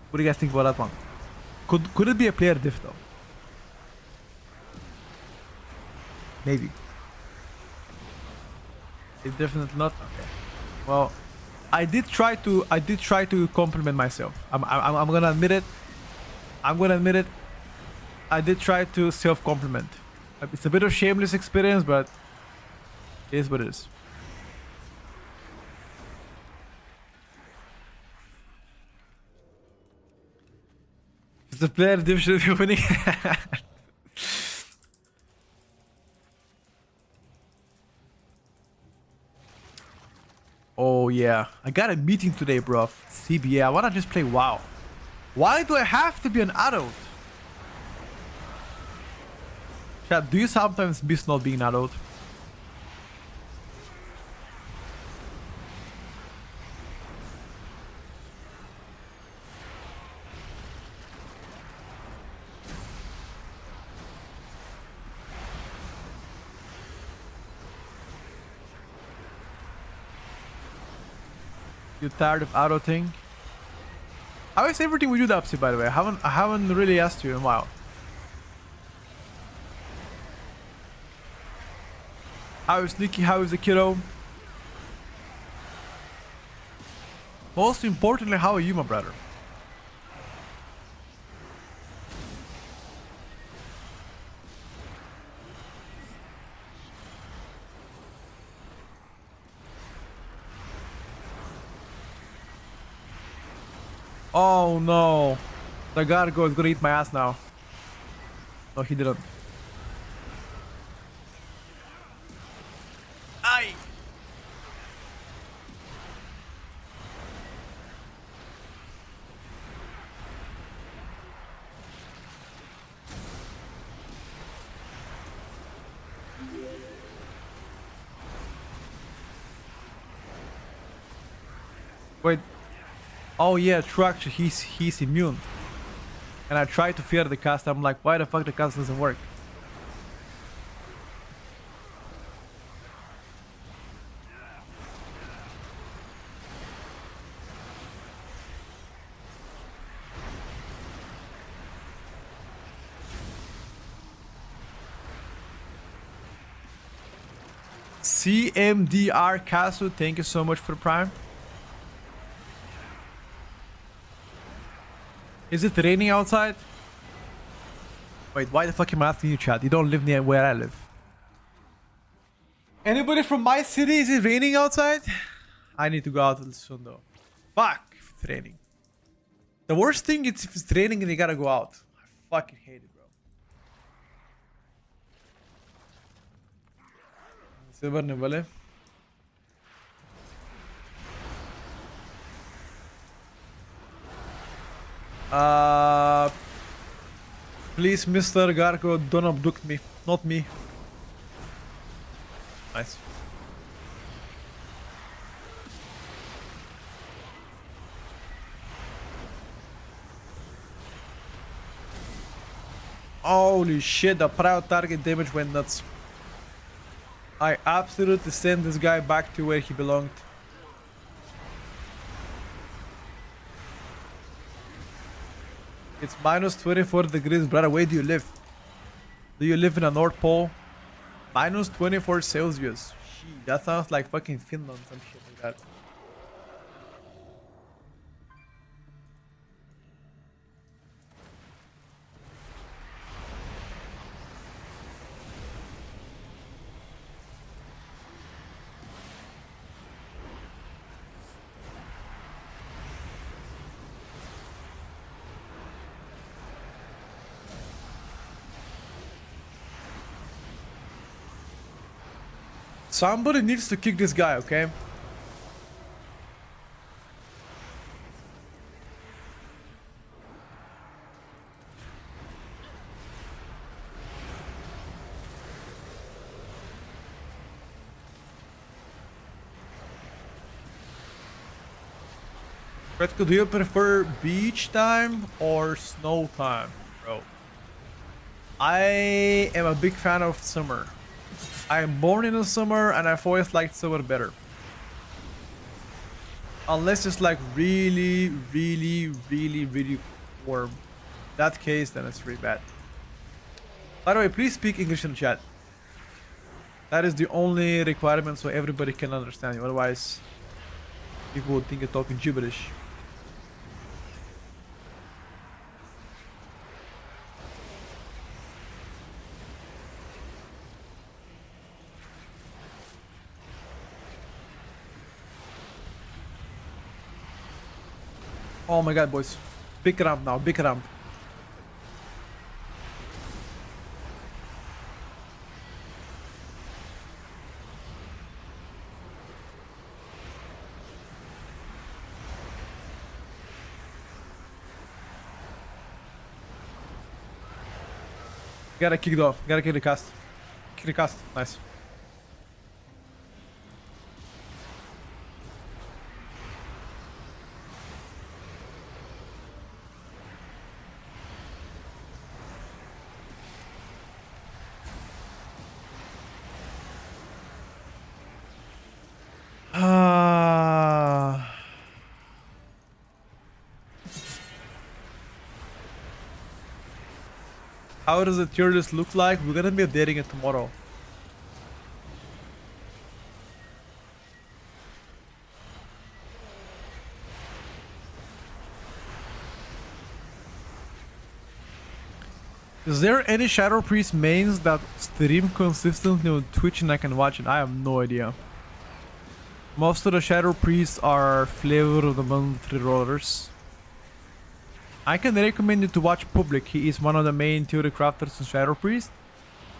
What do you guys think about that one? Could it be a player diff though? Maybe. It's definitely not. Okay. Well, I did try to compliment myself. I'm gonna admit it. I did try to self-compliment. It's a bit of shameless experience, but it is what it is. It's a player div should be winning. Oh yeah, I got a meeting today, bro. CBA, I wanna just play WoW. Why do I have to be an adult? Chat, do you sometimes miss not being an adult? You tired of adulting? How is everything with you, Dapsy, by the way? I haven't really asked you in a while. How is Nikki? How is the kiddo? Most importantly, how are you, my brother? Oh no. The Gargo is gonna eat my ass now. No, he didn't. Aye. Wait. Oh yeah, true. Actually, he's immune. And I tried to fear the cast. I'm like, why the fuck the cast doesn't work? CMDR Castle, thank you so much for the Prime. Is it raining outside? Wait, why the fuck am I asking you, chat? You don't live near where I live. Anybody from my city? Is it raining outside? I need to go out soon though. Fuck if it's raining. The worst thing is if it's raining and you gotta go out. I fucking hate it, bro. Silver ne vale. Please, Mr. Gargo, don't abduct me. Not me. Nice. Holy shit, the proud target damage went nuts. I absolutely sent this guy back to where he belonged. It's minus 24 degrees, brother. Where do you live? Do you live in the North Pole? Minus 24 Celsius. Gee, that sounds like fucking Finland, some shit like that. Somebody needs to kick this guy, okay? Retko, do you prefer beach time or snow time, bro? I am a big fan of summer. I am born in the summer and I've always liked summer better. Unless it's like really warm. In that case, then it's really bad. By the way, please speak English in the chat. That is the only requirement so everybody can understand you. Otherwise, people would think you're talking gibberish. Oh my god, boys. Big ramp now, big ramp. Gotta kick it off. Gotta kick the cast. Kick the cast. Nice. How does the tier list look like? We're gonna be updating it tomorrow. Is there any Shadow Priest mains that stream consistently on Twitch and I can watch it? I have no idea. Most of the Shadow Priests are flavor of the month rollers. I can recommend you to watch Public. He is one of the main theory crafters in Shadow Priest.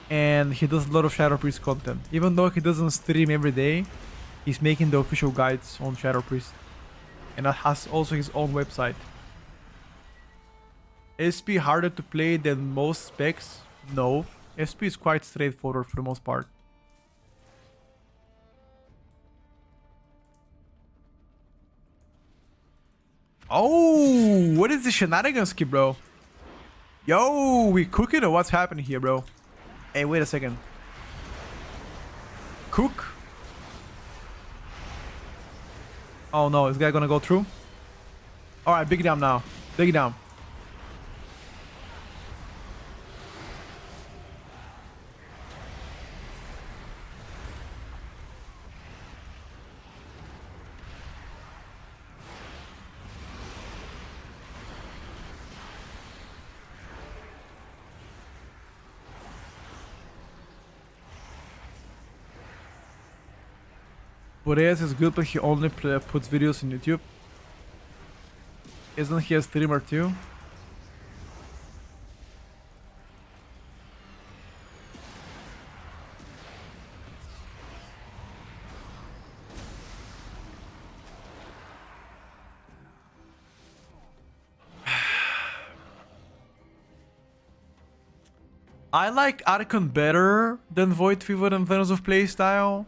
And he does a lot of Shadow Priest content. Even though he doesn't stream every day, he's making the official guides on Shadow Priest. And that has also his own website. SP harder to play than most specs? No. SP is quite straightforward for the most part. Oh, what is the shenanigans, kid, bro? Yo, we cooking or what's happening here, bro? Hey, wait a second. Cook? Oh no, is this guy gonna go through? Alright, big down now. Big down. Boreas is good, but he only puts videos on YouTube. Isn't he a streamer too? I like Archon better than Void Fever and Venom of playstyle,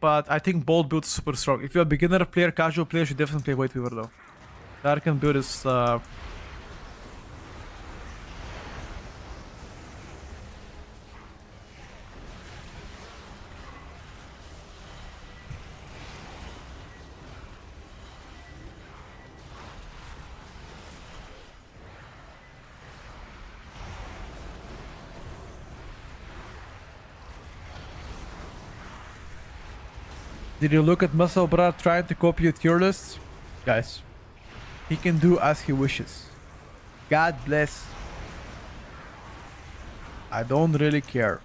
but I think both builds super strong. If you're a beginner player, casual player, you should definitely play Void Fever though. The Archon build is Did you look at Muscle Bra trying to copy your tier lists? Guys, he can do as he wishes. God bless. I don't really care.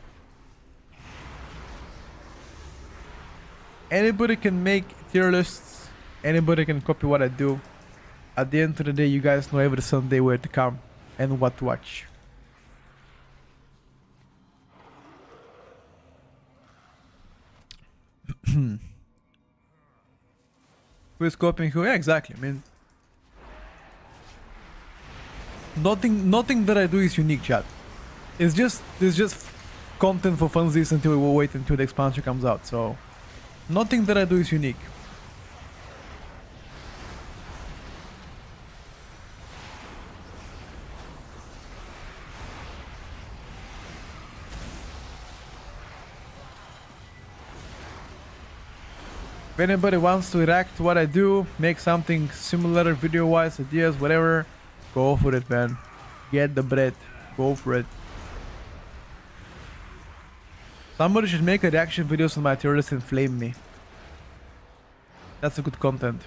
Anybody can make tier lists. Anybody can copy what I do. At the end of the day, you guys know every Sunday where to come and what to watch. Who is copying who? Yeah, exactly. I mean, nothing that I do is unique, chat. It's just content for funsies until we will wait until the expansion comes out. So, nothing that I do is unique. If anybody wants to react to what I do, make something similar video-wise, ideas, whatever, go for it, man. Get the bread. Go for it. Somebody should make a reaction videos on my tier list and flame me. That's a good content.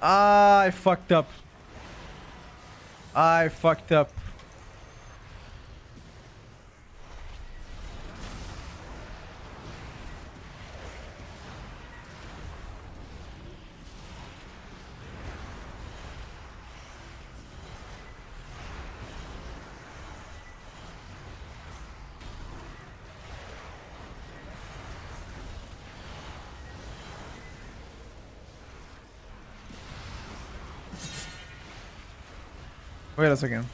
I fucked up. I fucked up. Wait a second.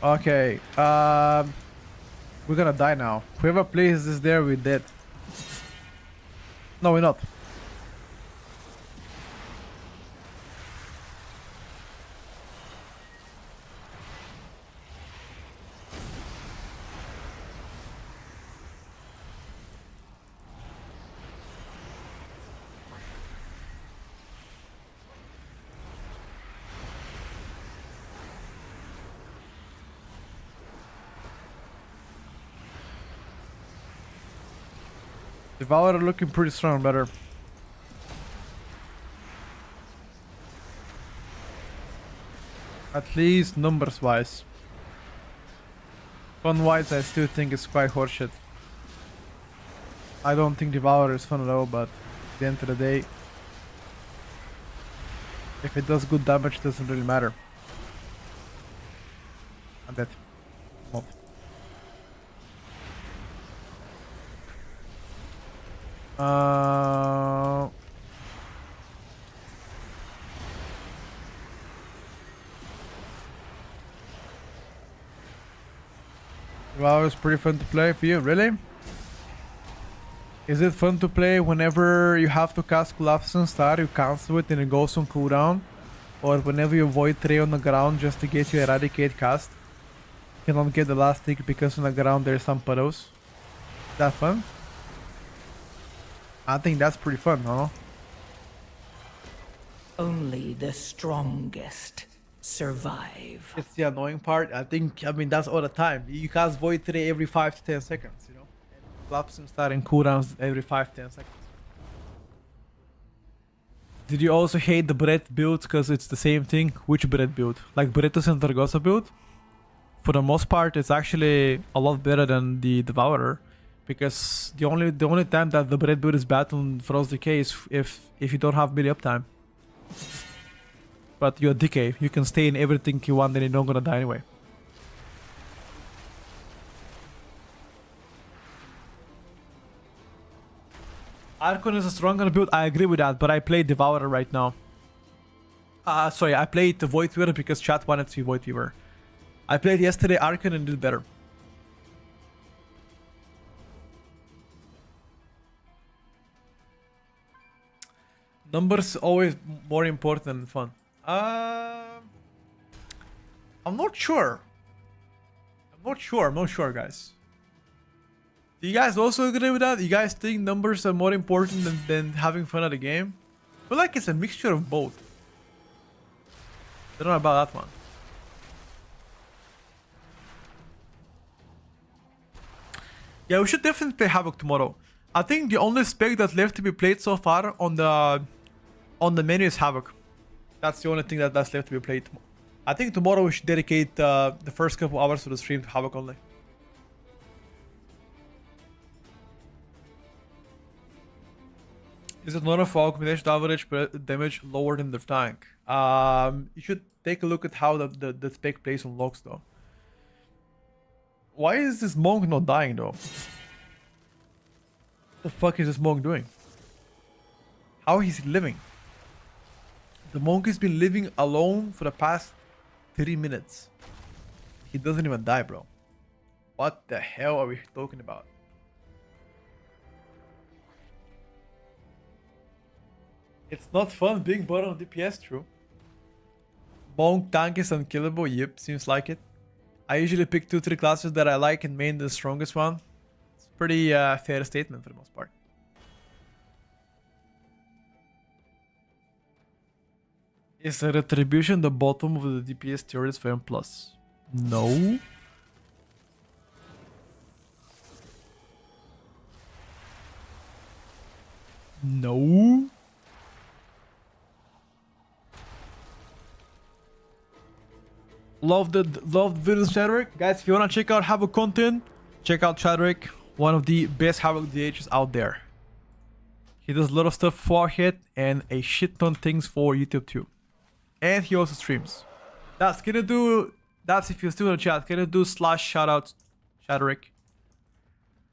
Okay, we're gonna die now. Whoever plays this there, we're dead. No, we're not. Devour looking pretty strong, better. At least numbers wise. Fun wise, I still think it's quite horseshit. I don't think Devourer is fun at all, but at the end of the day, if it does good damage, it doesn't really matter. I'm dead. Not. Devourer is pretty fun to play for you, really? Is it fun to play whenever you have to cast Collapse and Star, you cancel it and it goes on cooldown? Or whenever you avoid Tray on the ground just to get your Eradicate cast? You cannot get the last tick because on the ground there's some puddles. Is that fun? I think that's pretty fun, huh? Only the strongest survive. It's the annoying part. I mean, that's all the time. You cast Void Tray every 5 to 10 seconds, you know? Collapse and Start and cooldowns every 5-10 seconds. Did you also hate the Brett build because it's the same thing? Which Brett build? Like Bretus and Targosa build? For the most part, it's actually a lot better than the Devourer, because the only time that the Brett build is bad on Frost Decay is if you don't have melee uptime. But you're Decay, you can stay in everything you want and you're not gonna die anyway. Archon is a stronger build, I agree with that, but I play Devourer right now. Sorry, I played the Void Weaver because chat wanted to see Void Weaver. I played yesterday Archon and did better. Numbers always more important than fun. I'm not sure. I'm not sure, guys. Do you guys also agree with that? You guys think numbers are more important than having fun at the game? I feel like it's a mixture of both. I don't know about that one. Yeah, we should definitely play Havoc tomorrow. I think the only spec that's left to be played so far on the menu is Havoc. That's the only thing that's left to be played. I think tomorrow we should dedicate the first couple hours of the stream to Havoc only. Is it not a for combination average damage lower than the tank? You should take a look at how the spec plays on logs though. Why is this monk not dying though? What the fuck is this monk doing? How is he living? The monk has been living alone for the past 3 minutes. He doesn't even die, bro. What the hell are we talking about? It's not fun being bottom on DPS, true. Monk tank is unkillable, yep, seems like it. I usually pick 2-3 classes that I like and main the strongest one. It's a pretty fair statement for the most part. Is a Retribution the bottom of the DPS tier list for M+? No. No. Love Villain Chadwick. Guys, if you wanna check out Havoc content, check out Chadwick. One of the best Havoc DHs out there. He does a lot of stuff for Hit and a shit ton things for YouTube too. And he also streams. That's if you're still in the chat, can you do / shoutouts, Chadwick?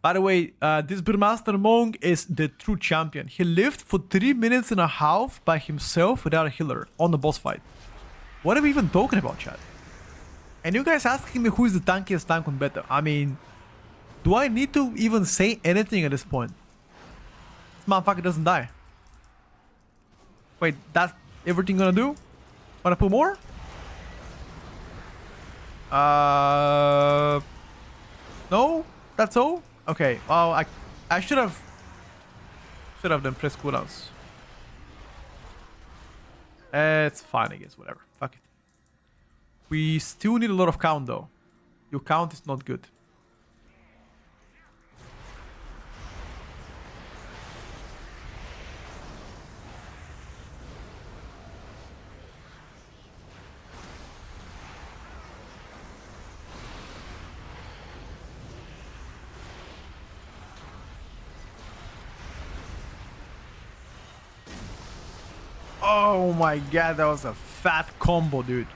By the way, this Brewmaster Monk is the true champion. He lived for 3 minutes and a half by himself without a healer on the boss fight. What are we even talking about, chat? And you guys asking me who is the tankiest tank on beta. I mean, do I need to even say anything at this point? This motherfucker doesn't die. Wait, that's everything gonna do? Wanna put more? No? That's all? Okay, well, I should have done press cooldowns. It's fine, I guess, whatever. Fuck it. We still need a lot of count though. Your count is not good. Oh my god, that was a fat combo, dude.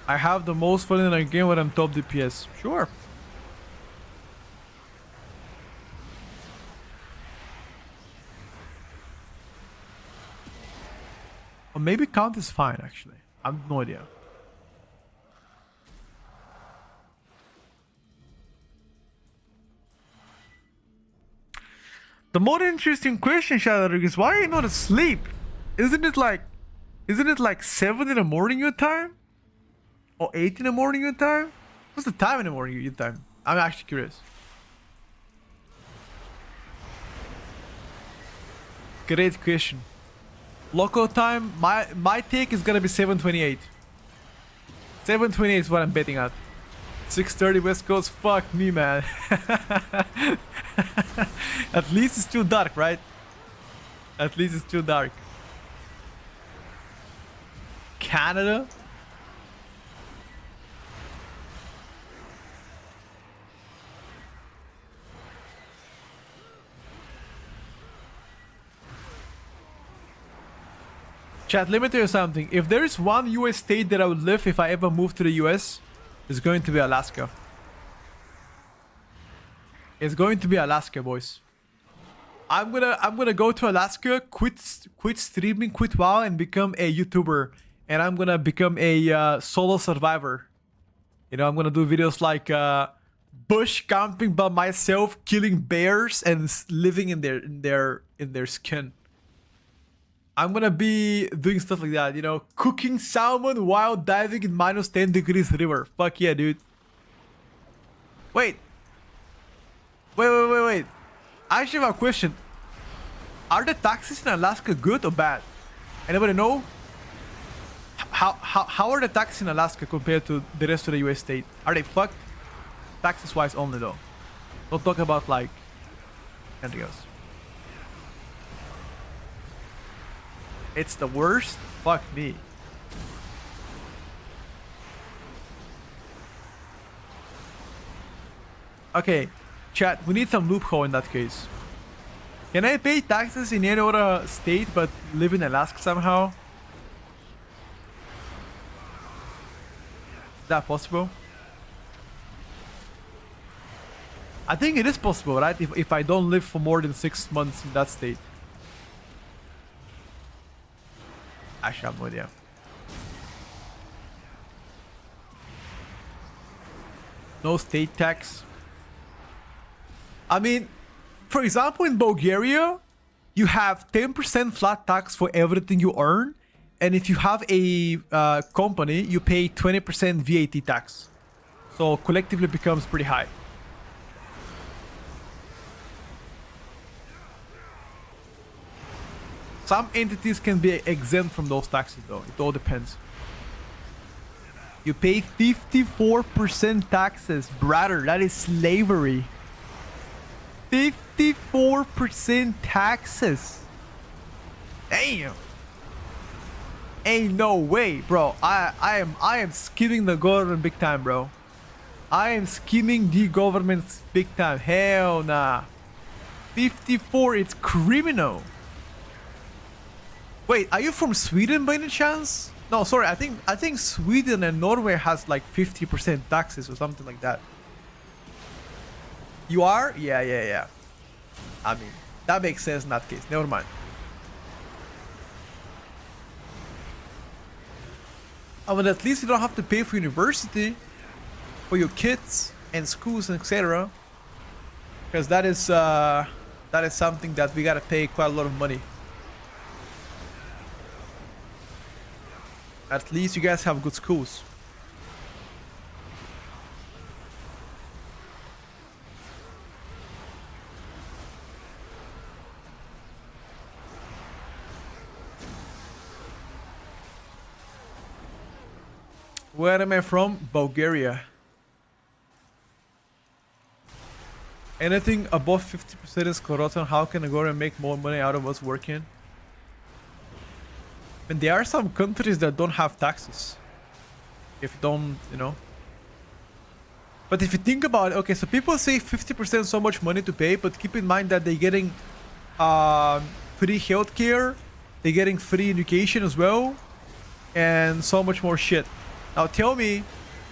I have the most fun in a game when I'm top DPS. Sure. Or maybe count is fine, actually. I have no idea. The more interesting question, Shadow, is why are you not asleep? Isn't it like 7 in the morning your time? Or 8 in the morning your time? What's the time in the morning your time? I'm actually curious. Great question. Local time, my take is gonna be 7:28. 7:28 is what I'm betting at. 6:30 West Coast, fuck me, man. At least it's still dark, right? At least it's still dark. Canada? Chat, let me tell you something. If there is one US state that I would live if I ever move to the US, it's going to be Alaska. It's going to be Alaska, boys. I'm gonna go to Alaska, quit streaming, quit WoW, and become a YouTuber. And I'm gonna become a solo survivor. You know, I'm gonna do videos like bush camping by myself, killing bears, and living in their skin. I'm gonna be doing stuff like that, you know, cooking salmon while diving in -10 degrees river. Fuck yeah, dude. Wait. I actually have a question. Are the taxes in Alaska good or bad? Anybody know? How are the taxes in Alaska compared to the rest of the US state? Are they fucked? Taxes wise only though. Don't talk about like anything else. It's the worst? Fuck me. Okay, chat, we need some loophole in that case. Can I pay taxes in any other state but live in Alaska somehow? Is that possible? I think it is possible, right? If I don't live for more than 6 months in that state. Actually, I have no idea. No state tax. I mean, for example, in Bulgaria, you have 10% flat tax for everything you earn. And if you have a company, you pay 20% VAT tax. So collectively becomes pretty high. Some entities can be exempt from those taxes though. It all depends. You pay 54% taxes, brother. That is slavery. 54% taxes. Damn. Ain't no way, bro. I am skimming the government big time, bro. I am skimming the government big time. Hell nah. 54, it's criminal. Wait, are you from Sweden by any chance? No, sorry. I think Sweden and Norway has like 50% taxes or something like that. You are? Yeah. I mean, that makes sense in that case. Never mind. I mean, at least you don't have to pay for university for your kids and schools and etc. Because that is something that we gotta pay quite a lot of money. At least you guys have good schools. Where am I from? Bulgaria. Anything above 50% is corruption. How can a government make more money out of us working? And there are some countries that don't have taxes. If you don't, you know. But if you think about it, okay, so people say 50% so much money to pay, but keep in mind that they're getting free healthcare, they're getting free education as well, and so much more shit. Now tell me,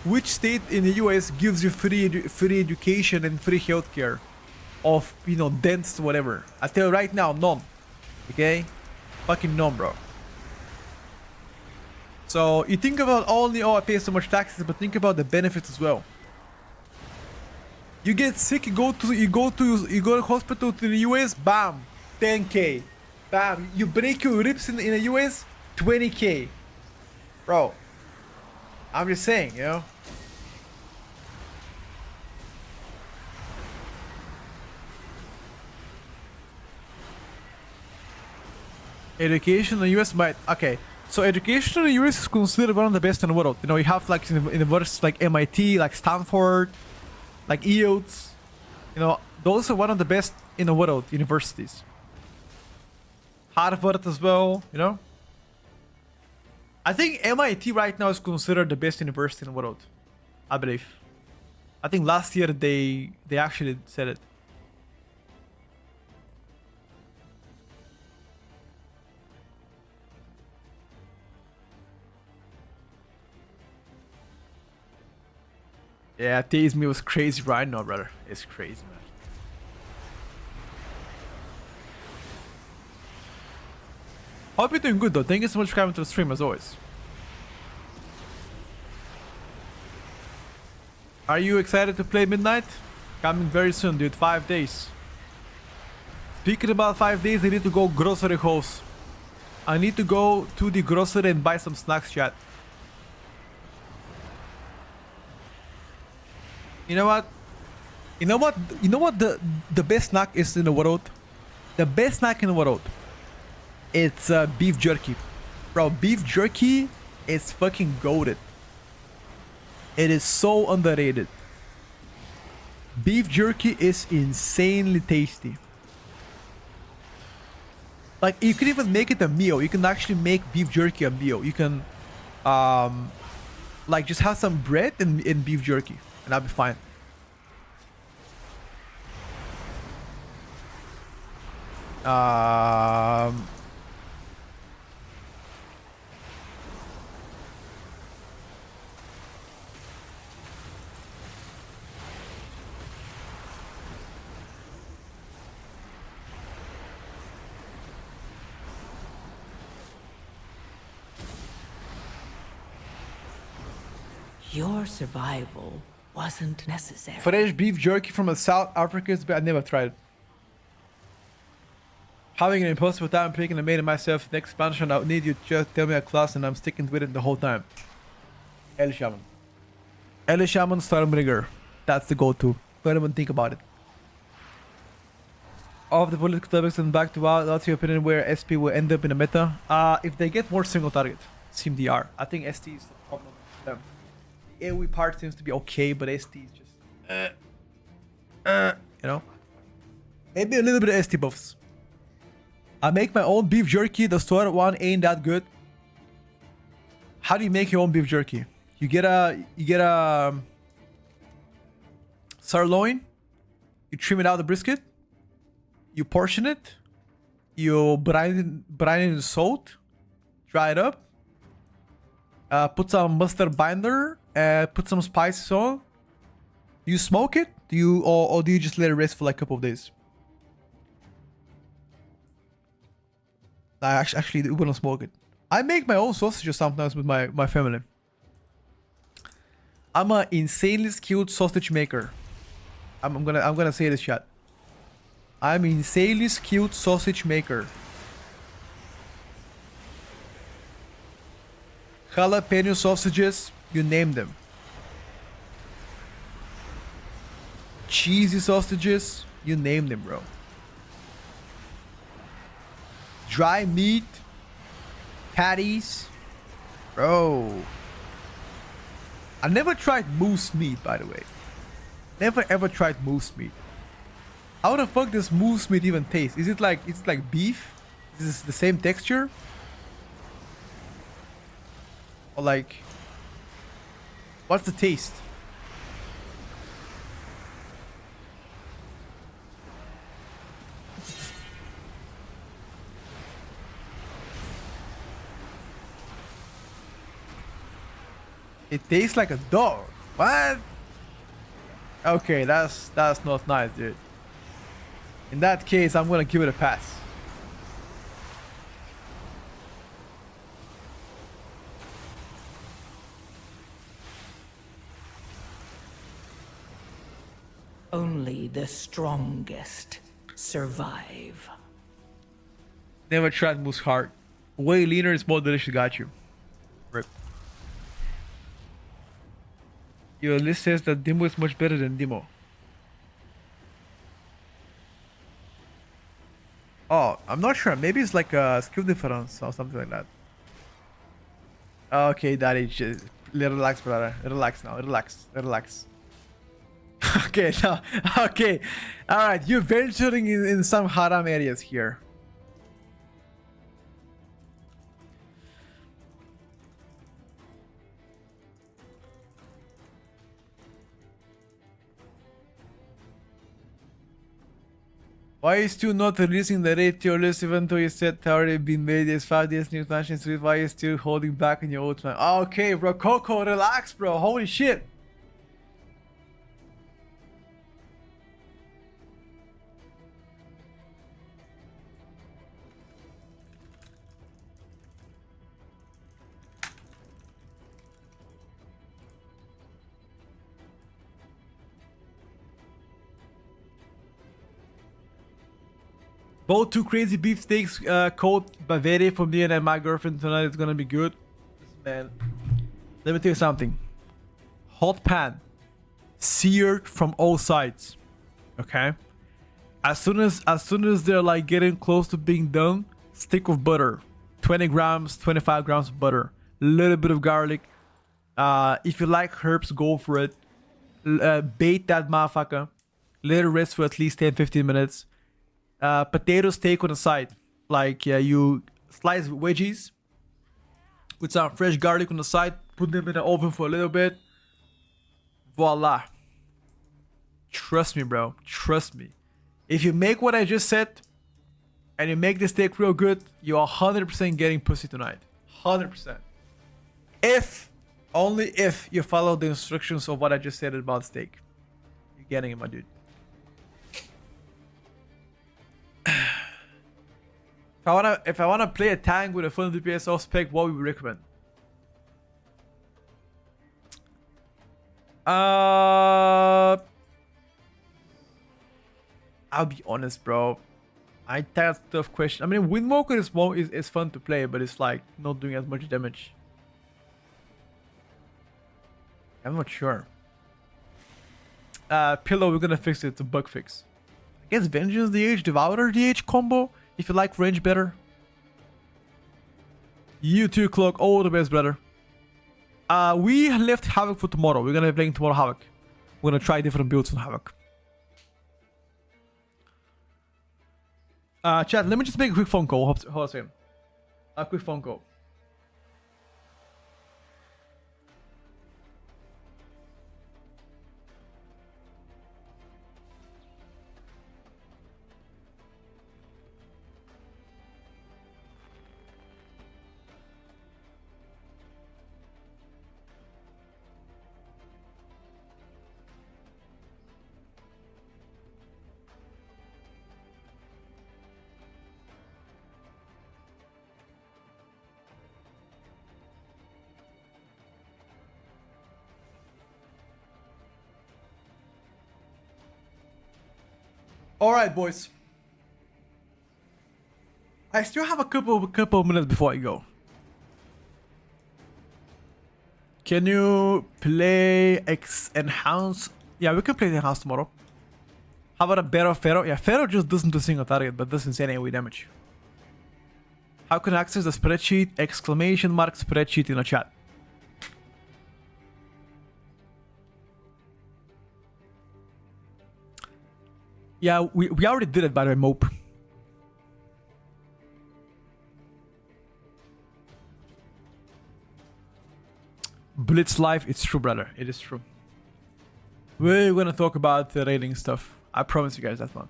which state in the US gives you free education and free healthcare of, you know, dense whatever? I tell you right now, none. Okay? Fucking none, bro. So you think about only, oh, I pay so much taxes, but think about the benefits as well. You get sick, you go to hospital to the US, bam, 10k. Bam, you break your ribs in the US, 20k. Bro, I'm just saying, you know. Education in the US might, okay. So education in the US is considered one of the best in the world. You know, you have like universities like MIT, like Stanford, like EOTS. You know, those are one of the best in the world universities. Harvard as well, you know. I think MIT right now is considered the best university in the world, I believe. I think last year they actually said it. Yeah, Tease Me was crazy right now, brother. It's crazy, man. Hope you're doing good though. Thank you so much for coming to the stream as always. Are you excited to play Midnight? Coming very soon, dude. 5 days. Speaking about 5 days, I need to go grocery hauls. I need to go to the grocery and buy some snacks, chat. You know what? You know what the best snack is in the world? The best snack in the world. It's beef jerky. Bro, beef jerky is fucking goated. It is so underrated. Beef jerky is insanely tasty. Like, you can even make it a meal. You can actually make beef jerky a meal. You can like just have some bread and beef jerky and that'll be fine. Your survival wasn't necessary. Fresh beef jerky from a South Africa, but I never tried it. Having an impossible time picking and made it myself. Next expansion, I would need you to just tell me a class and I'm sticking with it the whole time. Ellie Shaman. Ellie Shaman Stormbringer. That's the go-to. Don't even think about it. Of the political topics and back to what's your opinion where SP will end up in the meta? If they get more single target, Sim DR. I think ST is the problem with them. The AoE part seems to be okay, but ST is just you know? Maybe a little bit of ST buffs. I make my own beef jerky. The store one ain't that good. How do you make your own beef jerky? You get a sirloin. You trim it out of the brisket. You portion it. You brine it in salt. Dry it up. Put some mustard binder. Put some spices on. You smoke it? Or do you just let it rest for like a couple of days? I actually wouldn't smoke it. I make my own sausages sometimes with my family. I'm an insanely skilled sausage maker. I'm gonna say this, chat. I'm an insanely skilled sausage maker. Jalapeno sausages, you name them. Cheesy sausages, you name them, bro. Dry meat, patties, bro. I never tried moose meat, by the way. Never ever tried moose meat. How the fuck does moose meat even taste? Is it like beef? Is this the same texture? Or like, what's the taste? It tastes like a dog. What? Okay, that's not nice, dude. In that case, I'm gonna give it a pass. Only the strongest survive. Never tried moose heart. Way leaner and more delicious. Got you. Rip. Your list says that Demo is much better than Demo. Oh, I'm not sure. Maybe it's like a skill difference or something like that. Okay, Daddy, just relax, brother. Relax now. Relax. Relax. Okay, now. Okay. Alright, you're venturing in some haram areas here. Why is still not releasing the raid tier list even though you said it already been made? It's 5 days new national street. Why are you still holding back in your old time? Okay, bro. Coco, relax, bro. Holy shit. Both two crazy beefsteaks, cold Bavaria for me and my girlfriend tonight. It's gonna be good. Man, let me tell you something. Hot pan, seared from all sides. Okay. As soon as they're like getting close to being done, stick of butter, 20 grams, 25 grams of butter, a little bit of garlic. If you like herbs, go for it. Bait that motherfucker. Let it rest for at least 10-15 minutes. Potato steak on the side. Like, you slice veggies with some fresh garlic on the side, put them in the oven for a little bit. Voila. Trust me, bro. Trust me. If you make what I just said and you make the steak real good, you're 100% getting pussy tonight. 100%. If, only if you follow the instructions of what I just said about steak. You're getting it, my dude. If I wanna play a tank with a full DPS off spec, what would we recommend? I'll be honest, bro. That's a tough question. I mean, Windwalker is fun to play, but it's like not doing as much damage. I'm not sure. Pillow, we're gonna fix it. It's a bug fix. I guess Vengeance DH, Devourer DH combo. If you like range better. You too, Cloak. All the best, brother. We left Havoc for tomorrow. We're gonna be playing tomorrow Havoc. We're gonna try different builds on Havoc. Chat, let me just make a quick phone call. Hold on a second. A quick phone call. Alright, boys. I still have a couple of minutes before I go. Can you play Enhance? Yeah, we can play Enhance tomorrow. How about a better Pharaoh? Yeah, Pharaoh just doesn't do single target, but does insane AoE damage. How can I access the spreadsheet? Exclamation mark spreadsheet in the chat. Yeah, we already did it by the way, Mope. Blitz life, it's true, brother. It is true. We're gonna talk about the raiding stuff. I promise you guys that one.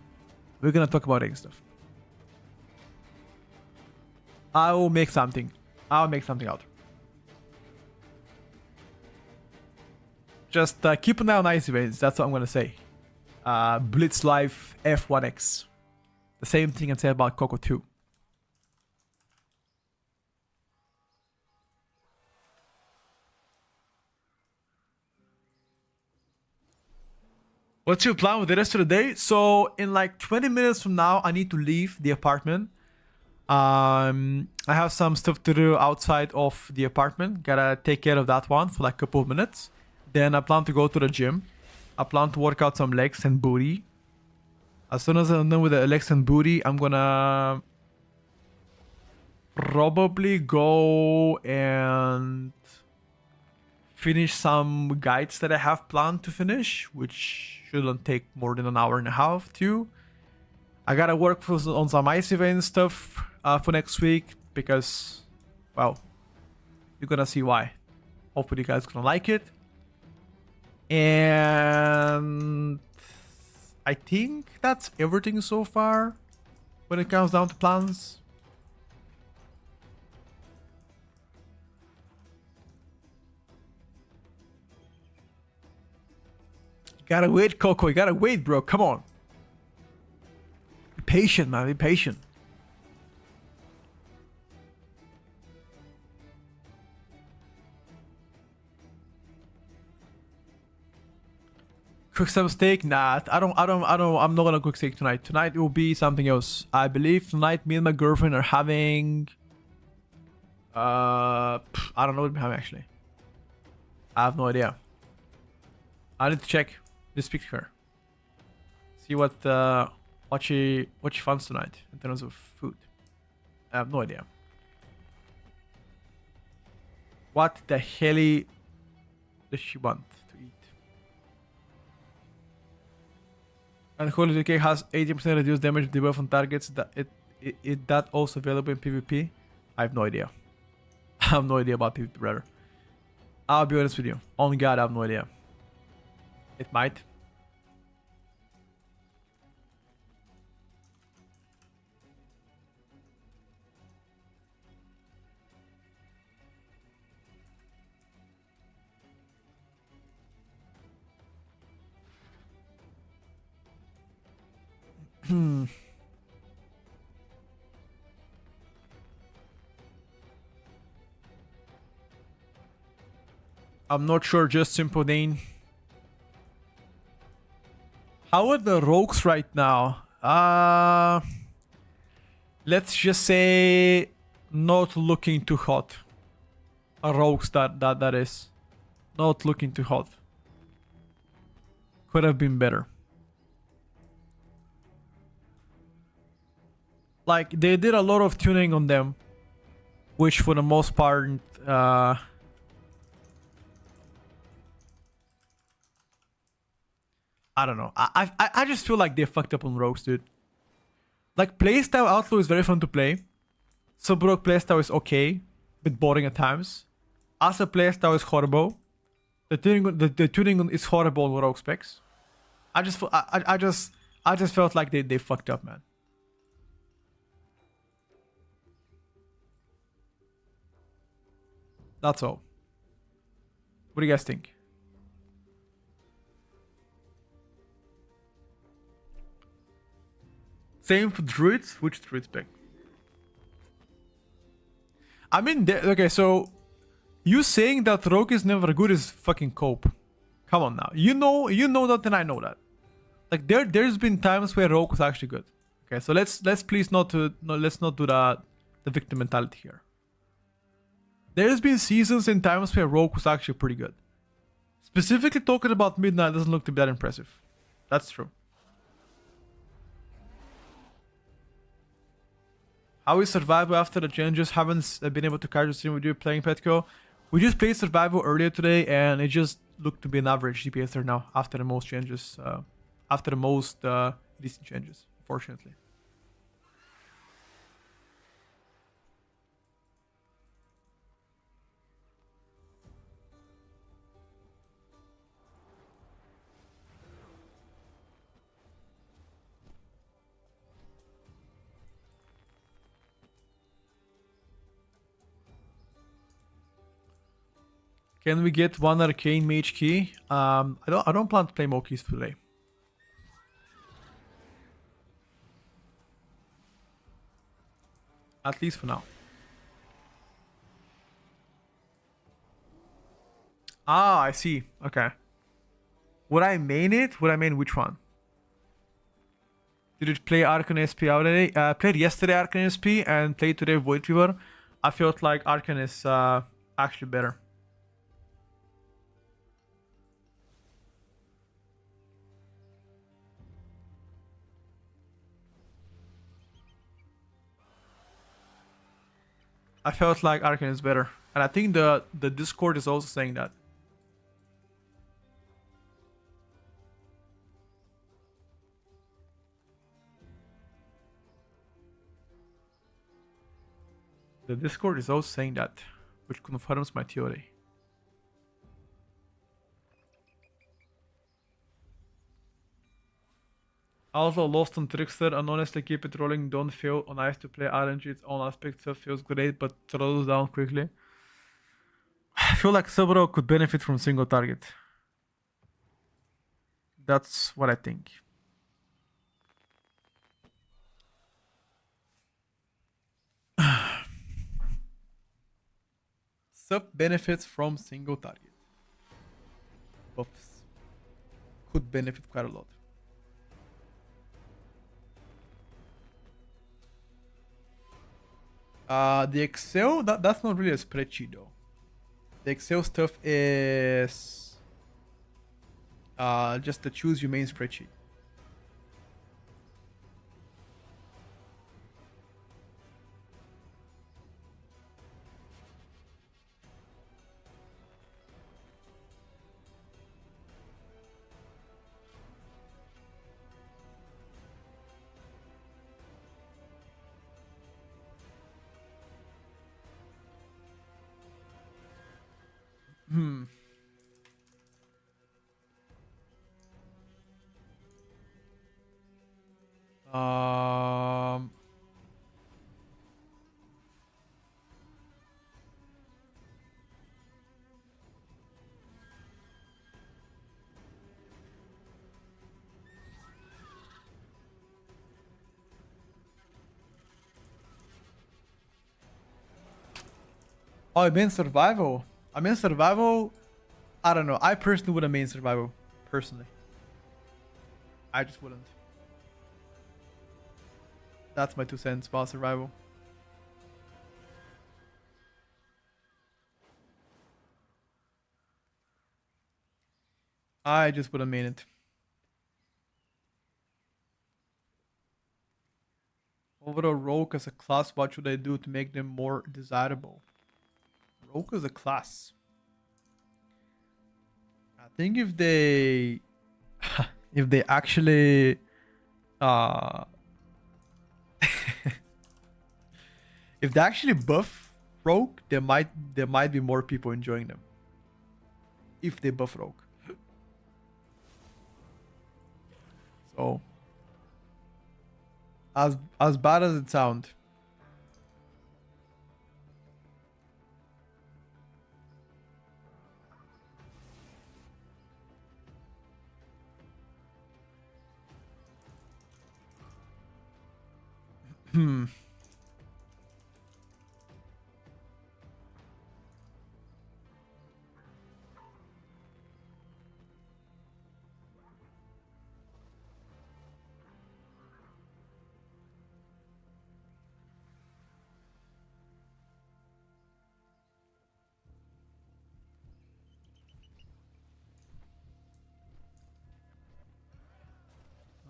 We're gonna talk about raiding stuff. I will make something. I'll make something out. Just keep an eye on ice events. That's what I'm gonna say. Blitz Life F1X. The same thing I said about Coco 2. What's your plan with the rest of the day? So in like 20 minutes from now, I need to leave the apartment. I have some stuff to do outside of the apartment. Gotta take care of that one for like a couple of minutes. Then I plan to go to the gym. I plan to work out some legs and booty. As soon as I'm done with the legs and booty, I'm gonna probably go and finish some guides that I have planned to finish, which shouldn't take more than an hour and a half too. I gotta work on some ice event stuff for next week because, well, you're gonna see why. Hopefully you guys gonna like it. And I think that's everything so far when it comes down to plans. You gotta wait, Coco. You gotta wait, bro. Come on. Be patient, man. Be patient. Cook some steak? Nah, I'm not gonna cook steak tonight. Tonight it will be something else. I believe tonight me and my girlfriend are having... I don't know what we're having actually. I have no idea. I need to check. Just speak to her. See what she wants tonight in terms of food. I have no idea. What the hell does she want to eat? And Holy DK has 80% reduced damage debuff on targets. That also available in PvP? I have no idea. I have no idea about PvP, brother. I'll be honest with you. On God, I have no idea. It might. I'm not sure, just Simple Dane. How are the rogues right now? Let's just say not looking too hot. Rogues that is. Not looking too hot. Could have been better. Like, they did a lot of tuning on them, which for the most part, I don't know. I just feel like they fucked up on rogues, dude. Like, playstyle Outlaw is very fun to play. Sub-rogue playstyle is okay, bit boring at times. Asa playstyle is horrible. The tuning is horrible on rogue specs. I just felt like they fucked up, man. That's all. What do you guys think? Same for druids? Which druid spec? I mean, okay, so you saying that rogue is never good is fucking cope. Come on now. You know that and I know that. Like there's been times where rogue was actually good. Okay, so let's please not do the victim mentality here. There's been seasons and times where rogue was actually pretty good. Specifically talking about midnight doesn't look to be that impressive. That's true. How is survival after the changes? Haven't been able to catch the stream with you playing Petco. We just played survival earlier today and it just looked to be an average DPS there now after the most changes. After the most recent changes, unfortunately. Can we get one arcane mage key? I don't plan to play more keys today. At least for now. Ah, I see. Okay. Would I main it? Would I main which one? Did it play Arcane SP already? Played yesterday Arcane SP and played today Void Fever. I felt like Arcane is actually better. I felt like Arcane is better. And I think the Discord is also saying that. The Discord is also saying that, which confirms my theory. Also, Lost on Trickster, and honestly keep it rolling, don't feel nice to play RNG, its own aspect stuff feels great, but throws down quickly. I feel like Subro could benefit from single target. That's what I think. Sub benefits from single target. Buffs could benefit quite a lot. The Excel, that's not really a spreadsheet though. The Excel stuff is just the choose your main spreadsheet. Hmm. Um. Oh, I mean survival. I mean survival. I don't know. I personally wouldn't main survival. Personally, I just wouldn't. That's my 2 cents about survival. I just wouldn't main it. Overall, rogue as a class, what should I do to make them more desirable? Rogue as a class. I think if they if they actually if they actually buff rogue, there might be more people enjoying them. If they buff rogue. So as bad as it sounds. Hmm.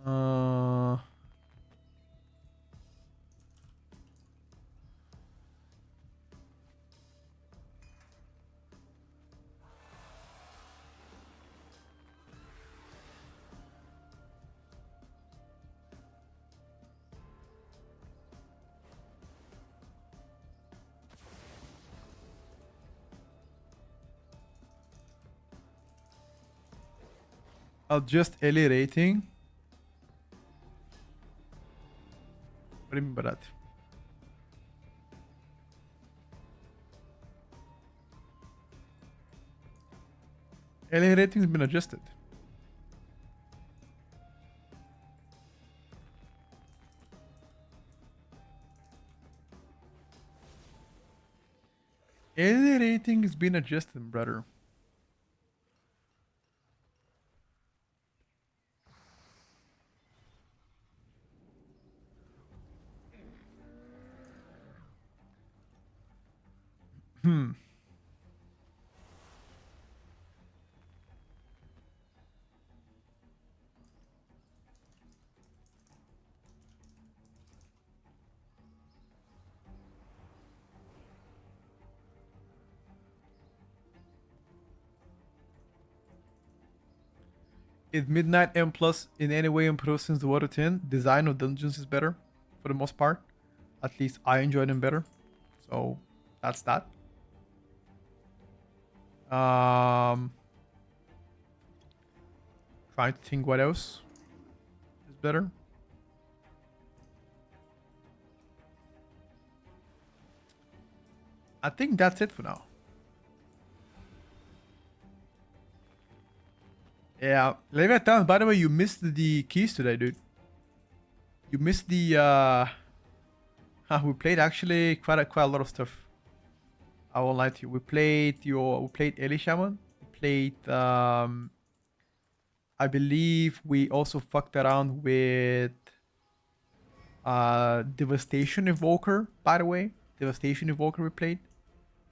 Uh, adjust LA rating. What do you mean by that? LA rating's been adjusted. LA rating has been adjusted, brother. Is Midnight M Plus in any way improved since the Water 10? Design of dungeons is better for the most part. At least I enjoy them better. So that's that. Trying to think what else is better. I think that's it for now. Yeah, Leviathan, by the way, you missed the keys today, dude. You missed the we played actually quite a lot of stuff. I won't lie to you. We played Eli Shaman. We played I believe we also fucked around with Devastation Evoker, by the way. Devastation Evoker we played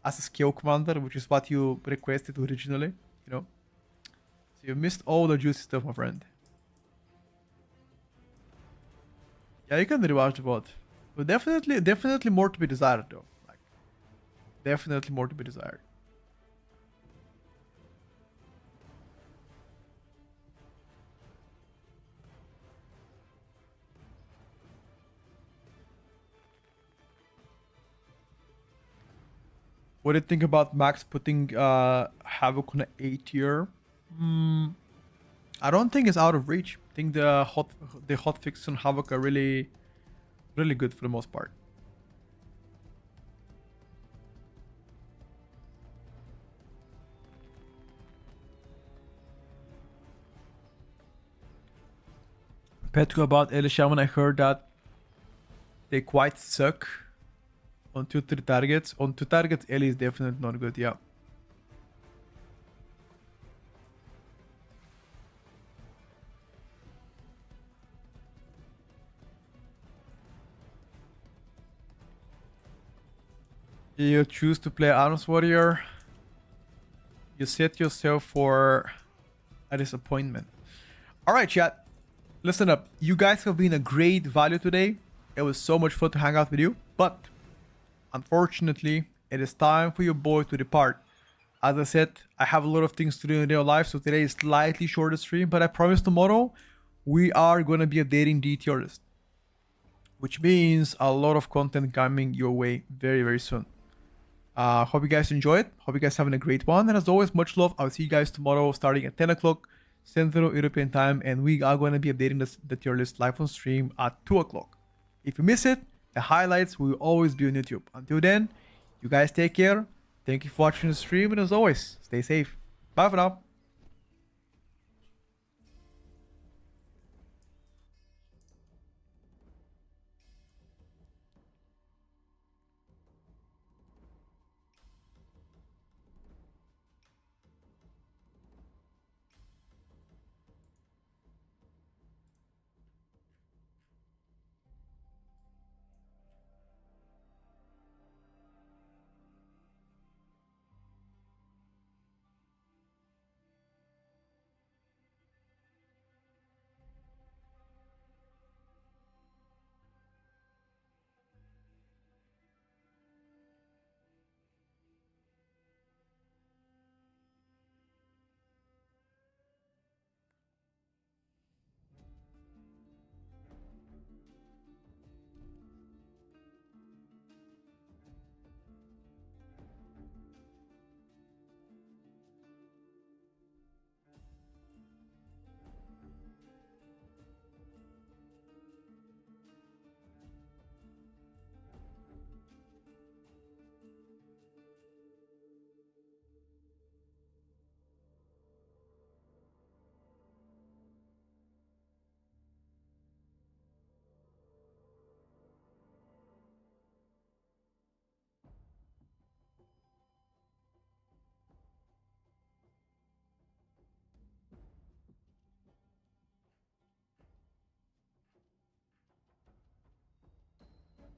as a skill commander, which is what you requested originally, you know. So you missed all the juicy stuff, my friend. Yeah, you can rewatch the VOD. But definitely more to be desired though. Like, definitely more to be desired. What do you think about Max putting Havoc on an A tier? I don't think it's out of reach. I think the hot fixes on Havoc are really good for the most part. Petro about Eli Shaman, I heard that they quite suck on 2-3 targets. On 2 targets, Eli is definitely not good, yeah. You choose to play Arms Warrior, you set yourself for a disappointment. Alright, chat. Listen up. You guys have been a great value today. It was so much fun to hang out with you. But, unfortunately, it is time for your boy to depart. As I said, I have a lot of things to do in real life, so today is slightly shorter stream. But I promise tomorrow, we are going to be updating the tier list. Which means a lot of content coming your way very, very soon. Hope you guys enjoyed. Hope you guys having a great one. And as always, much love. I'll see you guys tomorrow starting at 10 o'clock Central European time. And we are going to be updating the tier list live on stream at 2 o'clock. If you miss it, the highlights will always be on YouTube. Until then, you guys take care. Thank you for watching the stream. And as always, stay safe. Bye for now.